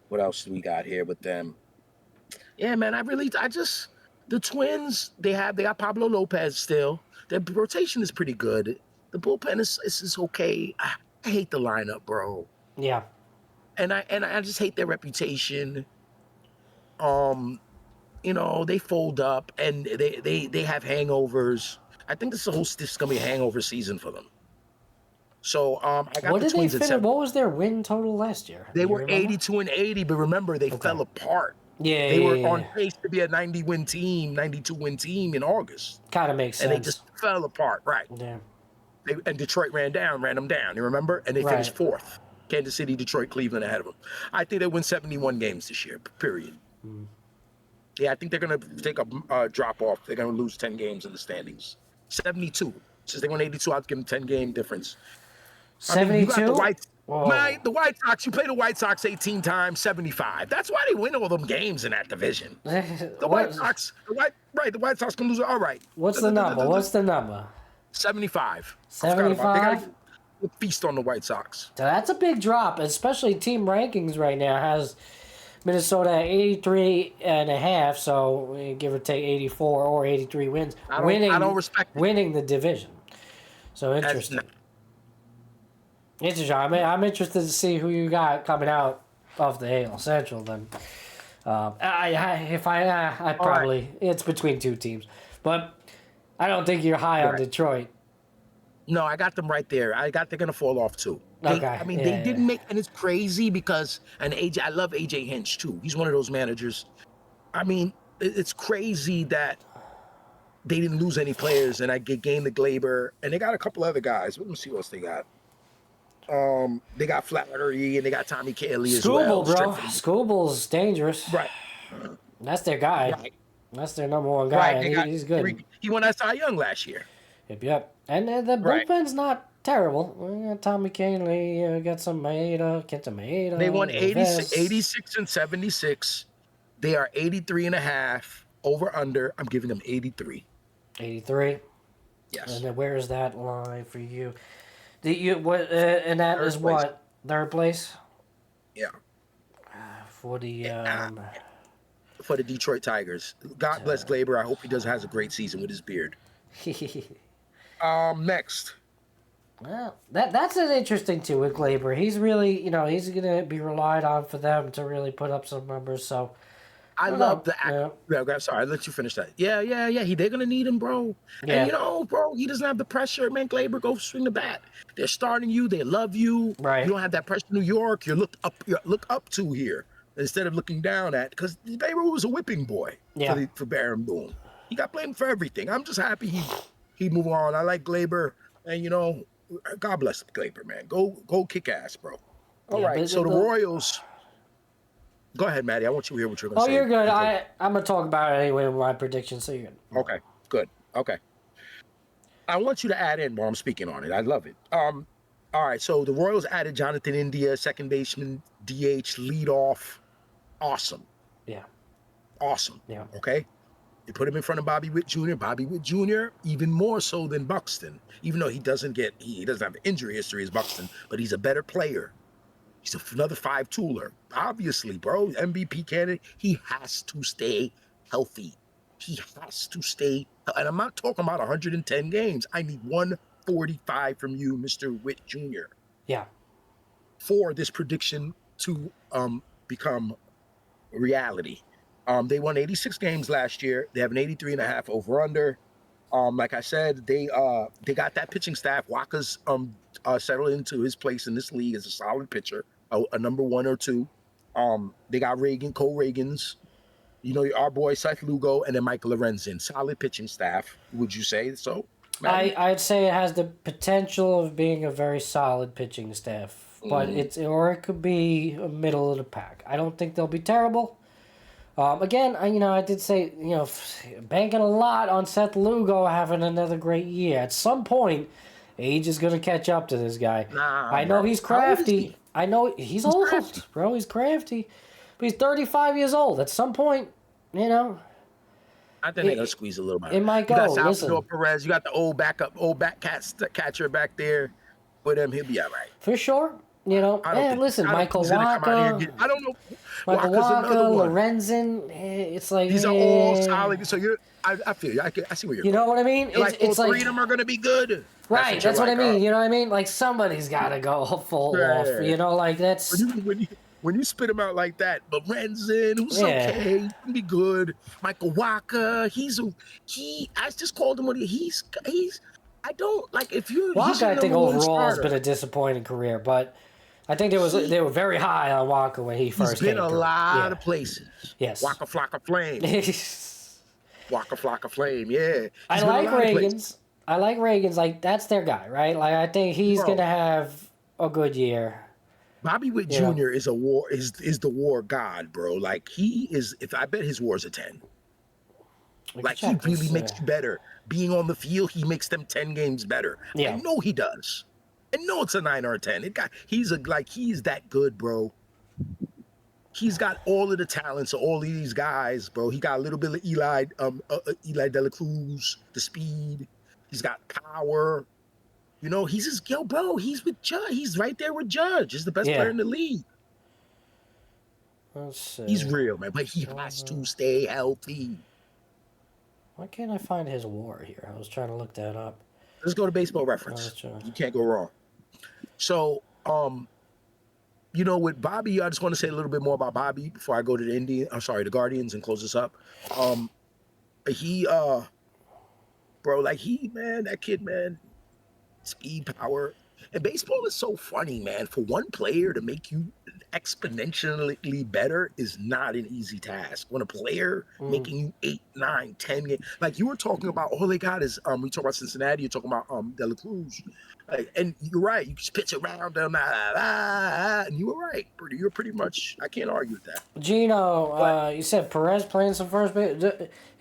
What else do we got here with them? Yeah, man, the Twins, they got Pablo Lopez still. Their rotation is pretty good. The bullpen is okay. I hate the lineup, bro. Yeah. And I just hate their reputation. They fold up and they have hangovers. I think this is gonna be a hangover season for them. So I got what the did Twins they at finish? 7. What was their win total last year? They were 82-80, but remember they fell apart. Yeah, they were on pace to be a 92-win team in August. Kind of makes sense. And they just fell apart, right? Yeah. And Detroit ran them down. You remember? And they finished fourth. Kansas City, Detroit, Cleveland ahead of them. I think they win 71 games this year. Period. Yeah, I think they're going to take a drop off. They're going to lose 10 games in the standings. 72. Since they won 82, I'd give them 10-game difference. 72? The White Sox, you play the White Sox 18 times, 75. That's why they win all them games in that division. The White Sox can lose. All right. What's the number? 75. 75? They got to feast on the White Sox. So that's a big drop, especially team rankings right now has Minnesota at 83.5, so give or take 84 or 83 wins. I don't respect it. Winning the division. So interesting. Interesting. I'm interested to see who you got coming out of the AL Central. Then, it's between two teams, but I don't think you're high on Detroit. No, I got them right there. They're gonna fall off too. They didn't make, and it's crazy because I love AJ Hinch too. He's one of those managers. I mean, it's crazy that they didn't lose any players, and I gained the Glaber, and they got a couple other guys. Let me see what else they got. They got Flaherty and they got Tommy Kahle as well. Bro. Scooble's dangerous. Right. That's their guy. Right. That's their number one guy. Right. And he's good. He won that Cy Young last year. Yep. And the bullpen's not terrible. We got Tommy Kahle, got some Kenta Maeda. They won 86 and 76. They are 83.5 over under. I'm giving them 83. 83? Yes. And then where is that line for you? And that is what? Third place? Yeah. For the Detroit Tigers. God bless Glaber. I hope he has a great season with his beard. Next. Well, that's an interesting too with Glaber. He's really, he's going to be relied on for them to really put up some numbers. So I I don't love know. the act. Yeah, sorry, I let you finish that. Yeah. They're gonna need him, bro. And Yeah. bro, he doesn't have the pressure, man. Glaber, go swing the bat. They're starting you. They love you. Right. You don't have that pressure in New York. You're look up to here instead of looking down at. Because Glaber was a whipping boy for Baron Boone. He got blamed for everything. I'm just happy he moved on. I like Glaber, and God bless Glaber, man. Go kick ass, bro. All right. So the Royals. Go ahead, Matty. I want you to hear what you're going to say. Oh, you're good. I'm going to talk about it anyway with my predictions, so you're good. Okay, good. Okay. I want you to add in while I'm speaking on it. I love it. All right, so the Royals added Jonathan India, second baseman, DH, leadoff. Awesome. Yeah. Awesome. Yeah. Okay? They put him in front of Bobby Witt Jr. Bobby Witt Jr., even more so than Buxton, even though he doesn't have injury history as Buxton, but he's a better player. He's another 5-tooler. Obviously, bro, MVP candidate. He has to stay healthy. He has to stay. And I'm not talking about 110 games. I need 145 from you, Mr. Witt Jr. Yeah. For this prediction to become reality. They won 86 games last year. They have an 83.5 over/under. Like I said, they got that pitching staff. Waka's settled into his place in this league as a solid pitcher, a number 1 or 2. They got Cole Reagans, our boy Seth Lugo, and then Michael Lorenzen. Solid pitching staff. Would you say so? I'd say it has the potential of being a very solid pitching staff, but it could be a middle of the pack. I don't think they'll be terrible. Again, I did say, banking a lot on Seth Lugo having another great year. At some point, age is going to catch up to this guy. I know he's crafty. I know he's old, crafty. Bro. He's crafty. But he's 35 years old. At some point, I think they're going to squeeze a little bit. It might go. You got Salvador Perez. You got the old catcher back there. With him, he'll be all right. For sure. Listen, Michael Waka. I don't know. Michael Waka, Lorenzen. It's like these are all solid. So I feel you. I see where you're. You know what I mean? It's like three of them are going to be good. Right. That's what I mean. You know what I mean? Like somebody's got to go full off. Like that's when you spit him out like that. But Lorenzen, who's okay, he can be good. Michael Waka, I just called him what he's. I don't like if you. Waka, I think overall has been a disappointing career, but I think they were very high on Waka when he first came. He's been a lot of places. Yes. Waka Flocka Flame. Waka Flocka Flame. Yeah. I like Reagans. Like that's their guy, right? Like I think he's gonna have a good year. Bobby Witt Jr. is the war god, bro. Like he is. If I bet his war's a 10. Like he really makes you better. Being on the field, he makes them 10 games better. Yeah. I know he does. I know it's a 9 or a 10. He's that good, bro. He's got all of the talents of all of these guys, bro. He got a little bit of Eli De La Cruz, the speed. He's got power. He's bro. He's with Judge. He's right there with Judge. He's the best player in the league. Let's see. He's real, man. But he has to stay healthy. Why can't I find his war here? I was trying to look that up. Let's go to Baseball Reference. You can't go wrong. So, with Bobby, I just want to say a little bit more about Bobby before I go to the Guardians and close this up. That kid, man, speed, power. And baseball is so funny, man. For one player to make you exponentially better is not an easy task. When a player making you 8, 9, 10 games, like you were talking about, all they got is we talk about Cincinnati, you're talking about De La Cruz, and you're right. You just pitch around them, and you were right. You're pretty much. I can't argue with that. Gino, you said Perez playing some first base.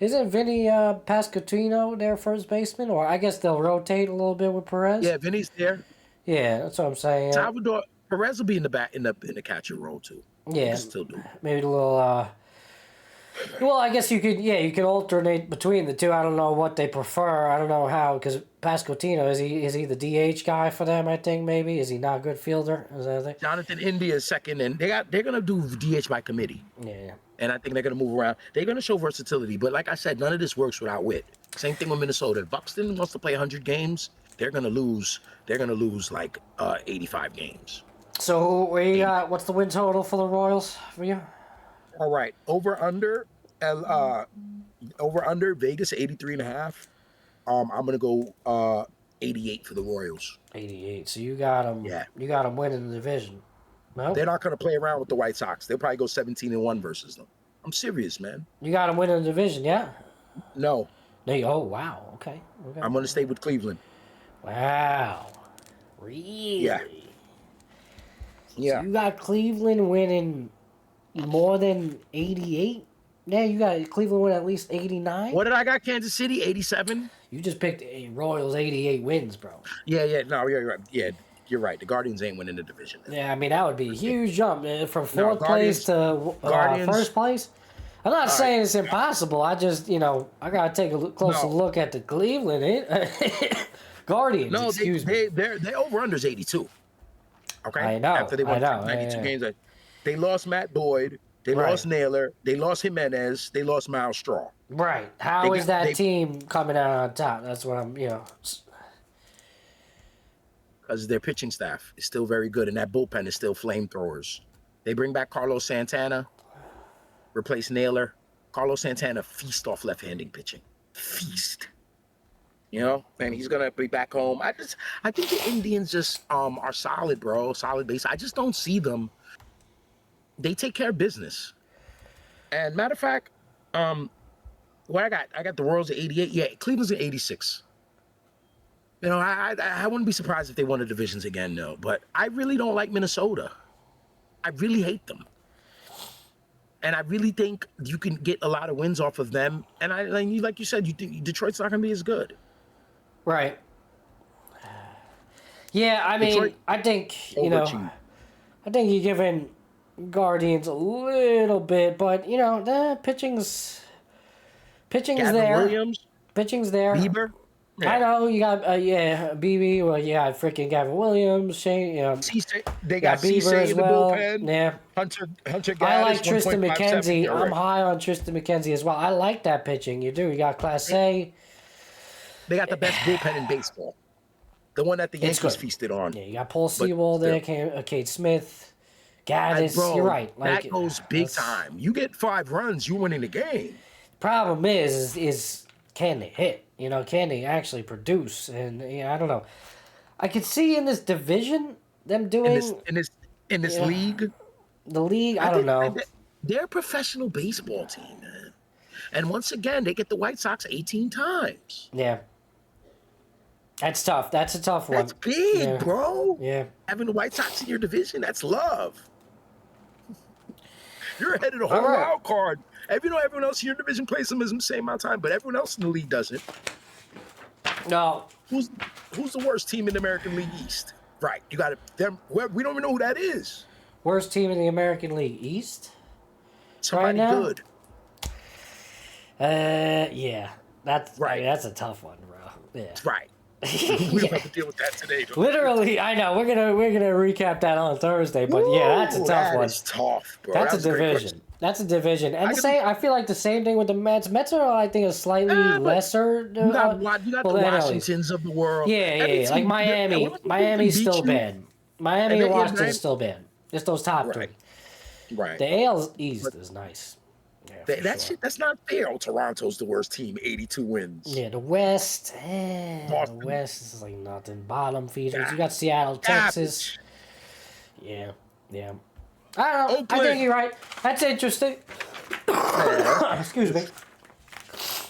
Isn't Vinny Pasquantino their first baseman? Or I guess they'll rotate a little bit with Perez. Yeah, Vinny's there. Yeah, that's what I'm saying. Salvador Perez will be in the catcher role too. Yeah, still do. Maybe a little. Well, I guess you could alternate between the two. I don't know what they prefer. I don't know how, because Pasquantino is he the DH guy for them? I think maybe is he not a good fielder? Is that a thing? Jonathan India is second, and they're gonna do DH by committee. Yeah. And I think they're gonna move around. They're gonna show versatility, but like I said, none of this works without wit. Same thing with Minnesota. If Buxton wants to play 100 games, they're gonna lose. They're gonna lose like 85 games. So what's the win total for the Royals for you? All right, over under Vegas 83.5. I'm gonna go 88 for the Royals. 88. So you got them. Yeah. You got them winning the division. No, They're not gonna play around with the White Sox. They'll probably go 17-1 versus them. I'm serious, man. you got them winning the division. Yeah. No, Oh wow. Okay. I'm gonna stay with Cleveland. Wow. Really? Yeah. Yeah. So you got Cleveland winning more than 88? Yeah, you got Cleveland win at least 89? What did I got? Kansas City 87. You just picked Royals 88 wins, bro. Yeah. No, you're right. Yeah, you're right. The Guardians ain't winning the division. Yeah, I mean, that would be a huge jump from No, fourth place to Guardians- first place. I'm not saying it's impossible. I just, I got to take a closer look at the Cleveland Guardians. No, excuse me. Their over-under's 82. Okay? I know, After they won I know, 92 yeah. games. They lost Matt Boyd. They Right. lost Naylor. They lost Jimenez. They lost Miles Straw. Right. How They is got- that they- team coming out on top? That's what I'm, Because their pitching staff is still very good, and that bullpen is still flamethrowers. They bring back Carlos Santana, replace Naylor. Carlos Santana feast off left-handed pitching. Feast. And he's gonna be back home. I think the Indians just are solid, bro. Solid base. I just don't see them. They take care of business. And matter of fact, what I got the Royals at 88. Yeah, Cleveland's at 86. I wouldn't be surprised if they won the divisions again, no. But I really don't like Minnesota. I really hate them. And I really think you can get a lot of wins off of them. And like you said, you think Detroit's not going to be as good. Right. Yeah, I mean, Detroit I think, overachieved. I think you're giving Guardians a little bit, but, the pitching's Gavin there. Williams, Pitching's there. Bieber. I know, you got, BB, well, you got freaking Gavin Williams, Shane, They got Bieber Cisse as in the well. bullpen. Yeah. Hunter Gaddis, I like Tristan 1.57 McKenzie. ERA. I'm high on Tristan McKenzie as well. I like that pitching. You do. You got Class A. They got the best bullpen in baseball. The one that the It's Yankees good. feasted on. Yeah, you got Paul Sewell there, Kate Smith, Gaddis. Bro, You're right. That goes big that's- time. You get 5 runs, you're winning the game. Problem is can they hit? Can they actually produce? And I don't know. I could see in this division them doing In this league, the league. I don't know. They're a professional baseball team, man. And once again, they get the White Sox 18 times. Yeah, that's tough. That's a tough one. That's big, Yeah. bro. Yeah. Having the White Sox in your division, that's love. You're ahead of the whole All right. wild card. Everyone else in your division plays them the same amount of time, but everyone else in the league doesn't. No, Who's the worst team in the American League East? Right. You got them. We don't even know who that is. worst team in the American League East. Somebody now? good. Yeah, that's Right. I mean, that's a tough one, bro. Yeah. Right. We don't have to deal with that today. Though. Literally, I know we're gonna recap that on Thursday, but yeah, that's a tough That one. is tough, bro. That's That was a great division. That's a division, and can- I feel like the same thing with the Mets. Mets are, I think, a slightly but lesser. You got well, the anyways. Washingtons of the world. Yeah, Every like team- Miami. every team Miami's beat still you. bad. Miami And and then, Washington's right. still bad. Just those top Right. three. Right. The AL East is nice. Yeah, for That sure. shit, that's not fair. Oh, Toronto's the worst team, 82 wins. Yeah, the West. The Boston. West is like nothing. Bottom feeders. Yeah. You got Seattle, Texas. Garbage. Yeah. I don't know. I Oakland. think you're right. That's interesting. Excuse me.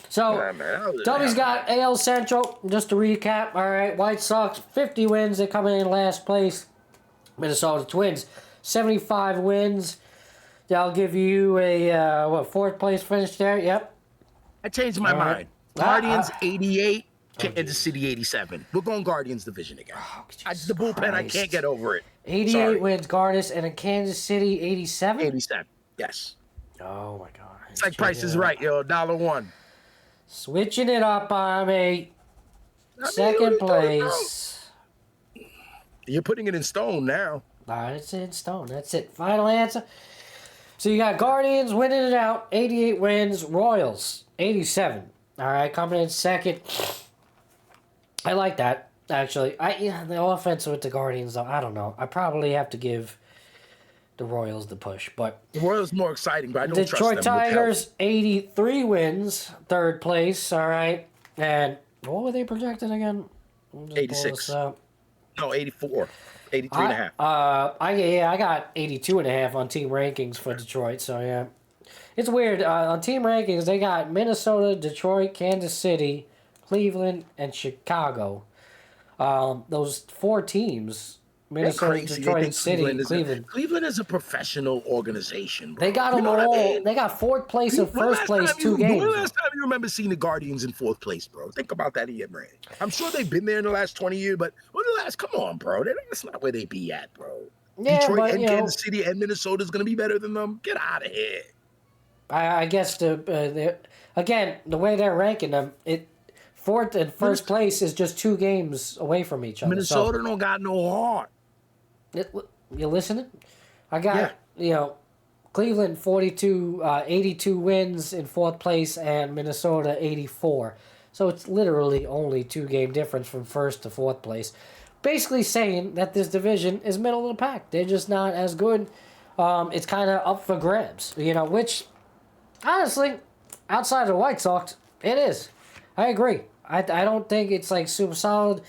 So, Yeah, man, that was- Toby's got AL Central. Just to recap, all right. White Sox 50 wins. They're coming in last place. Minnesota Twins 75 wins. That'll give you a fourth place finish there. Yep. I changed my All right. mind. Guardians 88, Kansas City 87. We're going Guardians division again. The bullpen, I Christ. can't get over it. 88 Sorry. wins, Gardas, and in Kansas City 87. 87. Yes. Oh my God. It's like Price is Right, yo. $1. Switching it up on me. I mean, Second what are you doing, place. You're putting it in stone now. It's in stone. That's it. Final answer. So you got Guardians winning it out. 88 wins. Royals 87. All right, coming in second. I like that. Actually, the offense with the Guardians, though, I don't know. I probably have to give the Royals the push, but The Royals more exciting, but I don't trust Detroit them. with health. Tigers, 83 wins, third place. All right, and what were they projected again? I'll just pull 86. this up. No, 84. 83 and a half. I got 82 and a half on team rankings for Detroit. So yeah, it's weird. On team rankings, they got Minnesota, Detroit, Kansas City, Cleveland, and Chicago. Those four teams. Minnesota, crazy. They Detroit think City, Cleveland. Cleveland is a professional organization, bro. They got them You know what all. I mean? They got fourth place and When first last place time 2 games. When last time you remember seeing the Guardians in fourth place, bro? Think about that in your brain. I'm sure they've been there in the last 20 years, but come on, bro. That's not where they be at, bro. Yeah, Detroit but, and you know, Kansas City and Minnesota is going to be better than them. Get out of here. I guess again, the way they're ranking them, fourth and first place is just 2 games away from each other. Minnesota don't got no heart. You listening? I got Cleveland 82 wins in fourth place and Minnesota 84. So it's literally only 2-game difference from first to fourth place. Basically saying that this division is middle of the pack. They're just not as good. It's kind of up for grabs, which honestly, outside of the White Sox, it is. I agree. I don't think it's like super solid.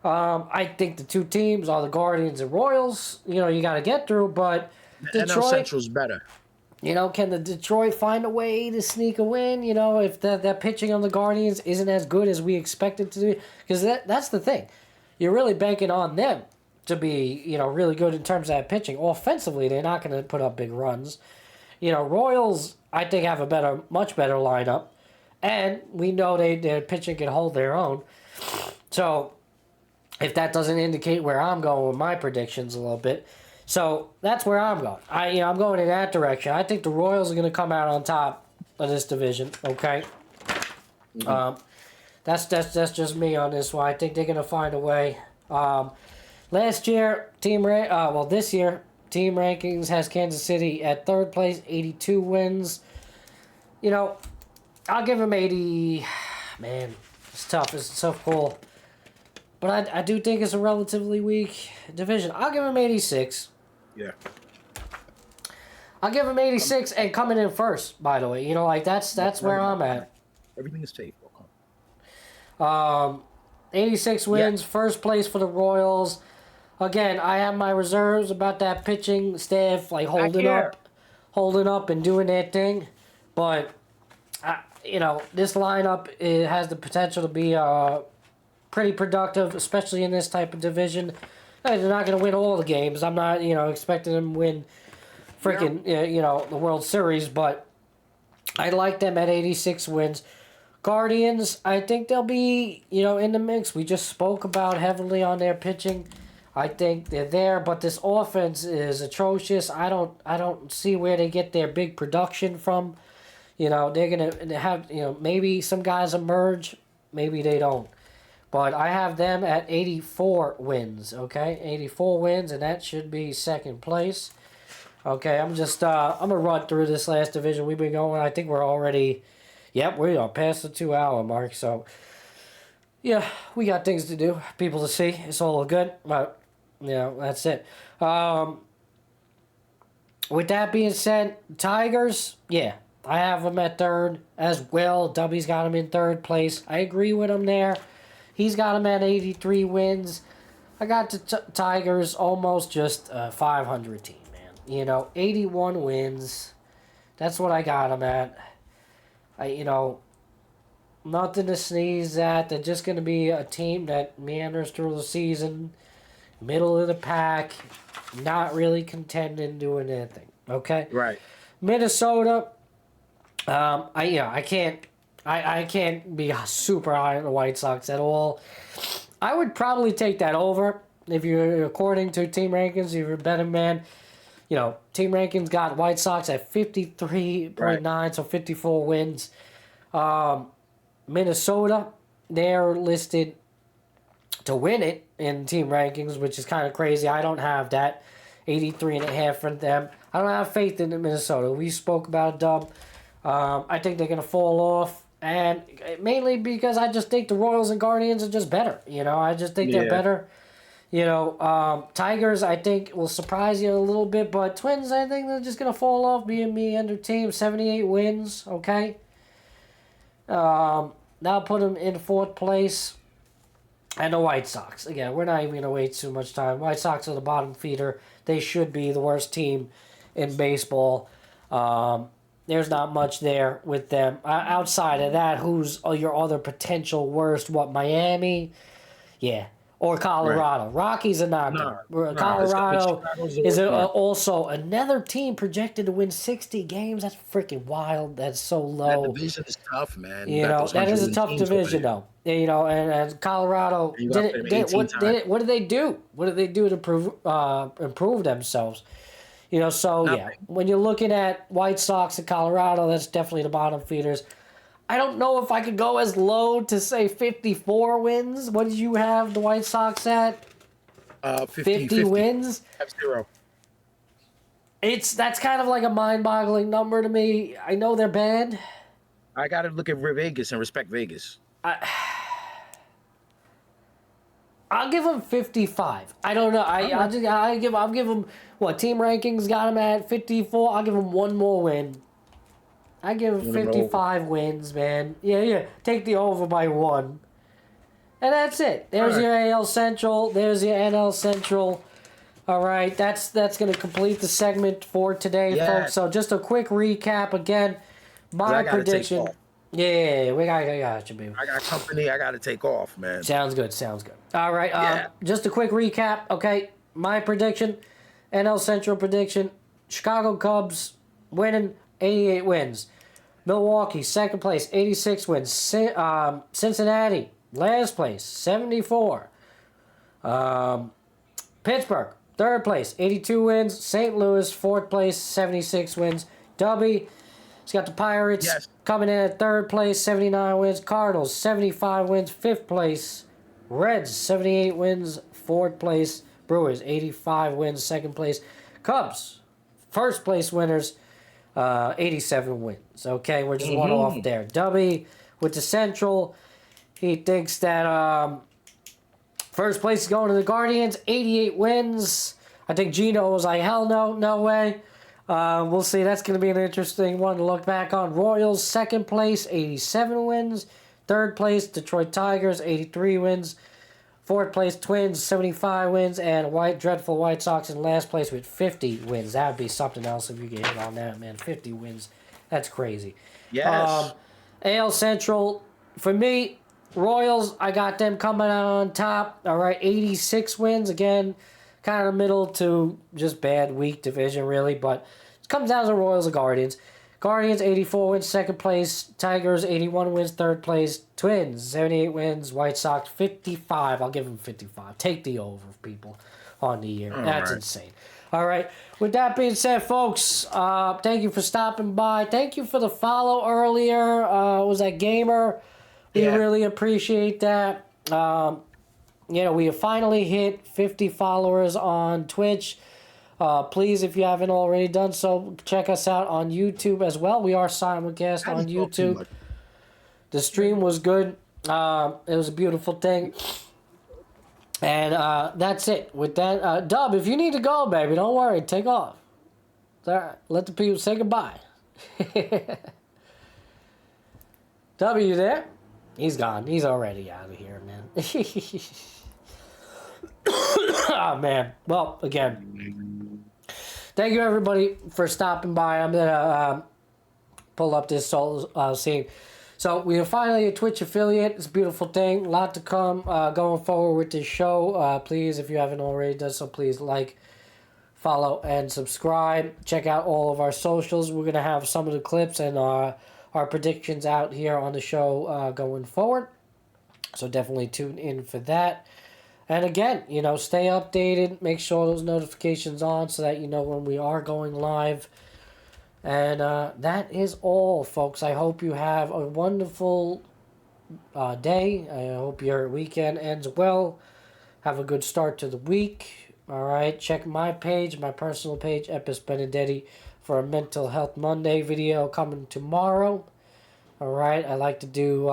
I think the 2 teams are the Guardians and Royals. You got to get through, but NL Detroit, Central's better. can the Detroit find a way to sneak a win? If that pitching on the Guardians isn't as good as we expected to do, because that's the thing. You're really banking on them to be, really good in terms of that pitching. Offensively, they're not going to put up big runs. Royals, I think, have a much better lineup, and we know their pitching can hold their own. So, if that doesn't indicate where I'm going with my predictions a little bit, so that's where I'm going. I'm going in that direction. I think the Royals are going to come out on top of this division. Okay. Mm-hmm. That's just me on this one. I think they're going to find a way. Last year, this year, team rankings has Kansas City at third place, 82 wins. I'll give them 80. Man, it's tough. It's a tough call. But I do think it's a relatively weak division. I'll give them 86. Yeah. I'll give them 86 and coming in first, by the way. That's where I'm at. Everything is safe. 86 wins, first place for the Royals. Again, I have my reserves about that pitching staff, holding up and doing their thing. But, this lineup, it has the potential to be pretty productive, especially in this type of division. They're not going to win all the games. I'm not, expecting them to win freaking, the World Series, but I like them at 86 wins. Guardians, I think they'll be, in the mix. We just spoke about heavily on their pitching. I think they're there, but this offense is atrocious. I don't see where they get their big production from. They're gonna have, maybe some guys emerge, maybe they don't. But I have them at 84 wins, okay? 84 wins, and that should be second place. Okay, I'm going to run through this last division. We've been going, I think we're already, we are past the 2-hour mark. So, yeah, we got things to do, people to see. It's all good, but, that's it. With that being said, Tigers, I have them at third as well. W's got them in third place. I agree with him there. He's got him at 83 wins. I got the Tigers almost just a 500 team, man. 81 wins. That's what I got them at. Nothing to sneeze at. They're just going to be a team that meanders through the season, middle of the pack, not really contending, doing anything. Okay? Right. Minnesota, I can't be super high on the White Sox at all. I would probably take that over if you're according to team rankings. If you're a betting man, team rankings got White Sox at 53.9, so 54 wins. Minnesota, they're listed to win it in team rankings, which is kind of crazy. I don't have that 83.5 for them. I don't have faith in Minnesota. We spoke about Dub. I think they're going to fall off. And mainly because I just think the Royals and Guardians are just better. I just think they're better. Tigers, I think, will surprise you a little bit, but Twins, I think they're just going to fall off, being me-under team, 78 wins, okay? Now put them in 4th place. And the White Sox. Again, we're not even going to waste too much time. White Sox are the bottom feeder. They should be the worst team in baseball. There's not much there with them. Outside of that, who's your other potential worst? Miami? Yeah. Or Colorado. Right. Rockies are not good. Colorado is also another team projected to win 60 games. That's freaking wild. That's so low. That division is tough, man. That is a tough division, though. And Colorado what did they do? What did they do to improve themselves? Nothing. When you're looking at White Sox and Colorado, that's definitely the bottom feeders. I don't know if I could go as low to say 54 wins. What did you have the White Sox at? 50 wins? 0. That's kind of like a mind-boggling number to me. I know they're bad. I got to look at Vegas and respect Vegas. I'll give them 55. I don't know. I'll give them what team rankings got them at 54. I'll give them one more win. I give them 55 wins, man. Yeah. Take the over by 1. And that's it. There's your AL Central. There's your NL Central. All right. That's going to complete the segment for today, folks. So just a quick recap again. My prediction. Yeah, we got you, baby. I got company. I got to take off, man. Sounds good. All right. Just a quick recap. Okay. My prediction. NL Central prediction. Chicago Cubs winning 88 wins. Milwaukee, 2nd place, 86 wins. Cincinnati, last place, 74. Pittsburgh, 3rd place, 82 wins. St. Louis, 4th place, 76 wins. Dubby, he's got the Pirates coming in at 3rd place, 79 wins. Cardinals, 75 wins, 5th place. Reds, 78 wins, 4th place. Brewers, 85 wins, 2nd place. Cubs, 1st place winners. 87 wins. Okay, we're just one off there. Dubby with the Central. He thinks that 1st place is going to the Guardians. 88 wins. I think Gino was like, hell no way. We'll see. That's going to be an interesting one to look back on. Royals, 2nd place, 87 wins. 3rd place, Detroit Tigers, 83 wins. 4th place, Twins, 75 wins, and dreadful White Sox in last place with 50 wins. That would be something else if you get hit on that, man. 50 wins. That's crazy. Yes. AL Central, for me, Royals, I got them coming out on top. All right, 86 wins. Again, kind of middle to just bad, weak division, really. But it comes down to Royals and Guardians. Guardians, 84 wins, 2nd place. Tigers, 81 wins, 3rd place. Twins, 78 wins. White Sox, 55. I'll give them 55. Take the over, people, on the year. That's insane. All right. With that being said, folks, thank you for stopping by. Thank you for the follow earlier. Was that Gamer? We really appreciate that. We have finally hit 50 followers on Twitch. Please, if you haven't already done so, check us out on YouTube as well. We are simulcast on YouTube. The stream was good. It was a beautiful thing. And that's it. With that, Dub, if you need to go, baby, don't worry. Take off. It's all right. Let the people say goodbye. Dub, you there? He's gone. He's already out of here, man. Oh, man. Well, again, thank you, everybody, for stopping by. I'm going to pull up this scene. So we are finally a Twitch affiliate. It's a beautiful thing. A lot to come going forward with this show. Please, if you haven't already done so, please like, follow, and subscribe. Check out all of our socials. We're going to have some of the clips and our predictions out here on the show going forward. So definitely tune in for that. And again, stay updated. Make sure those notifications on so that you know when we are going live. And that is all, folks. I hope you have a wonderful day. I hope your weekend ends well. Have a good start to the week. All right. Check my page, my personal page, Epis Benedetti, for a Mental Health Monday video coming tomorrow. All right, I like to do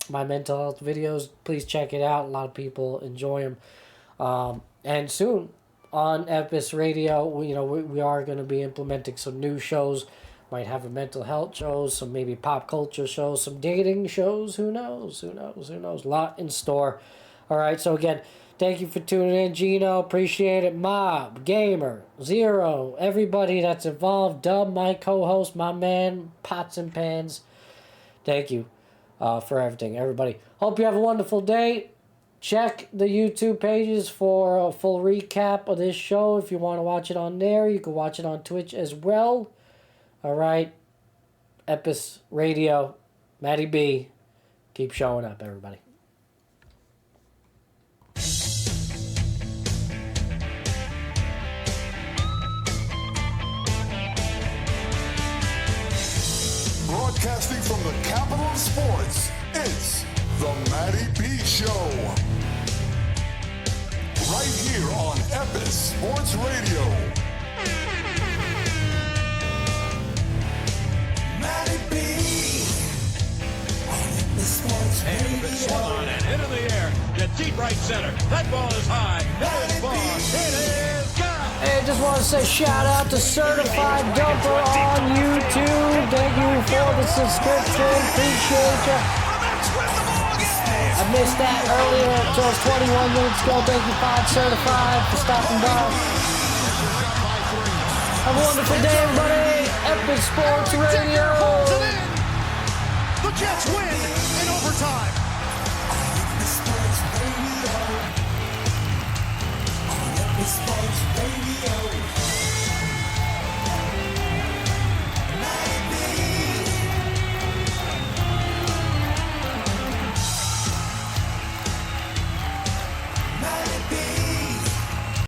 my mental health videos. Please check it out. A lot of people enjoy them. And soon on Epis Radio, we are going to be implementing some new shows. Might have a mental health shows, some maybe pop culture shows, some dating shows. Who knows? Who knows? Who knows? A lot in store. All right, so again, thank you for tuning in, Gino. Appreciate it. Mob, Gamer, Zero, everybody that's involved. Dub, my co-host, my man, Pots and Pans. Thank you for everything, everybody. Hope you have a wonderful day. Check the YouTube pages for a full recap of this show. If you want to watch it on there, you can watch it on Twitch as well. All right. Epis Radio, Matty B. Keep showing up, everybody. Broadcasting from the capital of sports, it's the Matty B Show. Right here on Epis Sports Radio. Matty B. On Epis Sports Radio. And swung on and into the air. To deep right center. That ball is high. That is far. It is gone. Hey, just want to say shout out to Certified Dumper on YouTube. Thank you for the subscription. Appreciate you. I missed that earlier, just 21 minutes ago. Thank you, Pod Certified, for stopping by. Have a wonderful day, everybody. Epis Sports Radio.